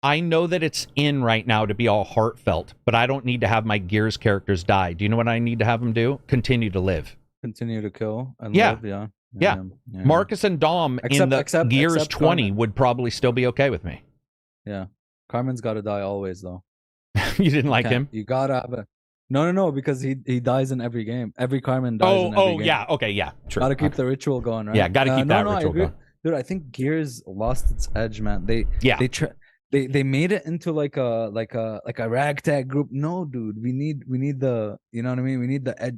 I know that it's in right now to be all heartfelt, but I don't need to have my Gears characters die. Do you know what I need to have them do? Continue to live. Continue to kill and Yeah. live. Yeah. Yeah. Marcus and Dom in the Gears 20 Carmen would probably still be okay with me. Yeah. Carmen's got to die always, though. You didn't like him? You gotta have a... No, because he dies in every game. Every Carmen dies in every game. Yeah, okay, yeah, true. Gotta keep the ritual going, right? Yeah, gotta keep that ritual going. Dude, I think Gears lost its edge, man. They made it into like a ragtag group. No, dude, we need the, you know what I mean? We need the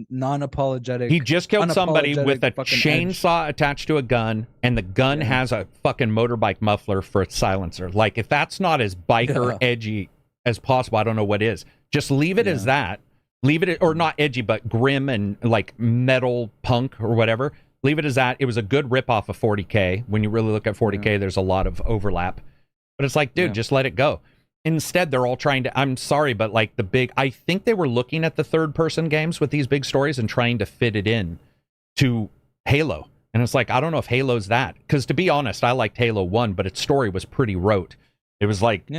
non-apologetic. He just killed somebody with a chainsaw attached to a gun, and the gun has a fucking motorbike muffler for its silencer. Like, if that's not as biker edgy as possible, I don't know what is. Just leave it as that. Leave it, or not edgy, but grim and like metal punk or whatever. Leave it as that. It was a good ripoff of 40K. When you really look at 40K, there's a lot of overlap. But it's like, dude, just let it go. Instead, they're all trying to, I'm sorry, but like I think they were looking at the third-person games with these big stories and trying to fit it in to Halo. And it's like, I don't know if Halo's that. Because to be honest, I liked Halo 1, but its story was pretty rote. It was like,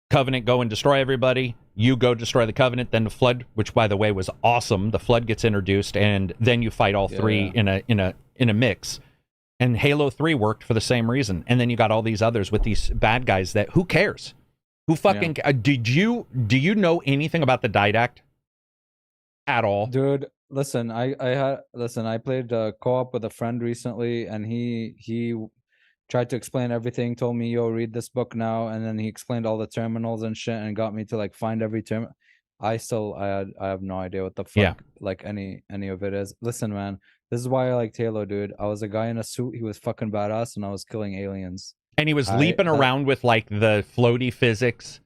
Covenant, go and destroy everybody. You go destroy the Covenant, then the Flood, which by the way was awesome. The Flood gets introduced, and then you fight all three in a mix. And Halo 3 worked for the same reason. And then you got all these others with these bad guys that who cares? Who fucking do you know anything about the Didact at all? Dude, listen, I played co-op with a friend recently, and he tried to explain everything, told me, yo, read this book now, and then he explained all the terminals and shit and got me to like find every term. I have no idea what the fuck like any of it is. Listen, man, this is why I like Halo, dude. I was a guy in a suit, he was fucking badass, and I was killing aliens. And he was leaping around with like the floaty physics,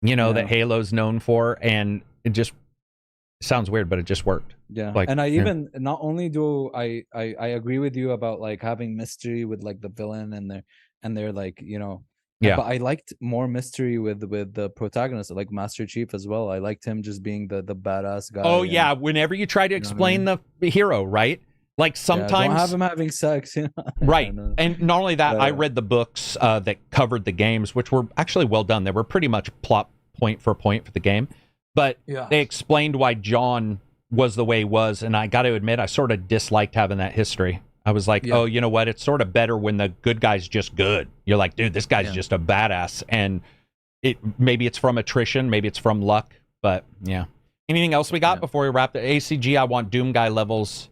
you know, that Halo's known for, and it just sounds weird, but it just worked. Yeah. Like, and I even not only do I agree with you about like having mystery with like the villain and they're like, you know, but I liked more mystery with the protagonist, like Master Chief as well. I liked him just being the badass guy. Oh yeah, whenever you try to explain the hero, right? Like sometimes don't have him having sex, you know? Right. And not only that, I read the books that covered the games, which were actually well done. They were pretty much plot point for the game. But they explained why John was the way he was, and I got to admit, I sort of disliked having that history. I was like, oh, you know what? It's sort of better when the good guy's just good. You're like, dude, this guy's just a badass, and maybe it's from attrition, maybe it's from luck, but yeah. Anything else we got before we wrap the ACG? I want Doom Guy levels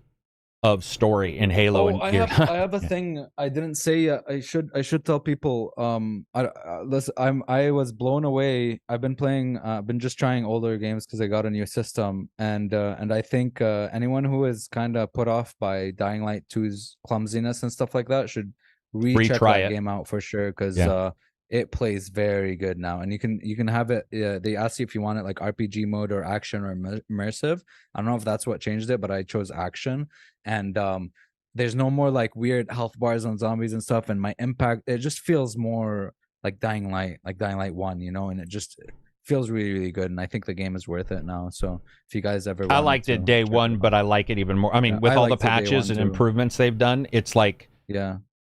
of story in Halo. And I have a thing I didn't say yet. I should tell people. Listen, I was blown away. I've been playing. Been just trying older games because I got a new system, and I think anyone who is kind of put off by Dying Light 2's clumsiness and stuff like that should recheck that game out for sure, because it plays very good now, and you can have it. They ask you if you want it like RPG mode or action or immersive. I don't know if that's what changed it, but I chose action, and there's no more like weird health bars on zombies and stuff. And my impact, it just feels more like Dying Light 1, you know, and it just feels really, really good. And I think the game is worth it now. So if you guys ever, I liked it day one, but I like it even more. I mean, with all the patches and improvements they've done, it's like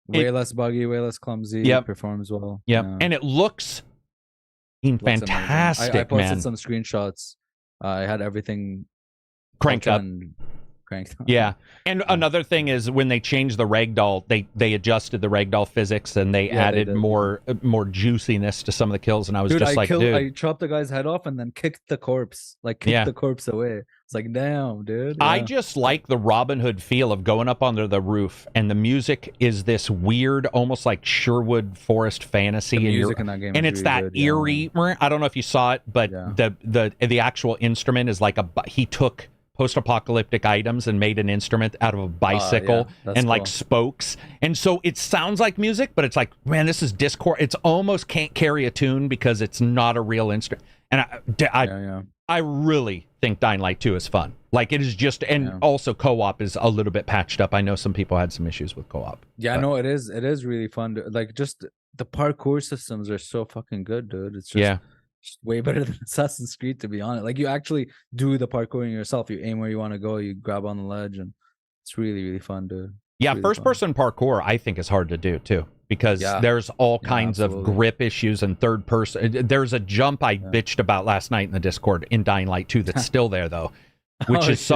way less buggy, way less clumsy. Performs well. And it looks fantastic. I posted some screenshots. I had everything cranked up. Yeah. And another thing is when they changed the ragdoll, they adjusted the ragdoll physics, and they added more juiciness to some of the kills. And I was dude, I chopped the guy's head off and then kicked the corpse, the corpse away. It's like, damn, dude. I just like the Robin Hood feel of going up under the roof, and the music is this weird, almost like Sherwood Forest fantasy. The music in that game and it's really that good, eerie. I don't know if you saw it, but the actual instrument is like he took post-apocalyptic items and made an instrument out of a bicycle and like spokes, and so it sounds like music, but it's like, man, this is Discord. It's almost can't carry a tune because it's not a real instrument. And I really think Dying Light 2 is fun. Like, it is just, and also co-op is a little bit patched up. I know some people had some issues with co-op. No, it is really fun. Like, just the parkour systems are so fucking good, dude. It's just way better than Assassin's Creed, to be honest. Like, you actually do the parkouring yourself. You aim where you want to go, you grab on the ledge, and it's really, really fun, dude. Yeah, first-person parkour, I think, is hard to do, too, because there's all kinds of grip issues and third-person. There's a jump I bitched about last night in the Discord in Dying Light 2 that's still there, though, which is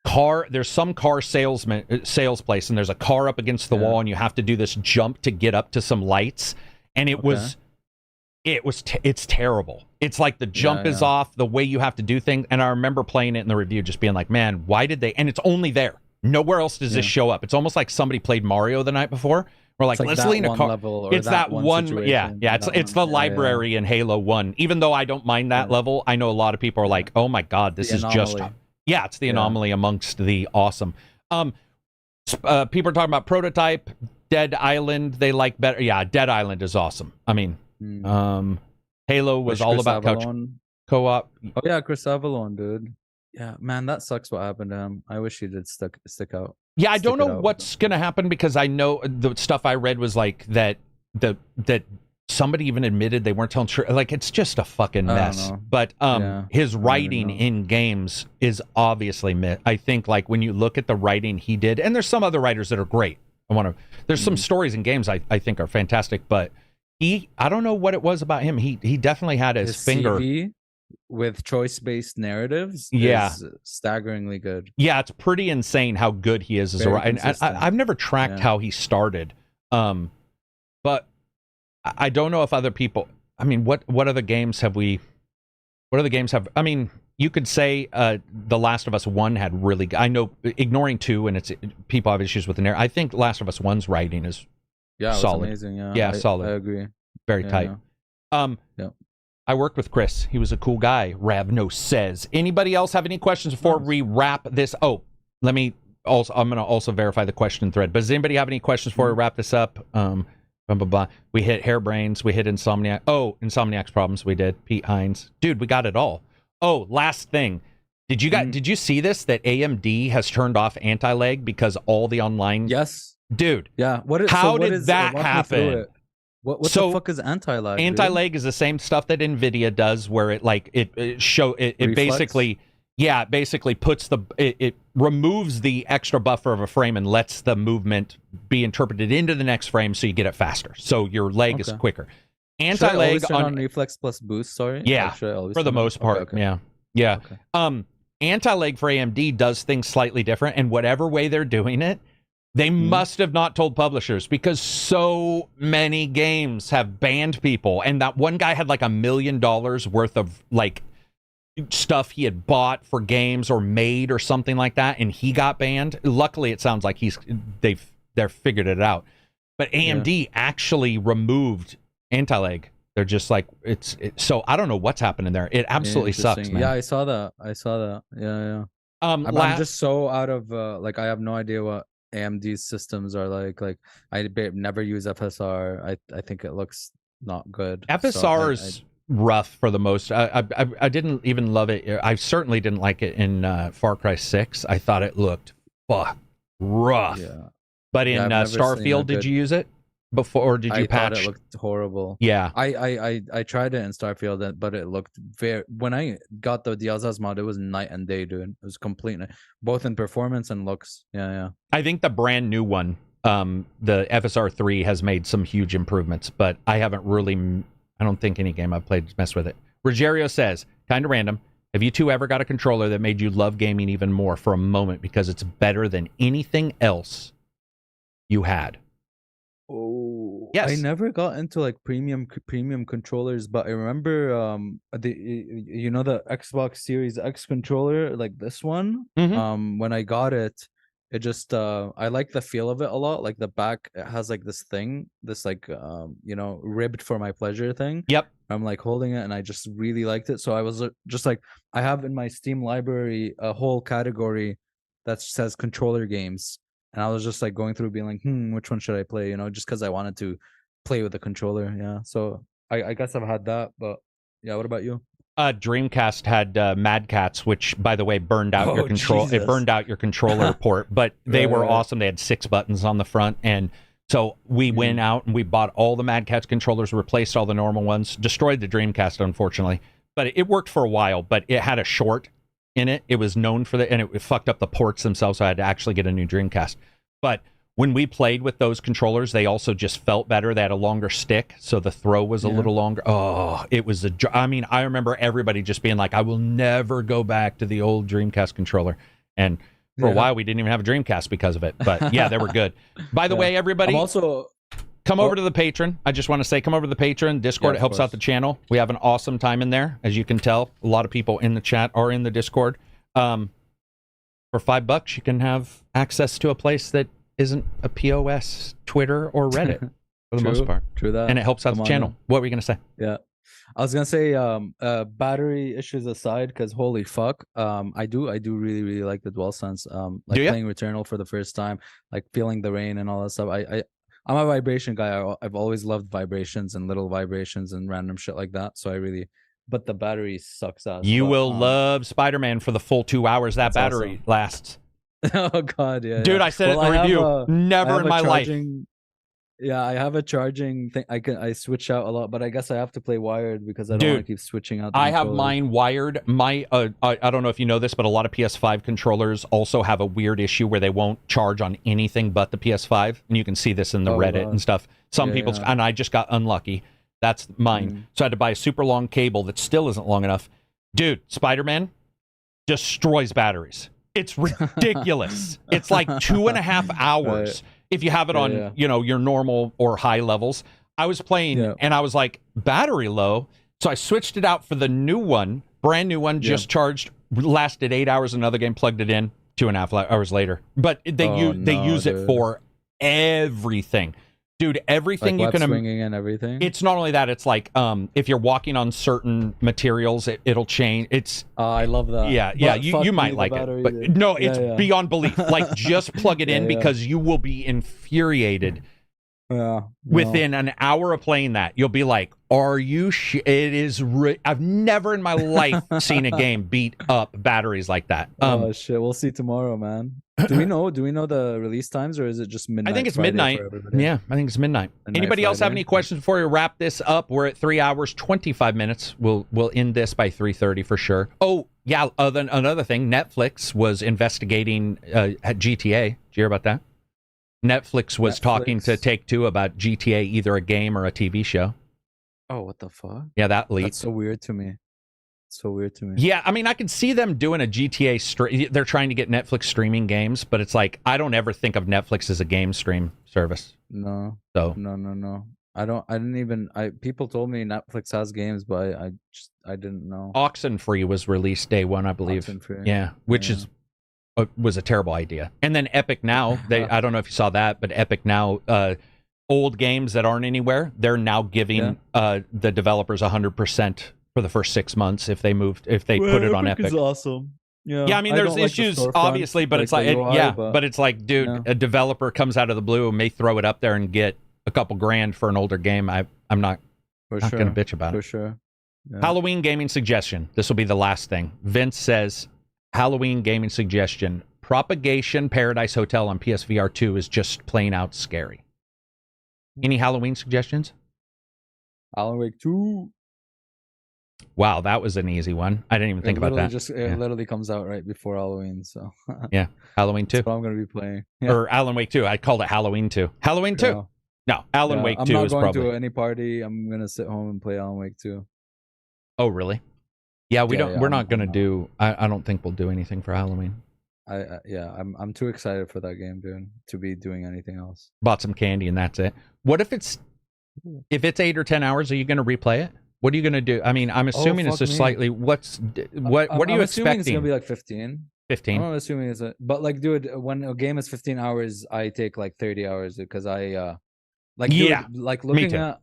car. There's some car sales place, and there's a car up against the wall, and you have to do this jump to get up to some lights, and it's terrible. It's like the jump is off, the way you have to do things, and I remember playing it in the review just being like, man, why did they... And it's only there. Nowhere else does this show up. It's almost like somebody played Mario the night before. We're like, let's lean a car. It's that one. Yeah. It's the library in Halo 1. Even though I don't mind that level, I know a lot of people are like, oh my God, this is just... Yeah, it's the anomaly amongst the awesome. People are talking about Prototype, Dead Island, they like better. Yeah, Dead Island is awesome. I mean, Halo was all about couch co-op. Oh yeah, Chris Avalon, dude. Yeah, man, that sucks what happened to him. I wish he did stick out. Yeah, I don't know what's going to happen, because I know the stuff I read was like that somebody even admitted they weren't telling truth. Like, it's just a fucking mess. But his writing in games is obviously I think, like, when you look at the writing he did, and there's some other writers that are great. There's some stories in games I think are fantastic, but I don't know what it was about him. He definitely had his finger... CV with choice-based narratives is staggeringly good. Yeah, it's pretty insane how good he is as a writer. I've never tracked how he started, but I don't know if other people... I mean, what other games have we... What other games have... I mean, you could say The Last of Us 1 had really... I know, ignoring 2, and people have issues with the narrative. I think Last of Us 1's writing is solid. Amazing, solid. I agree. Very tight. I worked with Chris. He was a cool guy, Ravno says. Anybody else have any questions before we wrap this? Oh, I'm going to also verify the question thread. But does anybody have any questions before we wrap this up? Blah, blah, blah. We hit Hairbrains. We hit Insomniac. Oh, Insomniac's Problems. We did. Pete Hines. Dude, we got it all. Oh, last thing. Did you see this? That AMD has turned off anti-lag because all the online... Yes. Dude. Yeah. How did that happen? What the fuck is anti-lag? Anti-lag is the same stuff that NVIDIA does, where it basically puts it removes the extra buffer of a frame and lets the movement be interpreted into the next frame, so you get it faster. So your lag is quicker. Anti-lag on reflex plus boost. Sorry. Yeah. For the most part. Okay. Yeah. Okay. Anti-lag for AMD does things slightly different, and whatever way they're doing it, they must have not told publishers, because so many games have banned people. And that one guy had like $1 million worth of like stuff he had bought for games or made or something like that, and he got banned. Luckily, it sounds like they're figured it out. But AMD actually removed anti-lag. They're just like so I don't know what's happening there. It absolutely sucks, man. Yeah, I saw that. Yeah. I'm just so out of I have no idea what AMD's systems are like I never use FSR. I think it looks not good. FSR is rough for the most. I didn't even love it. I certainly didn't like it in Far Cry 6. I thought it looked rough. Yeah. But in Starfield, did you use it before, or did you patch? I thought it looked horrible. Yeah. I tried it in Starfield, but it looked when I got the Diazaz mod, it was night and day, dude. It was complete, both in performance and looks. Yeah. I think the brand new one, the FSR 3, has made some huge improvements, but I haven't really... I don't think any game I've played has messed with it. Rogerio says, kind of random, have you two ever got a controller that made you love gaming even more for a moment because it's better than anything else you had? Oh, yes. I never got into like premium controllers, but I remember the Xbox Series X controller, like this one. When I got it, it just I like the feel of it a lot. Like the back, it has like this thing, this like ribbed for my pleasure thing. Yep. I'm like holding it, and I just really liked it. So I was just like, I have in my Steam library a whole category that says controller games. And I was just like going through being like, which one should I play? Just because I wanted to play with the controller. Yeah. So I guess I've had that. But yeah, what about you? Dreamcast had Mad Catz, which, by the way, burned out your control. Jesus. It burned out your controller port, but they were awesome. They had 6 buttons on the front. And so we went out and we bought all the Mad Catz controllers, replaced all the normal ones, destroyed the Dreamcast, unfortunately. But it worked for a while, but it had a short in it. It was known for that, and it fucked up the ports themselves, so I had to actually get a new Dreamcast. But when we played with those controllers, they also just felt better. They had a longer stick, so the throw was a little longer. Oh, it was I mean, I remember everybody just being like, I will never go back to the old Dreamcast controller. And for a while, we didn't even have a Dreamcast because of it. But yeah, they were good. By the way, everybody, come over to the Patreon. I just want to say, come over to the Patreon, Discord. It helps out the channel. We have an awesome time in there. As you can tell, a lot of people in the chat are in the Discord. For $5, you can have access to a place that isn't a POS, Twitter, or Reddit for the most part. True that. And it helps out the channel. What were you going to say? Yeah. I was going to say, battery issues aside, because holy fuck, I do really, really like the DualSense. Like playing Returnal for the first time, like feeling the rain and all that stuff. I'm a vibration guy. I've always loved vibrations and little vibrations and random shit like that. So but the battery sucks ass. You will love Spiderman for the full 2 hours that battery lasts. Oh god, yeah, dude. I said it in the review. Never in my life. Yeah, I have a charging thing. I switch out a lot, but I guess I have to play wired because I don't want to keep switching out. I have mine wired. I don't know if you know this, but a lot of PS5 controllers also have a weird issue where they won't charge on anything but the PS5, and you can see this in the Reddit and stuff. Some people's, and I just got unlucky. That's mine. So I had to buy a super long cable that still isn't long enough. Dude, Spider-Man destroys batteries. It's ridiculous. It's like 2.5 hours if you have it on, you know, your normal or high levels. I was playing and I was like, battery low. So I switched it out for the new one, brand new one, just charged, lasted 8 hours. Another game, plugged it in 2.5 hours later. But they use it for everything. Dude, everything like you can swinging and everything. It's not only that, it's like if you're walking on certain materials, it'll change. It's I love that. Yeah, you might like it. But no, it's beyond belief. Like just plug it in because you will be infuriated. Within an hour of playing that, you'll be like, "Are you it is I've never in my life seen a game beat up batteries like that." Oh shit, we'll see tomorrow, man. Do we know the release times, or is it just midnight? I think it's midnight. Yeah, I think it's midnight. Anybody else have any questions before we wrap this up? We're at 3 hours 25 minutes. We'll end this by 3:30 for sure. Oh yeah, another thing, Netflix was investigating at GTA. Did you hear about that? Netflix was talking to Take-Two about GTA, either a game or a TV show. Oh, what the fuck? Yeah, that leaked. That's so weird to me. Yeah, I mean, I can see them doing a GTA they're trying to get Netflix streaming games, but it's like, I don't ever think of Netflix as a game stream service. No. So No. People told me Netflix has games, but I didn't know. Oxenfree was released day one, I believe. Oxenfree. Yeah, which was a terrible idea. And then Epic Now, I don't know if you saw that, but Epic Now, old games that aren't anywhere, they're now giving the developers 100% for the first 6 months if they put it on Epic. Is awesome. Yeah, I mean, there's issues obviously, but it's like but it's like, dude, a developer comes out of the blue and may throw it up there and get a couple grand for an older game. I'm not going to bitch about it. For sure. Yeah. Halloween gaming suggestion. This will be the last thing. Vince says, Halloween gaming suggestion. Propagation Paradise Hotel on PSVR 2 is just plain out scary. Any Halloween suggestions? Alan Wake 2. Wow, that was an easy one. I didn't even think about that. It literally comes out right before Halloween, so yeah, Halloween 2. That's what I'm going to be playing. Yeah. Or Alan Wake 2. I called it Halloween 2. Halloween 2. No, Alan Wake 2 is probably. I'm not going to any party. I'm going to sit home and play Alan Wake 2. Oh, really? Yeah, we're not going to do. I don't think we'll do anything for Halloween. I'm too excited for that game, dude, to be doing anything else. Bought some candy and that's it. What if it's 8 or 10 hours? Are you going to replay it? What are you going to do? I mean, I'm assuming it's just slightly. What are you expecting? It's going to be like 15. 15. I'm assuming but like, dude, when a game is 15 hours, I take like 30 hours because looking at.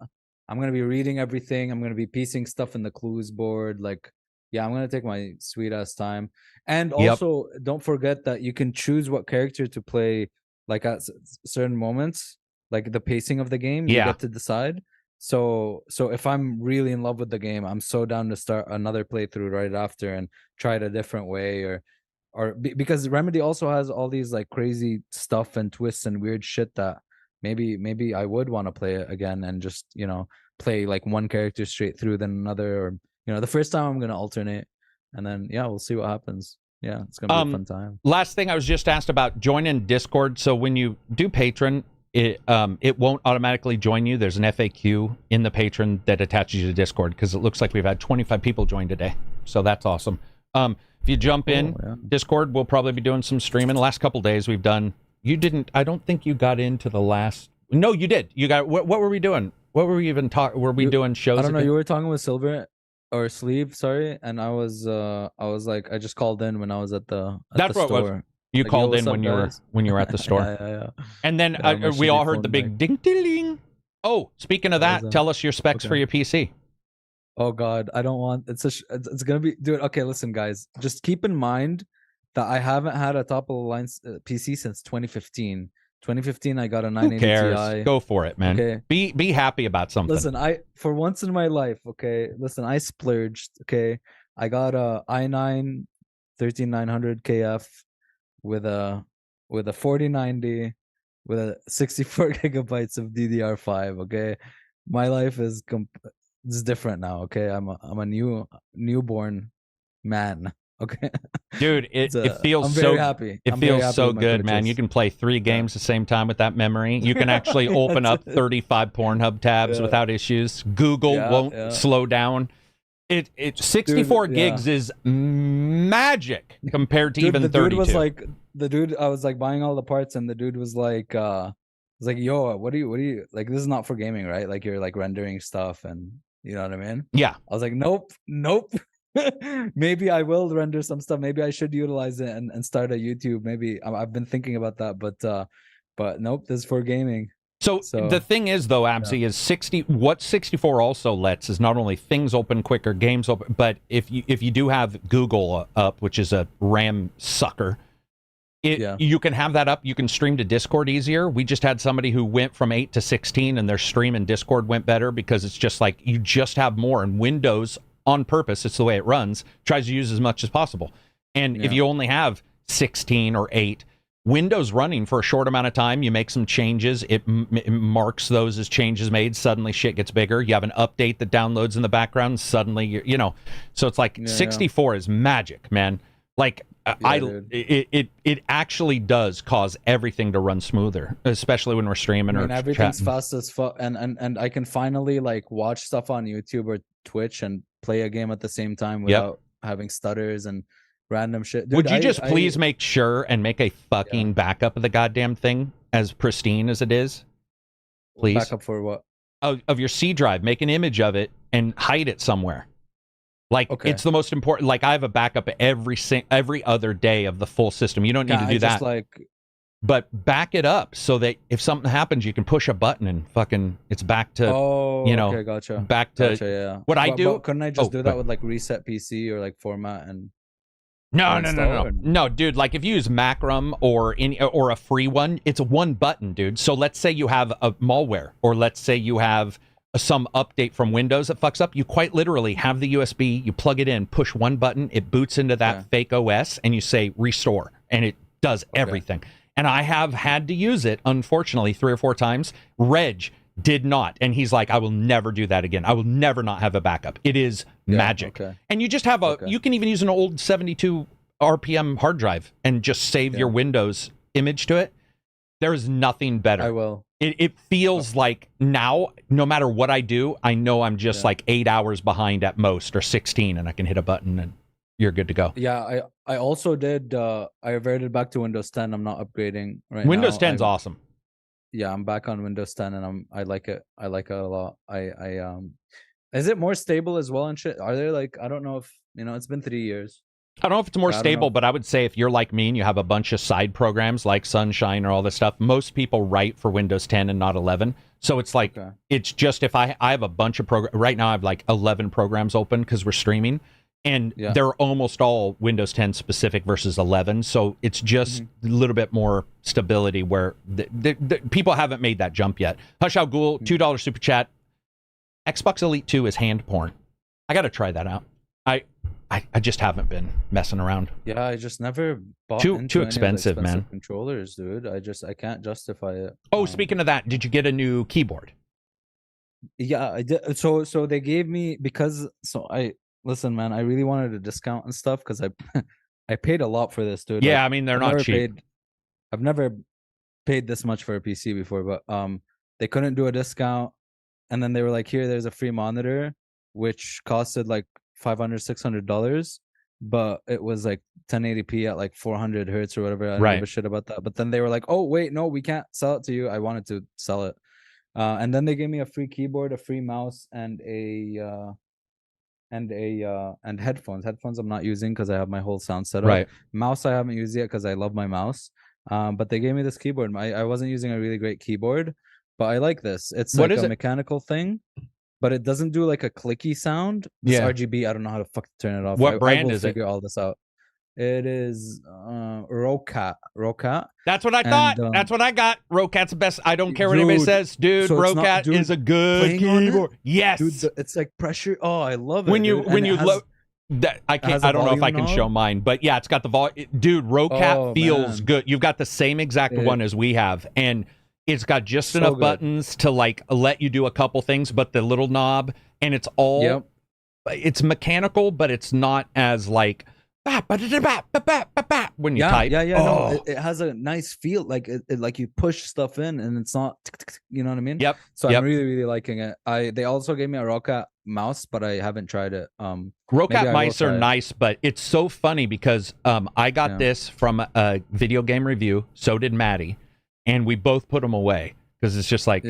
I'm going to be reading everything. I'm going to be piecing stuff in the clues board. Like, yeah, I'm going to take my sweet ass time. And also, don't forget that you can choose what character to play, like at certain moments, like the pacing of the game. You get to decide. So if I'm really in love with the game, I'm so down to start another playthrough right after and try it a different way, because Remedy also has all these like crazy stuff and twists and weird shit that maybe I would want to play it again and just, play like one character straight through, then another, or the first time I'm going to alternate, and then we'll see what happens. Yeah, it's gonna be a fun time. Last thing I was just asked about, join in Discord. So when you do patron, it won't automatically join you. There's an FAQ in the patron that attaches you to Discord, because it looks like we've had 25 people join today. So that's awesome. If you jump in Discord, we'll probably be doing some streaming. The last couple days we've done. You didn't. I don't think you got into the last. No, you did. You got. What were we doing? What were we even talking? Were we doing shows? I don't know. You were talking with Silver or Sleeve, sorry, and I was like, I just called in when I was at the That's the what store. It was. You like, called in when you were at the store. yeah. And then we all heard the big ding ding ding. Oh, speaking of that, tell us your specs for your PC. Oh God, I don't want it's gonna be, dude. Okay, listen, guys, just keep in mind that I haven't had a top of the line PC since 2015. 2015, I got a 980 Who cares? Ti. Go for it, man. Okay. Be happy about something. Listen, for once in my life, okay. Listen, I splurged. Okay, I got a i9 13900 KF with a 4090 with a 64 gigabytes of DDR5. Okay, my life is it's different now. Okay, I'm a newborn man. Okay, dude, it feels so happy. It feels so good, man. You can play 3 games the same time with that memory. You can actually open up 35 Pornhub tabs without issues. Google won't slow down. It 64 gigs is magic compared to even 32. The dude I was like buying all the parts, and the dude was like yo, what do you like, this is not for gaming, right? Like, you're like rendering stuff, and you know what I mean? Yeah. I was like, nope. Maybe I will render some stuff. Maybe I should utilize it and start a YouTube. Maybe I've been thinking about that, but nope, this is for gaming. So the thing is, though, Absy, is what 64 also lets is not only things open quicker, games open, but if you do have Google up, which is a RAM sucker, you can have that up. You can stream to Discord easier. We just had somebody who went from 8 to 16, and their stream in Discord went better, because it's just like you just have more. And Windows, on purpose, it's the way it runs, tries to use as much as possible. And if you only have 16 or 8, Windows running for a short amount of time, you make some changes, it marks those as changes made, suddenly shit gets bigger. You have an update that downloads in the background, suddenly so it's like 64 is magic, man. Like, it actually does cause everything to run smoother, especially when we're streaming or everything's chatting. fast as fuck, and I can finally like watch stuff on YouTube or Twitch and play a game at the same time without having stutters and random shit. Dude, would you just please make sure and make a fucking backup of the goddamn thing as pristine as it is? Please. Backup for what? Of your C drive. Make an image of it and hide it somewhere. Like, it's the most important. Like, I have a backup every other day of the full system. You don't need to do that. But back it up so that if something happens, you can push a button and fucking it's back to okay, gotcha. Back to what I do. But couldn't I just do that with like reset PC or like format and? No, dude. Like, if you use Macrum or a free one, it's one button, dude. So let's say you have a malware, or let's say you have some update from Windows that fucks up. You quite literally have the USB, you plug it in, push one button, it boots into that fake OS, and you say restore, and it does everything. And I have had to use it, unfortunately, 3 or 4 times. Reg did not. And he's like, I will never do that again. I will never not have a backup. It is magic. And you just have you can even use an old 72 RPM hard drive and just save your Windows image to it. There is nothing better. I will. It feels like now, no matter what I do, I know I'm just like 8 hours behind at most, or 16, and I can hit a button and you're good to go. Yeah, I also did. I reverted back to Windows 10. I'm not upgrading right now. Windows 10's awesome. Yeah, I'm back on Windows 10, and I like it. I like it a lot. Is it more stable as well and shit? Are there like, I don't know if it's been 3 years. I don't know if it's more stable, but I would say if you're like me and you have a bunch of side programs like Sunshine or all this stuff, most people write for Windows 10 and not 11. So it's like, it's just if I have a bunch of programs, right now I have like 11 programs open because we're streaming, and they're almost all Windows 10 specific versus 11. So it's just a little bit more stability where the people haven't made that jump yet. Hush Al Ghul, $2 super chat. Xbox Elite 2 is hand porn. I got to try that out. I just haven't been messing around. Yeah, I just never bought too expensive, man. Controllers, dude. I can't justify it. Oh, speaking of that, did you get a new keyboard? Yeah, I did. So they gave me, because I listen, man. I really wanted a discount and stuff because I paid a lot for this, dude. Yeah, like, I mean they're I've not never cheap. I've never paid this much for a PC before, but they couldn't do a discount, and then they were like, here, there's a free monitor, which costed like $500-$600, but it was like 1080p at like 400 hertz or whatever. I don't give a shit about that. But then they were like, oh wait, no, we can't sell it to you. I wanted to sell it, and then they gave me a free keyboard, a free mouse, and headphones. Headphones I'm not using because I have my whole sound set up. Right. Mouse I haven't used yet because I love my mouse. But they gave me this keyboard. I wasn't using a really great keyboard, but I like this. It's like a mechanical thing, but it doesn't do like a clicky sound. This RGB, I don't know how to fucking turn it off. What brand is it? Figure all this out. It is Rocat. That's what I thought. That's what I got. Rocat's the best. I don't care what anybody says, dude. So Rocat is a good keyboard. Yes, dude, it's like pressure. Oh, I love it. When you load that, I can't. I don't know if I can show mine, but yeah, it's got the volume. Dude, Rocat feels good. You've got the same exact one as we have, and it's got just enough buttons to like let you do a couple things, but the little knob, and it's all. It's mechanical, but it's not as like. When you type, no, it has a nice feel, like it like you push stuff in and it's not, you know what I mean? Yep. So I'm really liking it. They also gave me a Rocat mouse, but I haven't tried it. Rocat mice are nice, but it's so funny because I got this from a video game review. So did Maddie, and we both put them away because it's just like,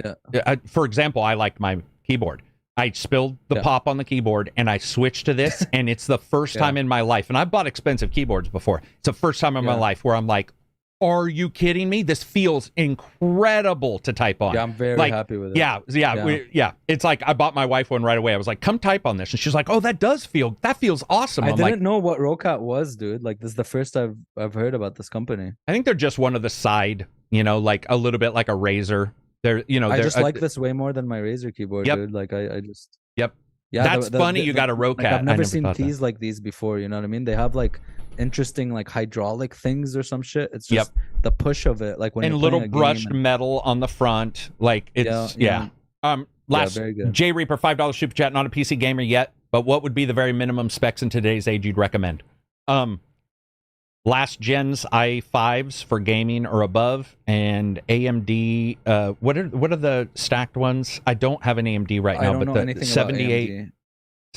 for example, I liked my keyboard. I spilled the pop on the keyboard and I switched to this, and it's the first time in my life, and I've bought expensive keyboards before. It's the first time in my life where I'm like, are you kidding me? This feels incredible to type on. Yeah, I'm very happy with it. Yeah. It's like I bought my wife one right away. I was like, come type on this. And she's like, oh, that feels awesome. I didn't know what Rocat was, dude. Like, this is the first I've heard about this company. I think they're just one of the side, like a little bit like a Razer. I just like this way more than my Razer keyboard, dude. Like I just yeah. That's funny. You got a Rocat. Like, I've never seen keys like these before. You know what I mean? They have like interesting like hydraulic things or some shit. It's just the push of it, like when and you're little brushed metal on the front. Like it's last very good. J Reaper $5 super chat. Not a PC gamer yet, but what would be the very minimum specs in today's age you'd recommend? Last gen's i5s for gaming or above, and AMD. What are the stacked ones? I don't have an AMD right now, but the 78,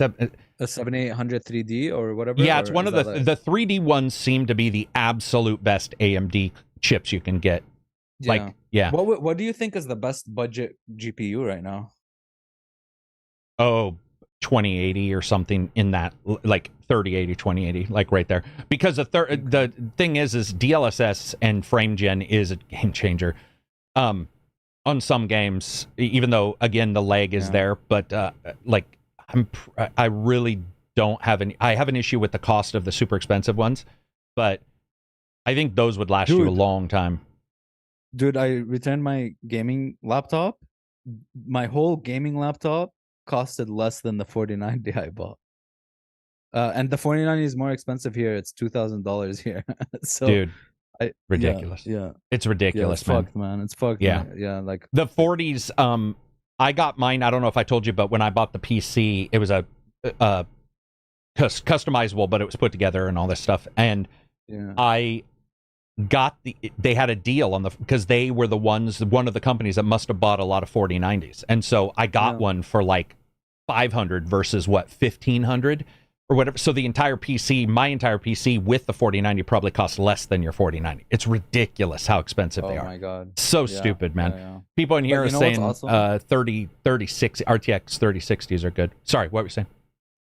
a 7800 3D or whatever. Yeah, it's one of the 3D ones seem to be the absolute best AMD chips you can get. What do you think is the best budget GPU right now? Oh, 2080 or something in that, like 3080, 2080, like right there. Because the thing is DLSS and frame gen is a game changer on some games, even though again the lag is there. But like I really don't have I have an issue with the cost of the super expensive ones, but I think those would last you a long time. Dude, I returned my gaming laptop. My whole gaming laptop costed less than the 4090 I bought. And the 4090 is more expensive here. It's $2,000 here. So, dude, ridiculous. Yeah, it's ridiculous, it's fucked, man. It's fucked. Yeah, man. Yeah. Like the 40s. I got mine. I don't know if I told you, but when I bought the PC, it was a customizable, but it was put together and all this stuff. And I got they had a deal on because they were one of the companies that must have bought a lot of 4090s, and so I got one for like 500 versus what 1500 or whatever. So my entire PC with the 4090 probably costs less than your 4090. It's ridiculous how expensive they are. Oh my god, so stupid, man. People in here are saying awesome? 3060 RTX 3060s are good. Sorry, what were you saying?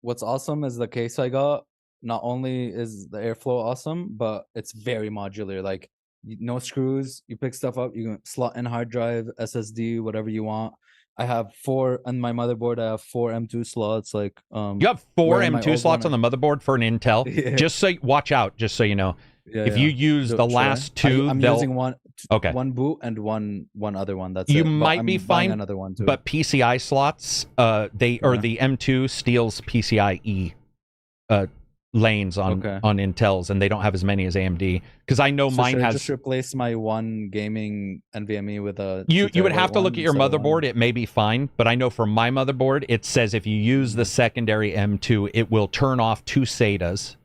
What's awesome is the case I got. Not only is the airflow awesome, but it's very modular. Like, no screws. You pick stuff up. You can slot in hard drive, SSD, whatever you want. I have 4 on my motherboard. I have 4 M2 slots. Like, you have 4 M2 slots on the motherboard for an Intel. Yeah. Just so watch out. Just so you know, if you use the last 2, I'm using one boot and one other one. That's you might be fine. Another one too. But PCI slots, or the M2 steals PCIe lanes on Intels, and they don't have as many as AMD, because I know mine has. Just replace my one gaming NVMe with a. You would have to look at your motherboard. It may be fine, but I know for my motherboard, it says if you use the secondary M2, it will turn off 2 SATAs,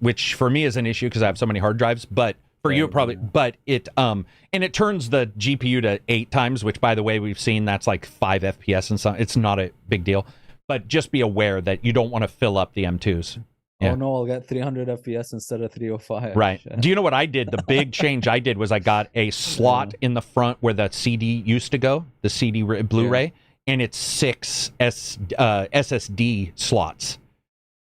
which for me is an issue because I have so many hard drives, but for you probably, but it and it turns the GPU to 8 times, which by the way we've seen that's like 5 FPS and so it's not a big deal, but just be aware that you don't want to fill up the M2s. Yeah. Oh no, I'll get 300 FPS instead of 305. Right. Do you know what I did? The big change I did was I got a slot in the front where the CD used to go, the CD Blu-ray, and it's 6 SSD slots.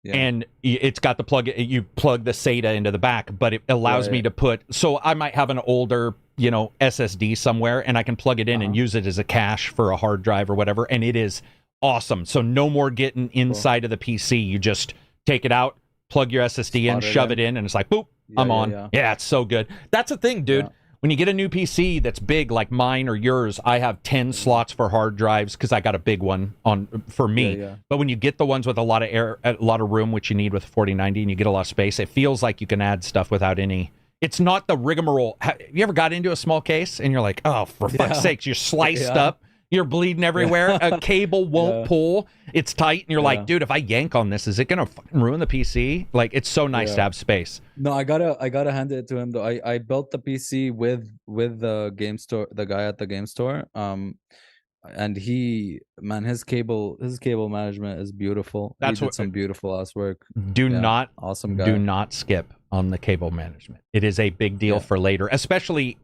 Yeah. And it's got the plug. You plug the SATA into the back, but it allows me to put. So I might have an older, SSD somewhere, and I can plug it in and use it as a cache for a hard drive or whatever. And it is awesome. So no more getting inside of the PC. You just take it out, plug your SSD in, shove it in, and it's like boop, I'm on. Yeah, it's so good. That's the thing, dude. Yeah. When you get a new PC that's big like mine or yours, I have 10 slots for hard drives because I got a big one for me. But when you get the ones with a lot of room, which you need with a 4090, and you get a lot of space, it feels like you can add stuff without any. It's not the rigmarole. Have you ever got into a small case and you're like, oh, for fuck's sakes, you're sliced up. You're bleeding everywhere. A cable won't pull. It's tight, and you're like, dude, if I yank on this, is it gonna fucking ruin the PC? Like, it's so nice to have space. No, I gotta hand it to him though. I built the PC with the game store, the guy at the game store. And his cable management is beautiful. He did some beautiful ass work. Awesome guy. Do not skip on the cable management. It is a big deal for later, especially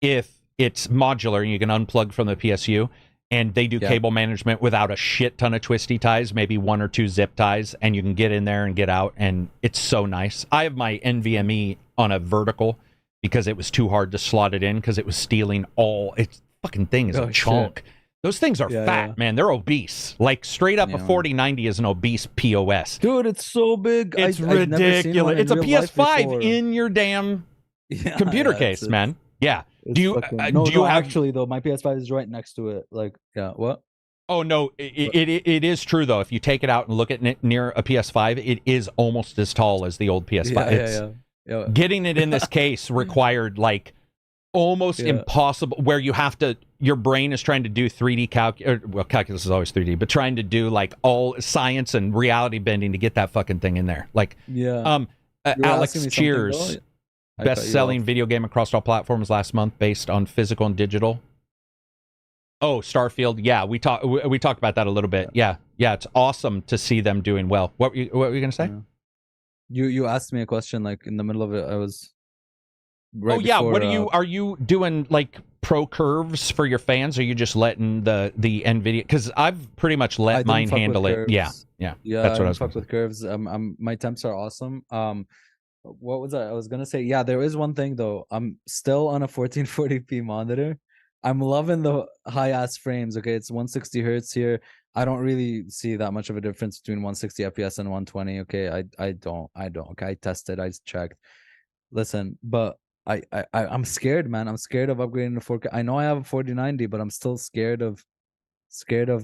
if it's modular and you can unplug from the PSU, and they do cable management without a shit ton of twisty ties, maybe 1 or 2 zip ties, and you can get in there and get out, and it's so nice. I have my NVMe on a vertical because it was too hard to slot it in because it was stealing its fucking thing is a chunk. Shit. Those things are fat, man. They're obese. Like, straight up, a 4090 is an obese POS. Dude, it's so big. It's ridiculous. It's a PS5 in your damn computer case, man. Yeah. Do you actually though? My PS5 is right next to it. Like, what? Oh no, it is true though. If you take it out and look at it near a PS5, it is almost as tall as the old PS5. Getting it in this case required like almost impossible. Where you have to, your brain is trying to do 3D calculus is always 3D, but trying to do like all science and reality bending to get that fucking thing in there. Like, Alex Cheers. Best-selling video game across all platforms last month, based on physical and digital. Oh, Starfield. Yeah, we talked about that a little bit. Yeah, it's awesome to see them doing well. What were you gonna say? You asked me a question like in the middle of it. I was. Right before, what are you doing like pro curves for your fans? Or are you just letting the NVIDIA? Because I've pretty much let mine handle it. Yeah. That's what I was fuck with curves. My temps are awesome. What was I was gonna say? Yeah, there is one thing though. I'm still on a 1440p monitor. I'm loving the high ass frames. Okay, it's 160 hertz here. I don't really see that much of a difference between 160 FPS and 120. Okay, I don't. Okay, I tested. I checked. Listen, but I'm scared, man. I'm scared of upgrading to 4K. I know I have a 4090, but I'm still scared of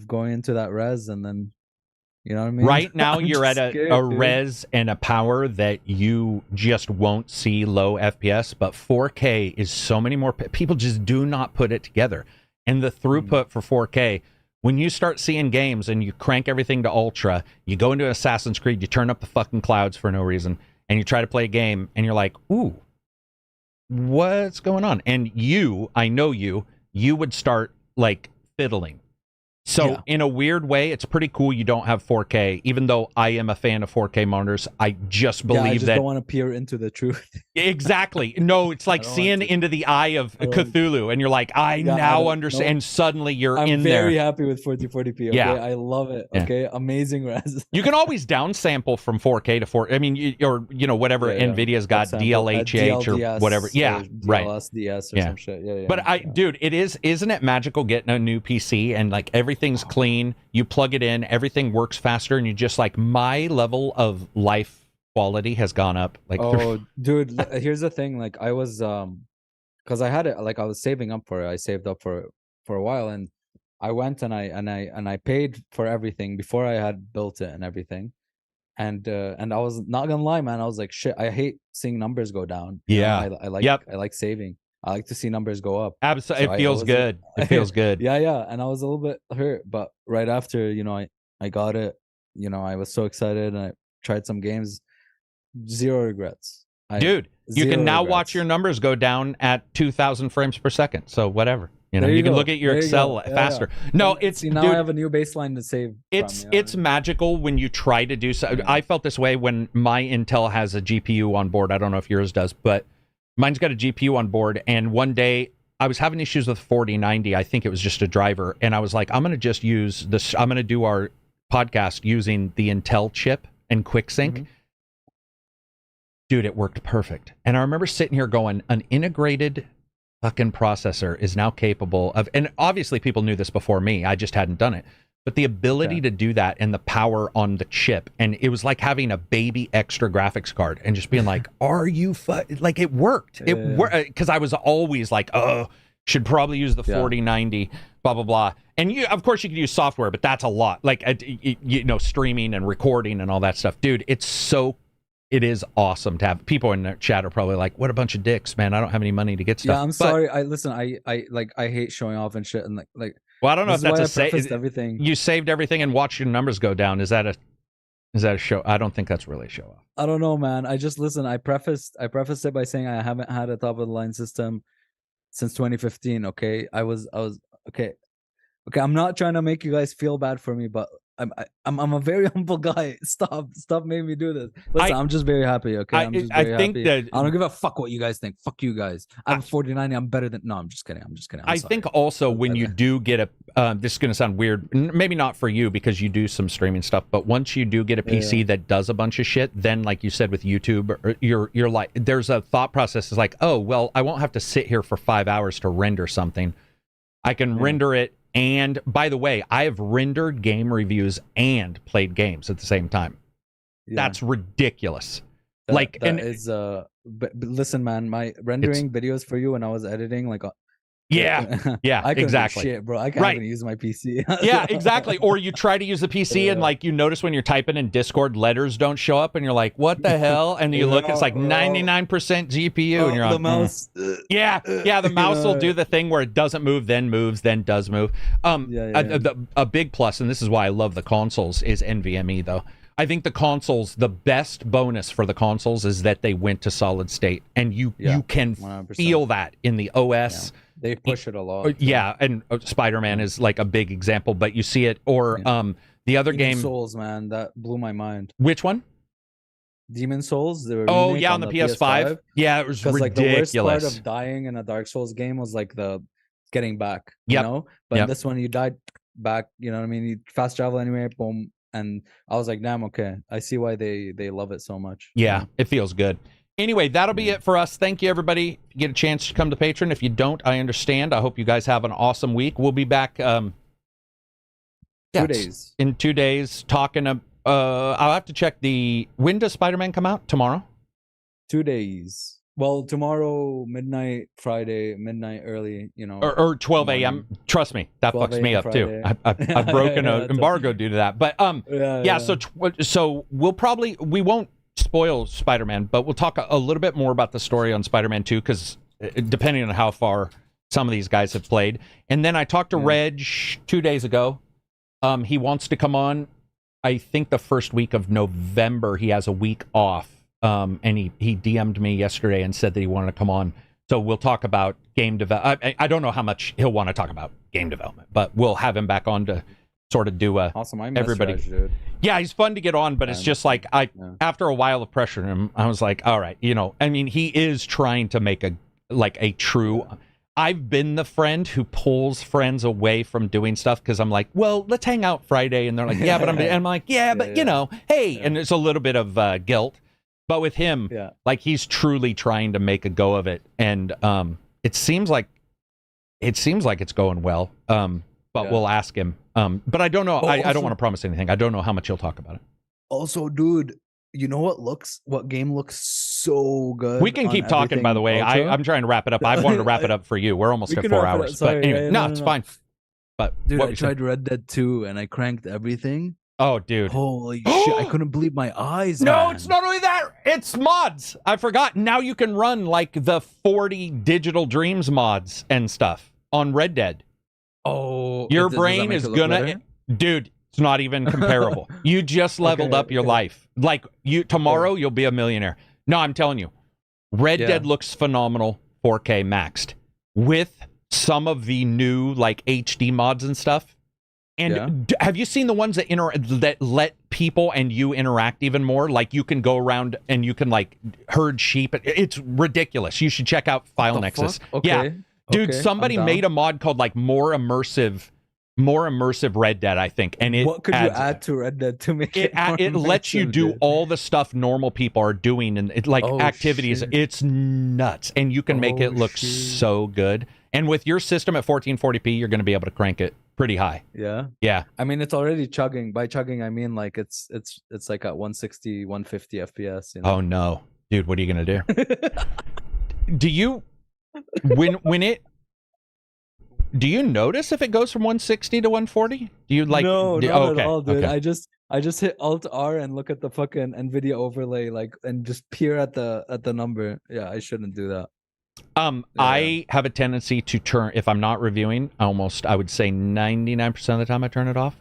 going into that res and then. You know what I mean? Right now, you're at a res and a power that you just won't see low FPS, but 4K is so many more. People just do not put it together. And the throughput for 4K, when you start seeing games and you crank everything to ultra, you go into Assassin's Creed, you turn up the fucking clouds for no reason, and you try to play a game, and you're like, ooh, what's going on? And I know you would start like fiddling. So in a weird way, it's pretty cool you don't have 4K, even though I am a fan of 4K monitors. I just believe I don't want to peer into the truth. Exactly. No, it's like seeing into the eye of Cthulhu, and you're like, I now understand. And suddenly you're in there. I'm very happy with 1440p. Okay? Yeah. I love it. Okay, amazing res. You can always downsample from 4K to 4. I mean, or whatever Nvidia's got, DLHH or whatever. Yeah, right. DLSS or some shit. Yeah. But dude, isn't it magical getting a new PC and like everything's clean, you plug it in, everything works faster, and you just like, my level of life quality has gone up. Like, dude, here's the thing. Like, I was because I had it, like I was saving up for it. I saved up for a while, and I went and I paid for everything before I had built it and everything. And I was not gonna lie, man. I was like, shit, I hate seeing numbers go down. I like saving. I like to see numbers go up. Absolutely. So it feels good. It feels good. Yeah. And I was a little bit hurt, but right after, I got it, I was so excited, and I tried some games. Zero regrets. Dude, you can now watch your numbers go down at 2,000 frames per second. So whatever. You can look at your Excel faster. No, it's now dude, I have a new baseline to save. It's magical when you try to do so. Yeah. I felt this way when my Intel has a GPU on board. I don't know if yours does, but mine's got a GPU on board. And one day I was having issues with 4090. I think it was just a driver. And I was like, I'm going to just use this. I'm going to do our podcast using the Intel chip and QuickSync. Mm-hmm. Dude, it worked perfect. And I remember sitting here going, an integrated fucking processor is now capable of, and obviously people knew this before me, I just hadn't done it, but the ability to do that and the power on the chip, and it was like having a baby extra graphics card and just being like, are you like, it worked. It worked, because I was always like, oh, should probably use the 4090, blah, blah, blah. And you, of course you could use software, but that's a lot. Like, streaming and recording and all that stuff. Dude, it is awesome to have. People in the chat are probably like, what a bunch of dicks, man. I don't have any money to get stuff. Yeah, I'm sorry. I hate showing off and shit. And like, well, I don't know if that's a save. Everything. You saved everything and watched your numbers go down. Is that a show? I don't think that's really a show off. I don't know, man. I prefaced it by saying I haven't had a top of the line system since 2015. Okay. I was okay. I'm not trying to make you guys feel bad for me, but I'm a very humble guy. Stop making me do this. Listen, I'm just very happy. Okay, I'm just very happy. I don't give a fuck what you guys think. Fuck you guys. I have a 4090. I'm better than. No, I'm just kidding. I think also when you do get a, this is going to sound weird, maybe not for you because you do some streaming stuff, but once you do get a PC that does a bunch of shit, then like you said with YouTube, you're like, there's a thought process is like, oh well, I won't have to sit here for 5 hours to render something. I can render it. And by the way, I have rendered game reviews and played games at the same time. Yeah. That's ridiculous. But listen, man, my rendering videos for you when I was editing, like, I exactly. Shit, bro. I can't even use my PC. Yeah, exactly. Or you try to use the PC and like you notice when you're typing in Discord, letters don't show up, and you're like, "What the hell?" And you look, it's like 99% GPU, and you're on the mouse. The mouse will do the thing where it doesn't move, then moves, then does move. A big plus, and this is why I love the consoles, is NVMe though. I think the consoles, the best bonus for the consoles is that they went to solid state, and you can 100%. Feel that in the OS. Yeah. They push it a lot. Yeah, and Spiderman is like a big example, but you see it. Or the other game, Souls, man, that blew my mind. Which one? Demon Souls. On the PS5. Yeah, it was ridiculous. Like, the worst part of dying in a Dark Souls game was like the getting back. You know, but this one you died back. You know what I mean? You fast travel anyway. Boom. And I was like, damn, okay. I see why they love it so much. Yeah, it feels good. Anyway, that'll be it for us. Thank you, everybody. If you get a chance to come to Patreon. If you don't, I understand. I hope you guys have an awesome week. We'll be back 2 days. In 2 days, talking. I'll have to check when does Spider-Man come out? Tomorrow? 2 days. Well, tomorrow, midnight, Friday, midnight early, Or 12 a.m. Trust me, that fucks me up, Friday. Too. I've broken an embargo due to that. But, so we won't spoil Spider-Man, but we'll talk a little bit more about the story on Spider-Man 2, because depending on how far some of these guys have played. And then I talked to Reg 2 days ago. He wants to come on, I think the first week of November. He has a week off. And he DM'd me yesterday and said that he wanted to come on. So we'll talk about game development. I don't know how much he'll want to talk about game development, but we'll have him back on to sort of do awesome. I miss everybody. Reg, dude. Yeah, he's fun to get on, but it's just like after a while of pressuring him, I was like, all right, I mean, he is trying to make a true. I've been the friend who pulls friends away from doing stuff because I'm like, well, let's hang out Friday, and they're like, yeah, but I'm like, hey, and there's a little bit of guilt. But with him, like, he's truly trying to make a go of it, and it seems like it's going well. But we'll ask him. But I don't know. I don't want to promise anything. I don't know how much he'll talk about it. Also, dude, you know what game looks so good? We can keep talking, by the way. I'm trying to wrap it up. I wanted to wrap it up for you. We're almost at 4 hours. Sorry, but anyway, it's fine. But dude, I tried Red Dead 2 and I cranked everything. Oh, dude. Holy shit. I couldn't believe my eyes, No, man. It's not only that. It's mods. I forgot. Now you can run like the 40 Digital Dreams mods and stuff on Red Dead. Oh. Your brain is gonna... Dude, It's not even comparable. You just leveled up your life. Like tomorrow, you'll be a millionaire. No, I'm telling you, Red Dead looks phenomenal, 4K maxed, with some of the new like HD mods and stuff. And have you seen the ones that let people and you interact even more? Like you can go around and you can like herd sheep. It's ridiculous. You should check out File Nexus. Okay. Yeah, dude, somebody made a mod called like more immersive Red Dead, I think. And what could you add to Red Dead to make it? It lets you do all the stuff normal people are doing and activities. Shit. It's nuts, and you can make it look so good. And with your system at 1440p, you're going to be able to crank it pretty high. Yeah. I mean, it's already chugging. By chugging, I mean like it's like at 160, 150 FPS. You know? Oh no, dude, what are you going to do? Do you do you notice if it goes from 160 to 140? Do you like? No, not at all, dude. Okay. I just hit Alt R and look at the fucking NVIDIA overlay, like, and just peer at the number. Yeah, I shouldn't do that. I have a tendency to turn, if I'm not reviewing, I would say 99% of the time I turn it off.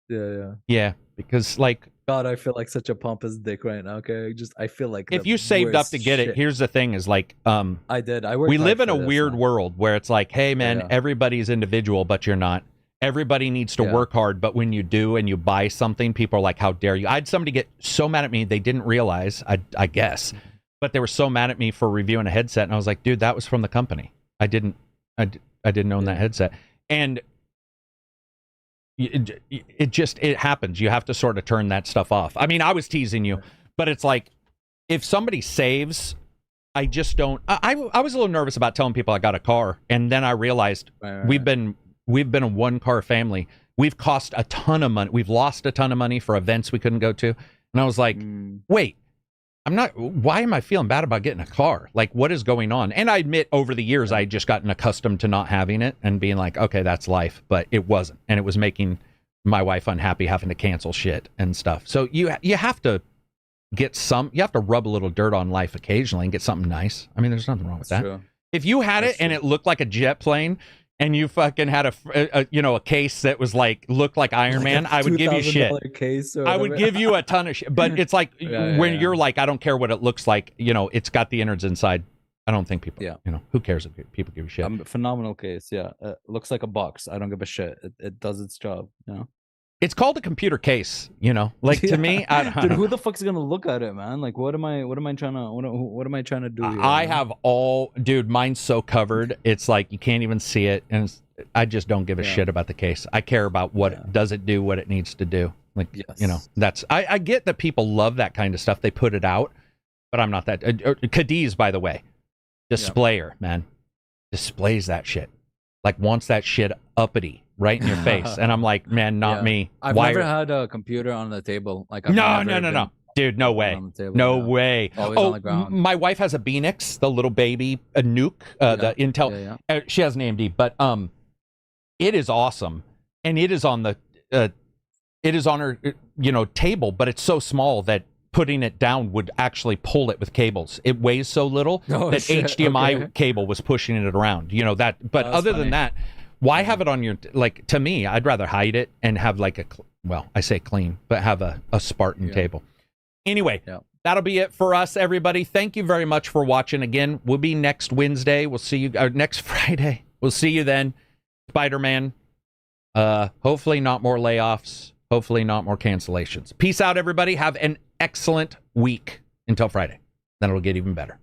Yeah, because like, God, I feel like such a pompous dick right now. Okay, I feel like if you saved up to get it, here's the thing: is like, I did. We live in a weird world where it's like, hey, man, everybody's individual, but you're not. Everybody needs to work hard, but when you do and you buy something, people are like, "How dare you?" I had somebody get so mad at me they didn't realize, I guess, but they were so mad at me for reviewing a headset, and I was like, "Dude, that was from the company. I didn't own that headset." And it happens. You have to sort of turn that stuff off. I mean, I was teasing you, but it's like if somebody saves, I just don't. I was a little nervous about telling people I got a car, and then I realized we've been a one car family. We've cost a ton of money. We've lost a ton of money for events we couldn't go to, and I was like, wait. Why am I feeling bad about getting a car? Like, what is going on? And I admit over the years, I had just gotten accustomed to not having it and being like, okay, that's life. But it wasn't. And it was making my wife unhappy having to cancel shit and stuff. So you have to you have to rub a little dirt on life occasionally and get something nice. I mean, there's nothing wrong with that. True. If you had it and it looked like a jet plane, and you fucking had a case that was looked like Iron Man, I would give you shit. I would give you a ton of shit. But it's like when you're like, I don't care what it looks like, it's got the innards inside. I don't think people, who cares if people give a shit? Phenomenal case, looks like a box. I don't give a shit. It does its job, It's called a computer case, to me. Dude, who the fuck's gonna look at it, man? Like, what am I trying to do? Here, I have mine's so covered. It's like you can't even see it, and I just don't give a shit about the case. I care about what does it do, what it needs to do. Like, that's I get that people love that kind of stuff. They put it out, but I'm not that. Cadiz, by the way, displayer, man, displays that shit. Like wants that shit uppity. Right in your face, and I'm like, man, not me. I've never had a computer on the table. Like, no, dude, no way, no way. Always on the ground. My wife has a Phoenix, the little baby, a Nuke, the Intel. She has an AMD, but it is awesome, and it is on her, table, but it's so small that putting it down would actually pull it with cables. It weighs so little that HDMI cable was pushing it around. That, but other than that. Why have it on your, to me, I'd rather hide it and have I say clean, but have a Spartan table. Anyway, that'll be it for us, everybody. Thank you very much for watching. Again, we'll be next Wednesday. We'll see you, next Friday. We'll see you then. Spider-Man. Hopefully not more layoffs. Hopefully not more cancellations. Peace out, everybody. Have an excellent week until Friday. Then it'll get even better.